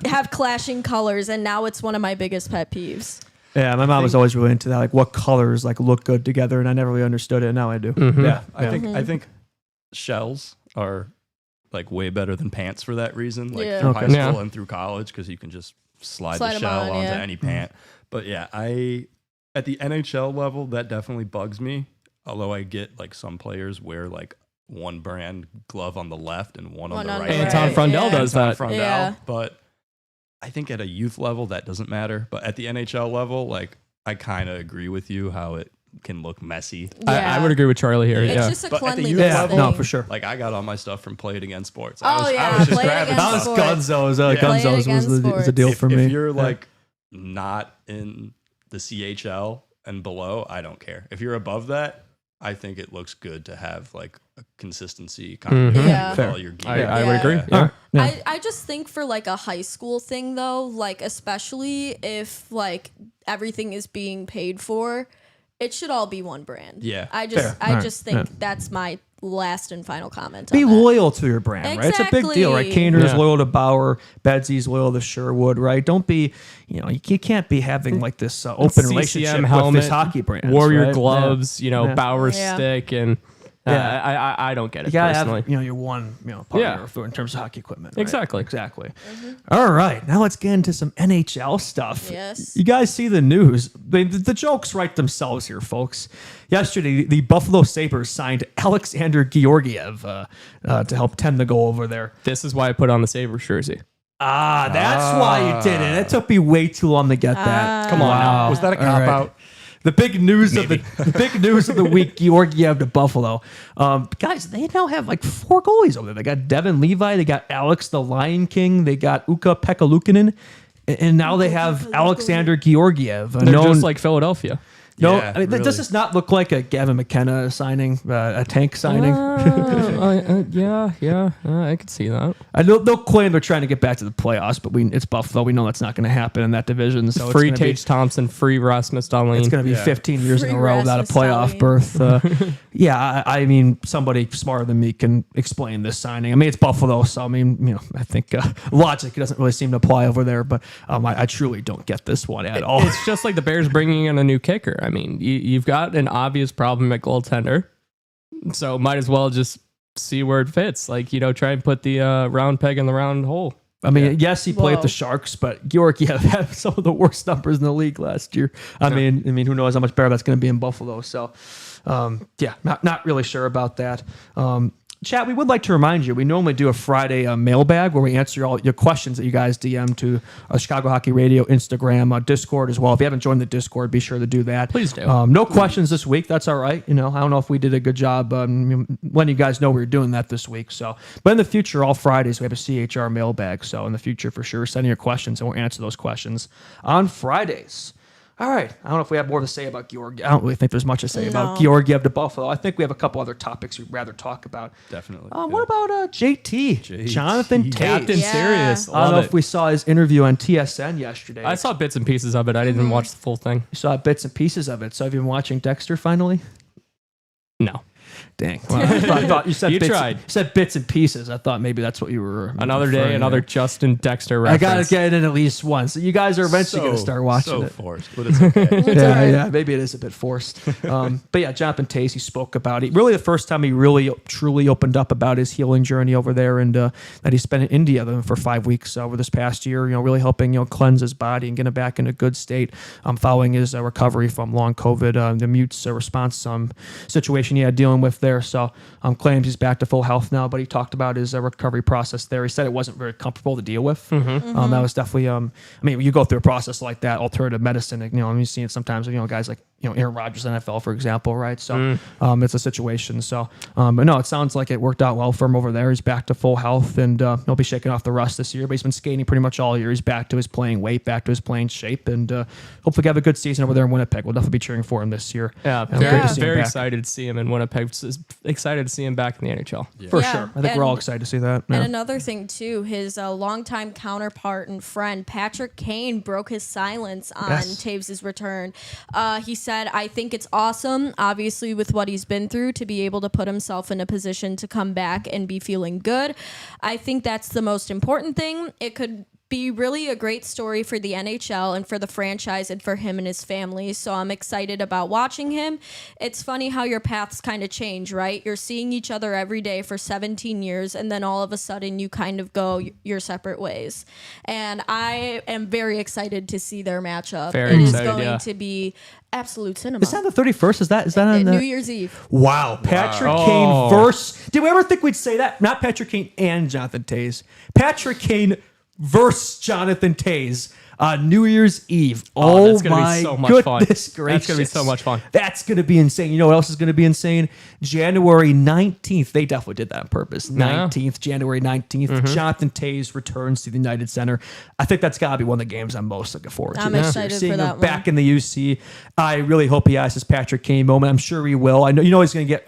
have clashing colors, and now it's one of my biggest pet peeves. Yeah, my mom was always really into that, like what colors like look good together, and I never really understood it. And now I do. Yeah, I think shells are like way better than pants for that reason. Like Yeah. through Okay. high school Yeah. and through college, because you can just slide Slide the 'em shell on, onto yeah. any pant. But yeah, at the NHL level, that definitely bugs me. Although I get like some players wear like one brand glove on the left and one on One the on right. the Anton right. Frundell Yeah. does that. Frundell, Yeah. but I think at a youth level that doesn't matter. But at the NHL level, like I kind of agree with you how it can look messy. I would agree with Charlie here. It's Yeah. just a But at the cleanliness youth Yeah, thing. no, for sure. Like I got all my stuff from Play It Again Sports. Oh, I was yeah, just Play It grabbing Again That was Sports. Gunzo's. Yeah. Play It Gunzo's Again was the Sports. deal for me. If you're like not in the CHL and below, I don't care. If you're above that, I think it looks good to have like a consistency continuity Yeah. with Fair. all your gear. I would agree. Yeah. Yeah. Yeah. I just think for like a high school thing though, like especially if like everything is being paid for, it should all be one brand. Yeah. I just Fair. I Alright. just think Yeah. that's my last and final comment Be on that. loyal to your brand, right? It's a big deal, right? Exactly. Kaner's Yeah. loyal to Bauer, Bedsy's loyal to Sherwood, right? Don't be, you can't be having like this open CCM relationship helmet, with this hockey brand. Warrior right? gloves, Yeah. Bauer Yeah. stick, and Yeah. I don't get You it gotta personally. have, your one, partner Yeah. for, in terms of hockey equipment. Right? Exactly. Exactly. All right, now let's get into some NHL stuff. Yes. You guys see the news. The jokes write themselves here, folks. Yesterday, the Buffalo Sabres signed Alexander Georgiev to help tend the goal over there. This is why I put on the Sabres jersey. That's why you did it. It took me way too long to get that. Come on now. Was that a All cop right. out? The big news of the week: Georgiev to Buffalo. Guys, they now have like 4 goalies over there. They got Devin Levi, they got Alex the Lion King, they got Ukko Pekka-Luukkonen, and now they have Alexander Georgiev. They're just like Philadelphia. No, Yeah, I mean, really. does this not look like a Gavin McKenna signing, a tank signing? Yeah, I could see that. They'll claim they're trying to get back to the playoffs, but it's Buffalo. We know that's not going to happen in that division. So Free it's gonna Tage Thompson, free Rasmus Dahlin. It's going to be Yeah. 15 years in Free a row without a Rasmus playoff Dahlin. berth. Yeah, I mean, somebody smarter than me can explain this signing. I mean, it's Buffalo, so I mean, I think logic doesn't really seem to apply over there. But I truly don't get this one at all. It's just like the Bears bringing in a new kicker. I mean, you've got an obvious problem at goaltender, so might as well just see where it fits. Like, try and put the round peg in the round hole. I mean, yes, he played Whoa. the Sharks, but Georgiev had some of the worst numbers in the league last year. I mean, who knows how much better that's going to be in Buffalo? So, yeah, not really sure about that. Chat, we would like to remind you, we normally do a Friday mailbag where we answer all your questions that you guys DM to Chicago Hockey Radio, Instagram, Discord as well. If you haven't joined the Discord, be sure to do that. Please do. No questions this week. That's all right. I don't know if we did a good job letting you guys know we were doing that this week. So, but in the future, all Fridays, we have a CHR mailbag. So in the future, for sure, send in your questions and we'll answer those questions on Fridays. All right. I don't know if we have more to say about Georgiev. I don't really think there's much to say about Georgiev to Buffalo. I think we have a couple other topics we'd rather talk about. Definitely. What about JT? Jonathan Taves. Captain Yeah. Serious. I don't know Love if it. we saw his interview on TSN yesterday. I saw bits and pieces of it. I didn't watch the full thing. You saw bits and pieces of it. So have you been watching Dexter finally? No. Dang. Well, I thought you said You bits, tried. You said bits and pieces. I thought maybe that's what you were. Another day, referring another to. Justin Dexter I reference. got to get it at least once. So you guys are eventually going to start watching so it. forced, but it's okay. Yeah, maybe it is a bit forced. But yeah, Jonathan Taves, he spoke about it. Really the first time he really truly opened up about his healing journey over there and that he spent in India for 5 weeks over this past year, really helping, cleanse his body and get him back in a good state following his recovery from long COVID, the mutes response situation he had dealing with there. So claims he's back to full health now, but he talked about his recovery process there. He said it wasn't very comfortable to deal with. That was definitely, you go through a process like that, alternative medicine, you've seen it sometimes with, guys like, Aaron Rodgers, NFL, for example, right? So it's a situation. So, but no, it sounds like it worked out well for him over there. He's back to full health and he'll be shaking off the rust this year, but he's been skating pretty much all year. He's back to his playing weight, back to his playing shape, and hopefully have a good season over there in Winnipeg. We'll definitely be cheering for him this year. Yeah, Great to see him very back. excited to see him in Winnipeg. Excited to see him back in the NHL. For Yeah, sure. I think we're all excited to see that. And Yeah. another thing too, his longtime counterpart and friend Patrick Kane broke his silence on Yes. Taves' return. He said, "I think it's awesome, obviously with what he's been through, to be able to put himself in a position to come back and be feeling good. I think that's the most important thing. It could be really a great story for the NHL and for the franchise and for him and his family. So I'm excited about watching him. It's funny how your paths kind of change, right? You're seeing each other every day for 17 years, and then all of a sudden you kind of go your separate ways. And I am very excited to see their matchup. Very It is excited, going yeah. to be absolute cinema. Is that the 31st? Is that on the New Year's Eve. Wow, Patrick Wow. Kane Oh. versus. Did we ever think we'd say that? Not Patrick Kane and Jonathan Taves. Patrick Kane versus Jonathan Taves. New Year's Eve. Oh, that's gonna be my so much fun. goodness gracious. That's gonna be so much fun. That's going to be insane. You know what else is going to be insane? January 19th. They definitely did that on purpose. 19th, January 19th. Jonathan Taves returns to the United Center. I think that's got to be one of the games I'm most looking forward to. I'm this year. excited Seeing for that him one. back in the UC. I really hope he has his Patrick Kane moment. I'm sure he will. I know he's going to get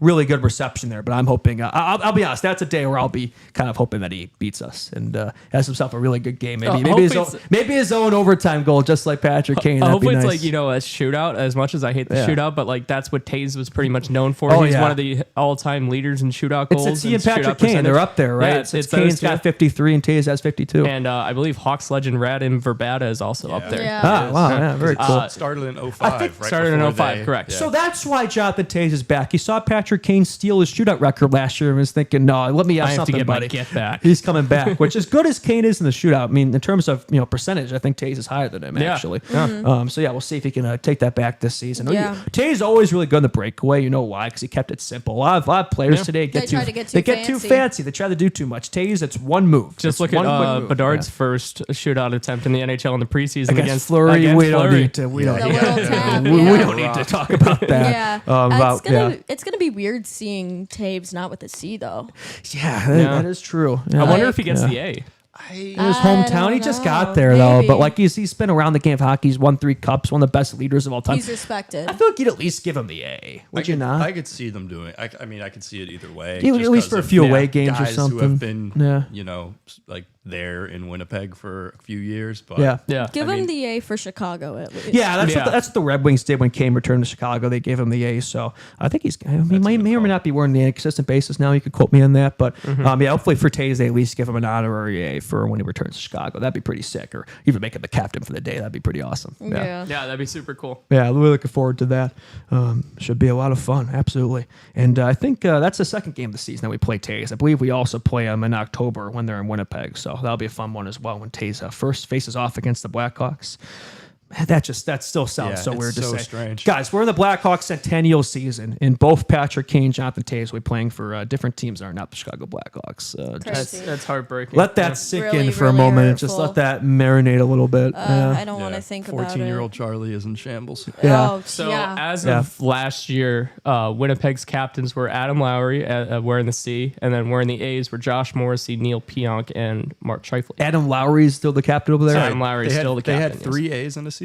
really good reception there, but I'm hoping. I'll be honest. That's a day where I'll be kind of hoping that he beats us and has himself a really good game. Maybe his own overtime goal, just like Patrick Kane. That'd Hopefully be it's nice. like, a shootout, as much as I hate the Yeah. shootout, but like that's what Taves was pretty much known for. Oh, He's yeah. one of the all-time leaders in shootout goals. It's he and shootout Patrick Kane. They're percentage. up there, right? Yeah, it's those Kane's two. got 53 and Taves has 52. And I believe Hawks legend Radim Verbata is also up there. Yeah. Ah, wow, yeah, very cool. It started in 05. think- right started in before 05, they- correct. yeah. So that's why Jonathan Taves is back. He saw Patrick Kane steal his shootout record last year and was thinking, no, let me have I have to something, get my buddy. get back. He's coming back, which as good as Kane is in the shootout, I mean, in terms of, percentage percentage, I think Taze is higher than him, Yeah. actually. Yeah. So, yeah, we'll see if he can take that back this season. Yeah. Taze is always really good in the breakaway. You know why? Because he kept it simple. A lot of players today They try to get too they get too fancy. fancy. They try to do too much. Taze, it's one move. Just It's look at one quick move. Bedard's first shootout attempt in the NHL in the preseason against Fleury. We don't Fleury. need to. We don't The need little to. tap, We yeah. don't need to talk about that. Yeah. It's gonna be weird seeing Taves not with a C though. Yeah, that is true. Yeah. I wonder Like- if he gets the A. In his hometown, he just got there Maybe. though. But like he's been around the game of hockey. He's won 3 cups. One of the best leaders of all time. He's respected. I feel like you'd at least give him the A. Would you not? I could see them doing. I mean, I could see it either way. Yeah, just at least 'cause for a of few away games or guys something. who have been, Yeah. you know, like there in Winnipeg for a few years. But Yeah. Yeah. Give I him mean- the A for Chicago at least. Yeah, that's Yeah. what the Red Wings did when Kane returned to Chicago. They gave him the A. So I think he may or may not be wearing the A on a consistent basis now. You could quote me on that, but yeah, hopefully for Taze they at least give him an honorary A for when he returns to Chicago. That'd be pretty sick, or even make him the captain for the day. That'd be pretty awesome. Yeah. Yeah, that'd be super cool. Yeah, really looking forward to that. Should be a lot of fun, absolutely. And I think that's the second game of the season that we play Taze. I believe we also play them in October when they're in Winnipeg, so that'll be a fun one as well when Taze first faces off against the Blackhawks. That still sounds Yeah, so it's weird to so say. strange. Guys, we're in the Blackhawks centennial season, and both Patrick Kane, Jonathan Taze will be playing for different teams that are not the Chicago Blackhawks. Crazy. That's heartbreaking. Let that sink Really, in for a really moment and just hurtful. let that marinate a little bit. I don't want to think about it. 14-year-old Charlie is in shambles. Yeah. Oh, So yeah. as of last year, Winnipeg's captains were Adam Lowry wearing the C, and then wearing the A's were Josh Morrissey, Neil Pionk, and Mark Scheifele. Adam Lowry is still the captain over there. So Adam Lowry is still the They captain. had 3 A's and a C.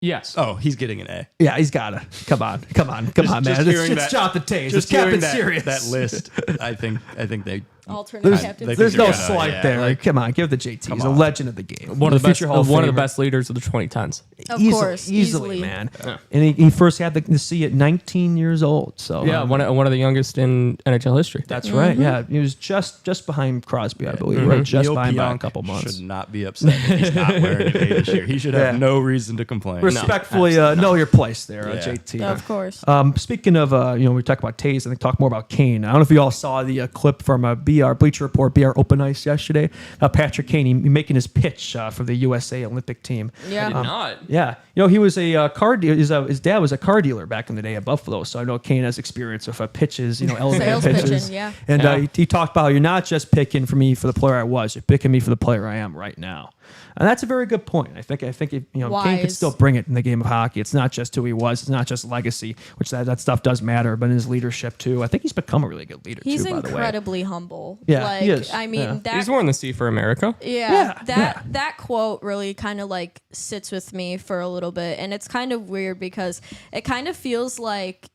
Yes. Oh, he's getting an A. Yeah, he's gotta. Come on, man. It's Jonathan Taze. It's Captain Serious. that list, I think they Alternate captain. they There's think no they're gonna- slight yeah, there. like- Come on, give the JT. He's a on. legend of the game. One of the best, future Hall of one of the Famer. best leaders of the 2010s. Of course, easily, man. And he first had the C at 19 years old. So Yeah, one of the youngest in NHL history. that's right. Yeah, he was just behind Crosby, I believe. Right, just Neil behind by a Pionk couple months. should not be upset if he's not wearing an A this year. He should have Yeah. no reason to complain. Respectfully, know your place there, Yeah. JT. Of course. Speaking of, we talk about Taze, I think talk more about Kane. I don't know if you all saw the clip from BR Bleacher Report, BR Open Ice yesterday. Patrick Kane he making his pitch for the USA Olympic team. Yeah. Not. Yeah, he was a car dealer. His dad was a car dealer back in the day at Buffalo, so I know Kane has experience with pitches, elevated Sales pitches. pitching, yeah. And Yeah. he talked about how you're not just picking for me for the player I was, you're picking me for the player I am right now. And that's a very good point. I think if, Kane could Wise. still bring it in the game of hockey. It's not just who he was. It's not just legacy, which that stuff does matter, but in his leadership too. I think he's become a really good leader He's too, by the way. incredibly humble. Yeah, like, he is. I mean, Yeah. that He's wearing the C for America. Yeah, Yeah. that quote really kind of like sits with me for a little bit, and it's kind of weird because it kind of feels like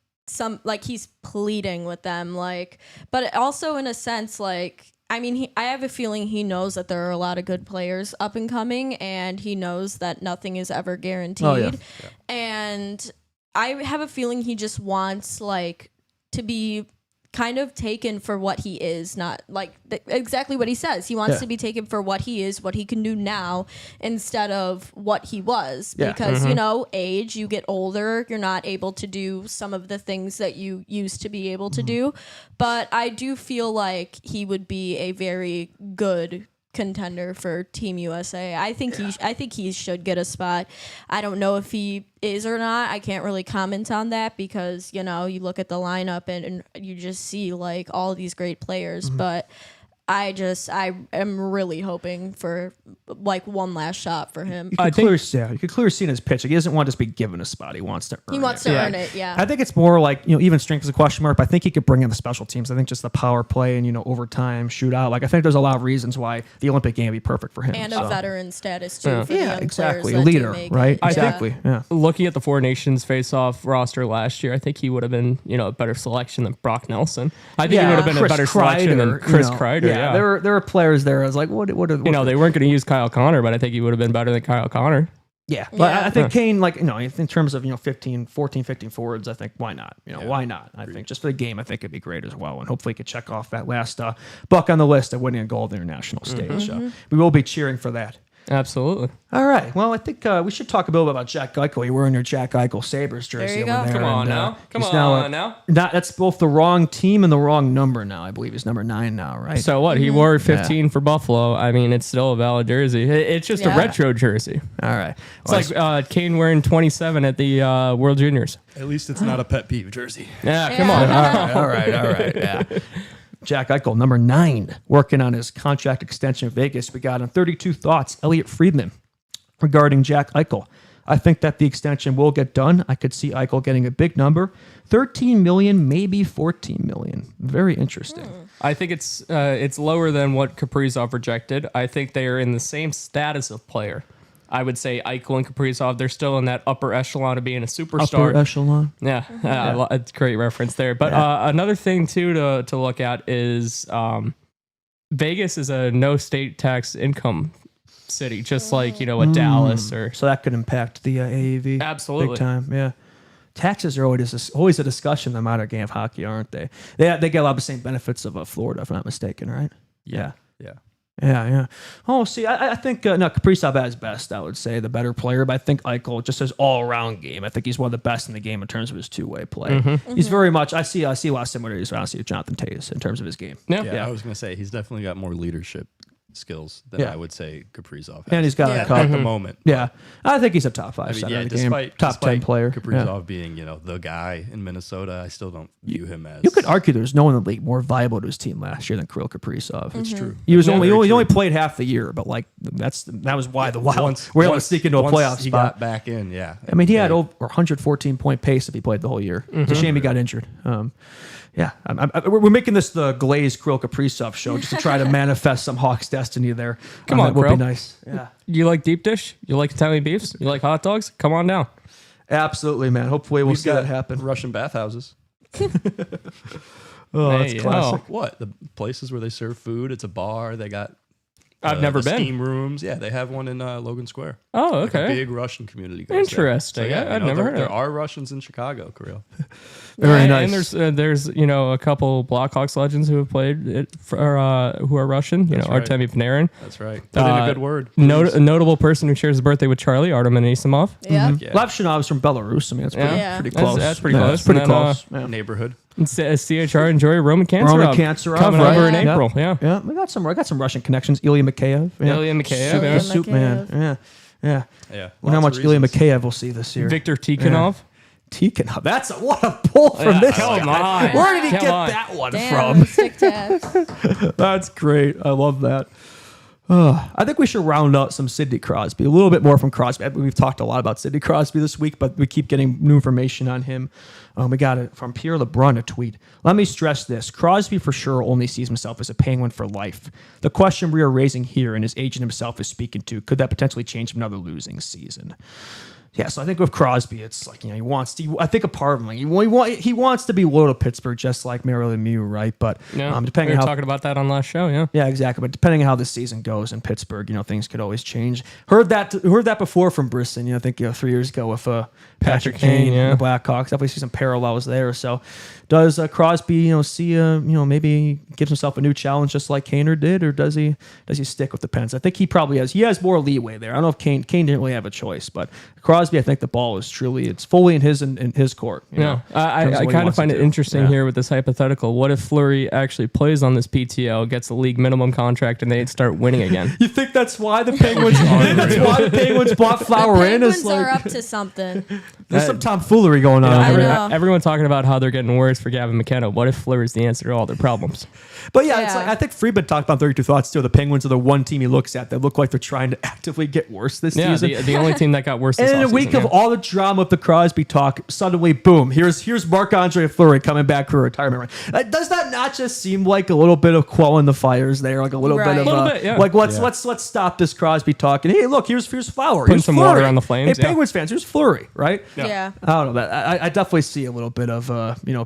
he's pleading with them, but also in a sense I mean, I have a feeling he knows that there are a lot of good players up and coming, and he knows that nothing is ever guaranteed. Oh, yeah. And I have a feeling he just wants to be kind of taken for what he is, not exactly what he says. He wants Yeah. to be taken for what he is, what he can do now, instead of what he was. Yeah. Because, age, you get older, you're not able to do some of the things that you used to be able to do. But I do feel like he would be a very good contender for Team USA. I think he should get a spot. I don't know if he is or not. I can't really comment on that because you look at the lineup and you just see all these great players, but I am really hoping for one last shot for him. You could clearly see in his pitch. He doesn't want to just be given a spot. He wants to earn it. He wants to earn it, yeah. I think it's more even strength is a question mark, but I think he could bring in the special teams. I think just the power play and, overtime, shootout. I think there's a lot of reasons why the Olympic game would be perfect for him. And so. a veteran status too. Yeah. For the Yeah, young exactly. players that do Leader, make right? it. Yeah. Exactly. Yeah. Looking at the Four Nations face-off roster last year, I think he would have been, a better selection than Brock Nelson. I think he would have been Chris a better selection than Kreider, Chris Kreider. Yeah, there were players there. I was like, what are they weren't going to use Kyle Connor, but I think he would have been better than Kyle Connor. Yeah, but Yeah. I think Kane, in terms of 15 forwards, I think why not? Why not? I think just for the game, I think it'd be great as well, and hopefully he could check off that last buck on the list of winning a gold international stage. We will be cheering for that. Absolutely. All right. Well, I think we should talk a little bit about Jack Eichel. You're wearing your Jack Eichel Sabres jersey. There you over go. there. Come on and, now. Come he's on now. That's both the wrong team and the wrong number now. I believe he's number 9 now, right? So what? He wore 15 for Buffalo. I mean, it's still a valid jersey. It's just a Yeah. retro jersey. all right. It's like Kane wearing 27 at the World Juniors. At least it's not a pet peeve jersey. Yeah, come on. All right. Yeah. Jack Eichel, number 9, working on his contract extension in Vegas. We got on 32 Thoughts, Elliot Friedman, regarding Jack Eichel. I think that the extension will get done. I could see Eichel getting a big number, 13 million, maybe 14 million. Very interesting. I think it's lower than what Kaprizov projected. I think they are in the same status of player. I would say Eichel and Kaprizov, they're still in that upper echelon of being a superstar. Upper echelon. Yeah, it's a great reference there. But another thing too to look at is Vegas is a no state tax income city, just like a Dallas or So that could impact the AAV. Absolutely. Big time, yeah. Taxes are always a discussion in the modern game of hockey, aren't they? They get a lot of the same benefits of Florida, if I'm not mistaken, right? Yeah. Yeah. Oh, see, I think no, Kaprizov at his best, I would say, the better player. But I think Eichel, just his all-around game, I think he's one of the best in the game in terms of his two-way play. He's very much. I see a lot of similarities, honestly, with Jonathan Taves in terms of his game. Yeah, I was going to say he's definitely got more leadership skills than Yeah. I would say Kaprizov has. And he's got a couple. at the moment. Yeah, I think he's a top 5 I mean, center yeah, in the game. despite Top 10 player. Kaprizov Yeah. being, the guy in Minnesota, I still don't view him as. You could argue there's no one in the league more viable to his team last year than Kirill Kaprizov. It's true. He was Yeah, only very he only true. played half the year, but that was why the Wild were able to sneak into a once playoff he spot. got back in, yeah. I mean, he had over 114 point pace if he played the whole year. It's a shame he got injured. We're making this the glazed Kirill Kaprizov show just to try to manifest some Hawks destiny there. Come on, that would be Kirill. nice. Yeah, You like deep dish? You like Italian beefs? You like hot dogs? Come on down. absolutely, man. Hopefully, we'll We've see got that happen. Russian bathhouses. Oh, that's Hey, classic. What? The places where they serve food? It's a bar. They got. I've never the been. Steam rooms. Yeah, they have one in Logan Square. Oh, Like a okay. big Russian community. Goes Interesting. There. I've never heard of There it. are Russians in Chicago, Kirill. Very And nice. there's a couple Blackhawks legends who have played it who are Russian. That's right. Artemi Panarin. That's right. Put in a good word. A notable person who shares his birthday with Charlie, Artem Anisimov. Yeah. Yeah. Lavshinov's from Belarus. I mean, that's pretty, Yeah. pretty That's- close. that's pretty Yeah, close. It's pretty And then, close. Yeah. Neighborhood. CHR enjoy Roman Cancer. Roman Cancer coming right? over in Yeah. April. Yeah. Yeah, I got some Russian connections. Ilya Mikheyev. Yeah. Ilya Mikheyev, Soup, yeah. the soup man. Mikheyev. Yeah. Yeah. Wonder how much lots of Ilya reasons. Mikheyev we'll see this year. Victor Tikhonov. Tikhonov. What a pull from Yeah, this come guy. on. Where did he Come get on. that one Damn, from? stick tabs. That's great. I love that. I think we should round out some Sidney Crosby. A little bit more from Crosby. We've talked a lot about Sidney Crosby this week, but we keep getting new information on him. We got it from Pierre LeBrun, a tweet. Let me stress this. Crosby for sure only sees himself as a Penguin for life. The question we are raising here, and his agent himself is speaking to, could that potentially change another losing season? Yeah, so I think with Crosby, it's like, he wants to. I think a part of him, like, he wants to be loyal to Pittsburgh, just like Marilyn Mew, right? But Yeah. depending we on were how talking about that on last show. Yeah. yeah, exactly. But depending on how the season goes in Pittsburgh, things could always change. Heard that before from Brisson. I think 3 years ago with Patrick Kane Kane, and the Blackhawks. Definitely see some parallels there. So does Crosby see maybe gives himself a new challenge just like Kaner did, or does he stick with the Pens? I think he probably has. He has more leeway there. I don't know if Kane didn't really have a choice, but Crosby, I think the ball is it's fully in his court. Yeah, I what he kind of wants find to it do. interesting Yeah. here with this hypothetical. What if Fleury actually plays on this PTO, gets a league minimum contract, and they start winning again? You think that's why the Penguins? Bought The Flower in? Penguins It's are like up to something. there's some tomfoolery going on. I over there. know. Everyone talking about how they're getting worse for Gavin McKenna. What if Fleury's the answer to all their problems? But yeah, it's Yeah. like, I think Friedman talked about 32 Thoughts too. The Penguins are the one team he looks at that look like they're trying to actively get worse this Yeah, season. the only team that got worse this And in a week offseason, of all the drama of the Crosby talk, suddenly, boom, here's Marc-Andre Fleury coming back for a retirement run. Does that not just seem like a little bit of quelling the fires there? Like a little Right. bit of Little bit, yeah. like let's stop this Crosby talk. And hey, look, here's Flower. Putting Here's some Fleury. water on the flames, Hey, yeah. Penguins fans, here's Fleury, right? Yeah. I don't know that. I definitely see a little bit of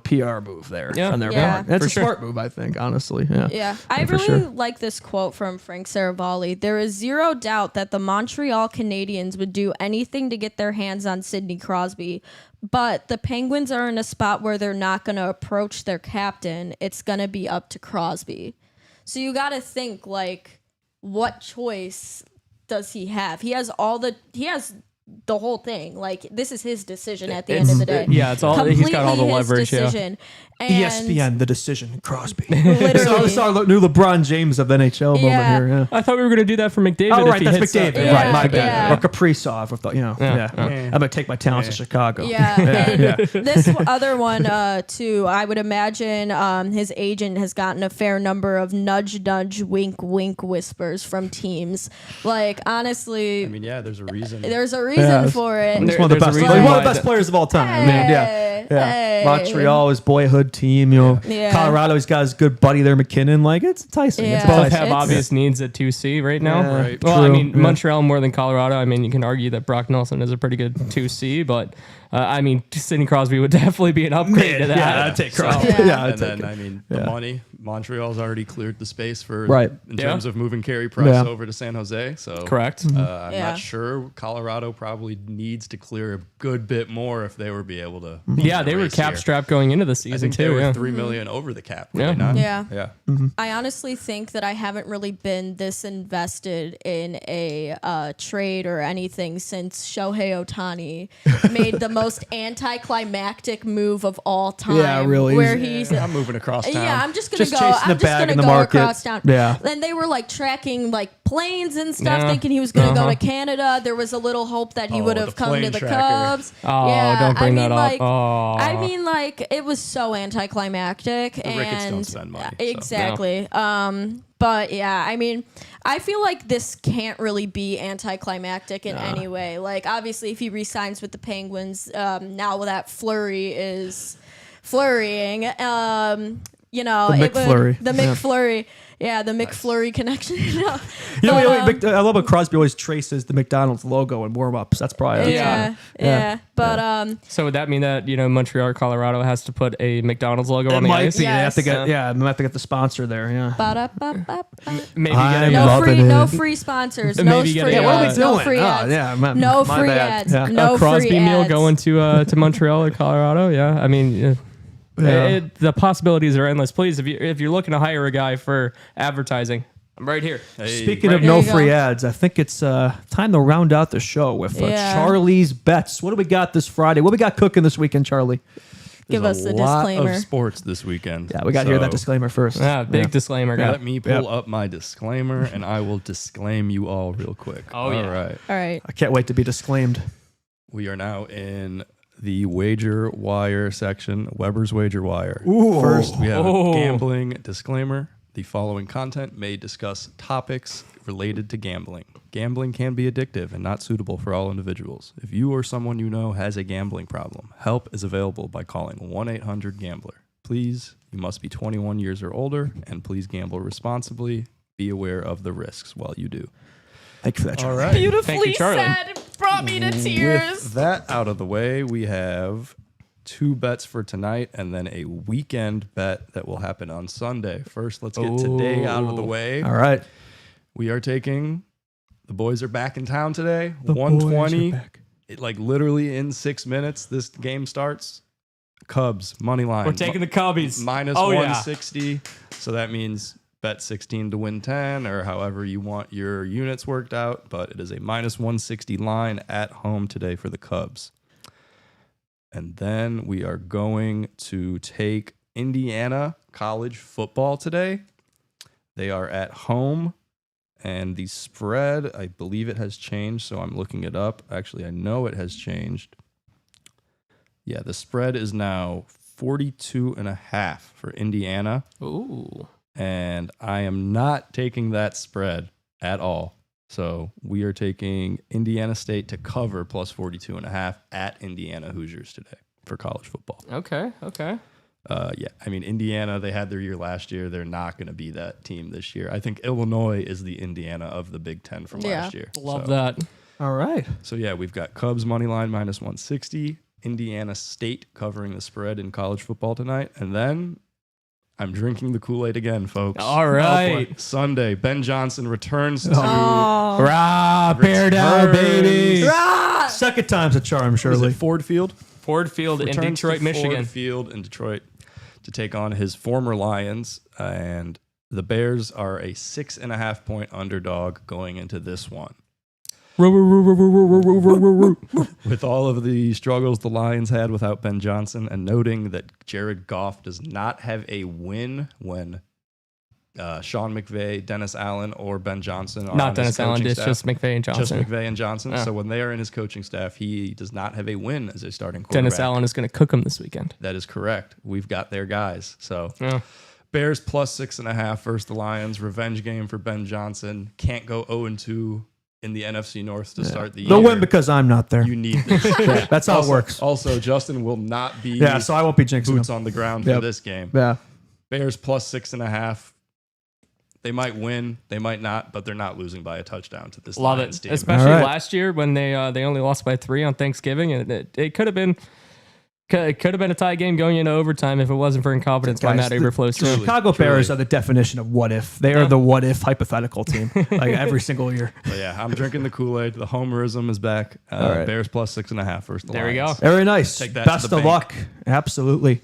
PR move there Yeah. on their Yeah. part. That's For a sure. smart move, I think, honestly. Yeah. Yeah, I for really sure. like this quote from Frank Saravalli. There is zero doubt that the Montreal Canadiens would do anything to get their hands on Sidney Crosby, but the Penguins are in a spot where they're not going to approach their captain. It's going to be up to Crosby. So you got to think, like, what choice does he have? He has the whole thing. Like, this is his decision at the end of the day. Yeah, it's all he's got all the Completely his leverage. Yeah. decision. And ESPN, the decision, Crosby. Literally. Saw new LeBron James of NHL moment here. Yeah. I thought we were going to do that for McDavid. Oh, if right, he that's hits McDavid. Yeah, Right, my bad. yeah. Or Kaprizov. I thought, I'm going to take my talents to Chicago. Yeah, and this other one too. I would imagine his agent has gotten a fair number of nudge, wink, wink whispers from teams. Like, honestly, I mean, yeah, there's a reason. there's a reason for it. He's one of the There's best. a reason One of the why best players of all time. Hey, hey. Montreal, his boyhood team. Yeah. Colorado, he's got his good buddy there, McKinnon. Like, it's enticing. Yeah. It's Both enticing. have obvious needs at 2C right now. Yeah, Right. Well, I true. mean, Yeah. Montreal more than Colorado. I mean, you can argue that Brock Nelson is a pretty good 2C, but I mean, Sidney Crosby would definitely be an upgrade to that. Yeah, I'd take So- Crosby. Yeah. Yeah, I'd And take then, it. I mean, the money. Montreal's already cleared the space for Right. in Yeah. terms of moving Carey Price Yeah. over to San Jose. So Correct. I'm Yeah. not sure. Colorado probably needs to clear a good bit more if they were be able to. Yeah, they were race cap here. strapped going into the I season think too. they were Yeah. $3 million over the cap. were Yeah. they not? Yeah. Yeah. I honestly think that I haven't really been this invested in a trade or anything since Shohei Ohtani made the most anticlimactic move of all time. Yeah, really. Where he's I'm moving across town. yeah, I'm just gonna Just go. chasing I'm the just bag gonna in the go market. across town. Yeah. Then they were like tracking like planes and stuff, Yeah. thinking he was gonna go to Canada. There was a little hope that he Oh, would the have come plane to the tracker. Cubs. Oh, yeah, don't bring I mean, that up. like, Oh. I mean, like, it was so anticlimactic. The Ricketts and don't spend money, so. Exactly. But yeah, I mean, I feel like this can't really be anticlimactic in any way. Like, obviously, if he resigns with the Penguins, now that Fleury is flurrying, you know, The McFlurry. the Yeah. McFlurry. Yeah, the McFlurry connection. You know, I love how Crosby always traces the McDonald's logo in warm-ups. That's probably yeah. But So would that mean that Montreal or Colorado has to put a McDonald's logo on It the might ice? be. They have to Yes. get they have to get the sponsor there. Yeah. ba-da-ba-ba-ba. Maybe I'm get a, loving No it. free sponsors. Maybe No get free a- Yeah, what are we ads. No doing? free Oh, ads. yeah, No my free bad. ads. Yeah. No a Crosby free meal ads. going to Montreal or Colorado. Yeah, I mean, the possibilities are endless. Please, if you're looking to hire a guy for advertising, I'm right here. Speaking Right. of no There you free go. ads, I think it's time to round out the show with Yeah. Charlie's bets. What do we got this Friday? What we got cooking this weekend, Charlie? Give There's us a the lot disclaimer. of sports this weekend. Yeah, we got to hear that So, disclaimer first. Big disclaimer, guy. Let me pull up my disclaimer, and I will disclaim you all real quick. Oh, yeah. All right. All right. I can't wait to be disclaimed. We are now in the wager wire section, Weber's Wager Wire. Ooh. First, we have Oh. a gambling disclaimer. The following content may discuss topics related to gambling. Gambling can be addictive and not suitable for all individuals. If you or someone you know has a gambling problem, help is available by calling 1-800-GAMBLER. Please, you must be 21 years or older, and please gamble responsibly. Be aware of the risks while you do. Thank you for that, Charlie. All right. Thank you, Beautifully Charlie. said. Brought me to tears. With that out of the way, we have 2 bets for tonight and then a weekend bet that will happen on Sunday. First, let's get today out of the way. All right. We are taking the boys are back in town today. The 120. boys are back. Like literally in 6 minutes, this game starts. Cubs money line. We're taking the Cubbies. minus Oh, yeah. 160. So that means bet 16 to win 10 or however you want your units worked out. But it is a minus 160 line at home today for the Cubs. And then we are going to take Indiana college football today. They are at home. And the spread, I believe it has changed. So I'm looking it up. Actually, I know it has changed. Yeah, the spread is now 42.5 for Indiana. Ooh. And I am not taking that spread at all. So we are taking Indiana State to cover plus 42.5 at Indiana Hoosiers today for college football. Okay. Yeah, I mean, Indiana, they had their year last year. They're not going to be that team this year. I think Illinois is the Indiana of the Big Ten from last year. Love So- that. All right. So yeah, we've got Cubs money line minus 160, Indiana State covering the spread in college football tonight, and then I'm drinking the Kool-Aid again, folks. All right. Sunday, Ben Johnson returns to Rah, bear down, baby. Second time's a charm, is Shirley. it Ford Field? Ford Field in Returns Detroit, to Michigan. Ford Field in Detroit to take on his former Lions, and the Bears are a 6.5 point underdog going into this one. With all of the struggles the Lions had without Ben Johnson, and noting that Jared Goff does not have a win when Sean McVay, Dennis Allen, or Ben Johnson are Not on Dennis his Allen, coaching it's staff. just McVay and Just Johnson. McVay and Johnson. Yeah. So when they are in his coaching staff, he does not have a win as a starting quarterback. Dennis Allen is going to cook him this weekend. That is correct. We've got their guys. So Yeah. Bears plus 6.5 versus the Lions. Revenge game for Ben Johnson. Can't go 0-2 in the NFC North to start the year. They'll win because I'm not there. You need this. That's how it works. Also, Justin will not be Yeah, so I won't be jinxing boots them. on the ground Yep. for this game. Yeah. Bears plus 6.5. They might win, they might not, but they're not losing by a touchdown to this Love Lions it, team. especially All right. last year when they only lost by 3 on Thanksgiving, and it could have been a tie game going into overtime if it wasn't for incompetence by Matt Guys, Eberflus. the Chicago Bears are the definition of what if. They are the what if hypothetical team, like every single year. But yeah, I'm drinking the Kool-Aid. The homerism is back. right. Bears plus 6.5 versus the There we Lions. go. Very nice. Take that to Best the of bank. luck. Absolutely.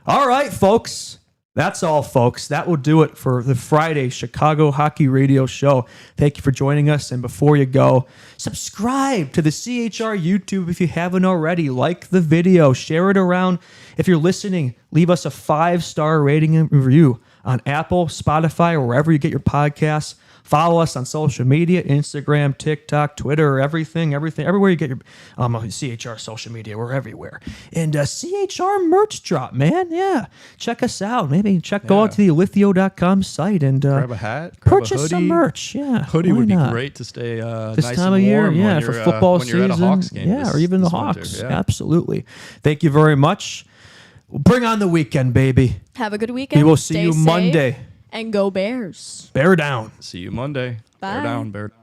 All right, folks. That's all, folks. That will do it for the Friday Chicago Hockey Radio Show. Thank you for joining us. And before you go, subscribe to the CHR YouTube if you haven't already. Like the video, share it around. If you're listening, leave us a 5-star rating and review on Apple, Spotify, or wherever you get your podcasts. Follow us on social media, Instagram, TikTok, Twitter, everything, everywhere you get your CHR social media. We're everywhere. And CHR merch drop, man. Yeah. Check us out. Maybe go out to the alithio.com site and Grab a hat, grab purchase a hoodie. some merch. Yeah. Hoodie why would be not? great to stay This nice time and of year, warm yeah, when for you're, football when season. you're at a Hawks game yeah, this- or even the this winter. Hawks. Yeah. Absolutely. Thank you very much. Bring on the weekend, baby. Have a good weekend. We will see Stay you safe, Monday. And go Bears. Bear down. See you Monday. Bye. Bear down, bear down.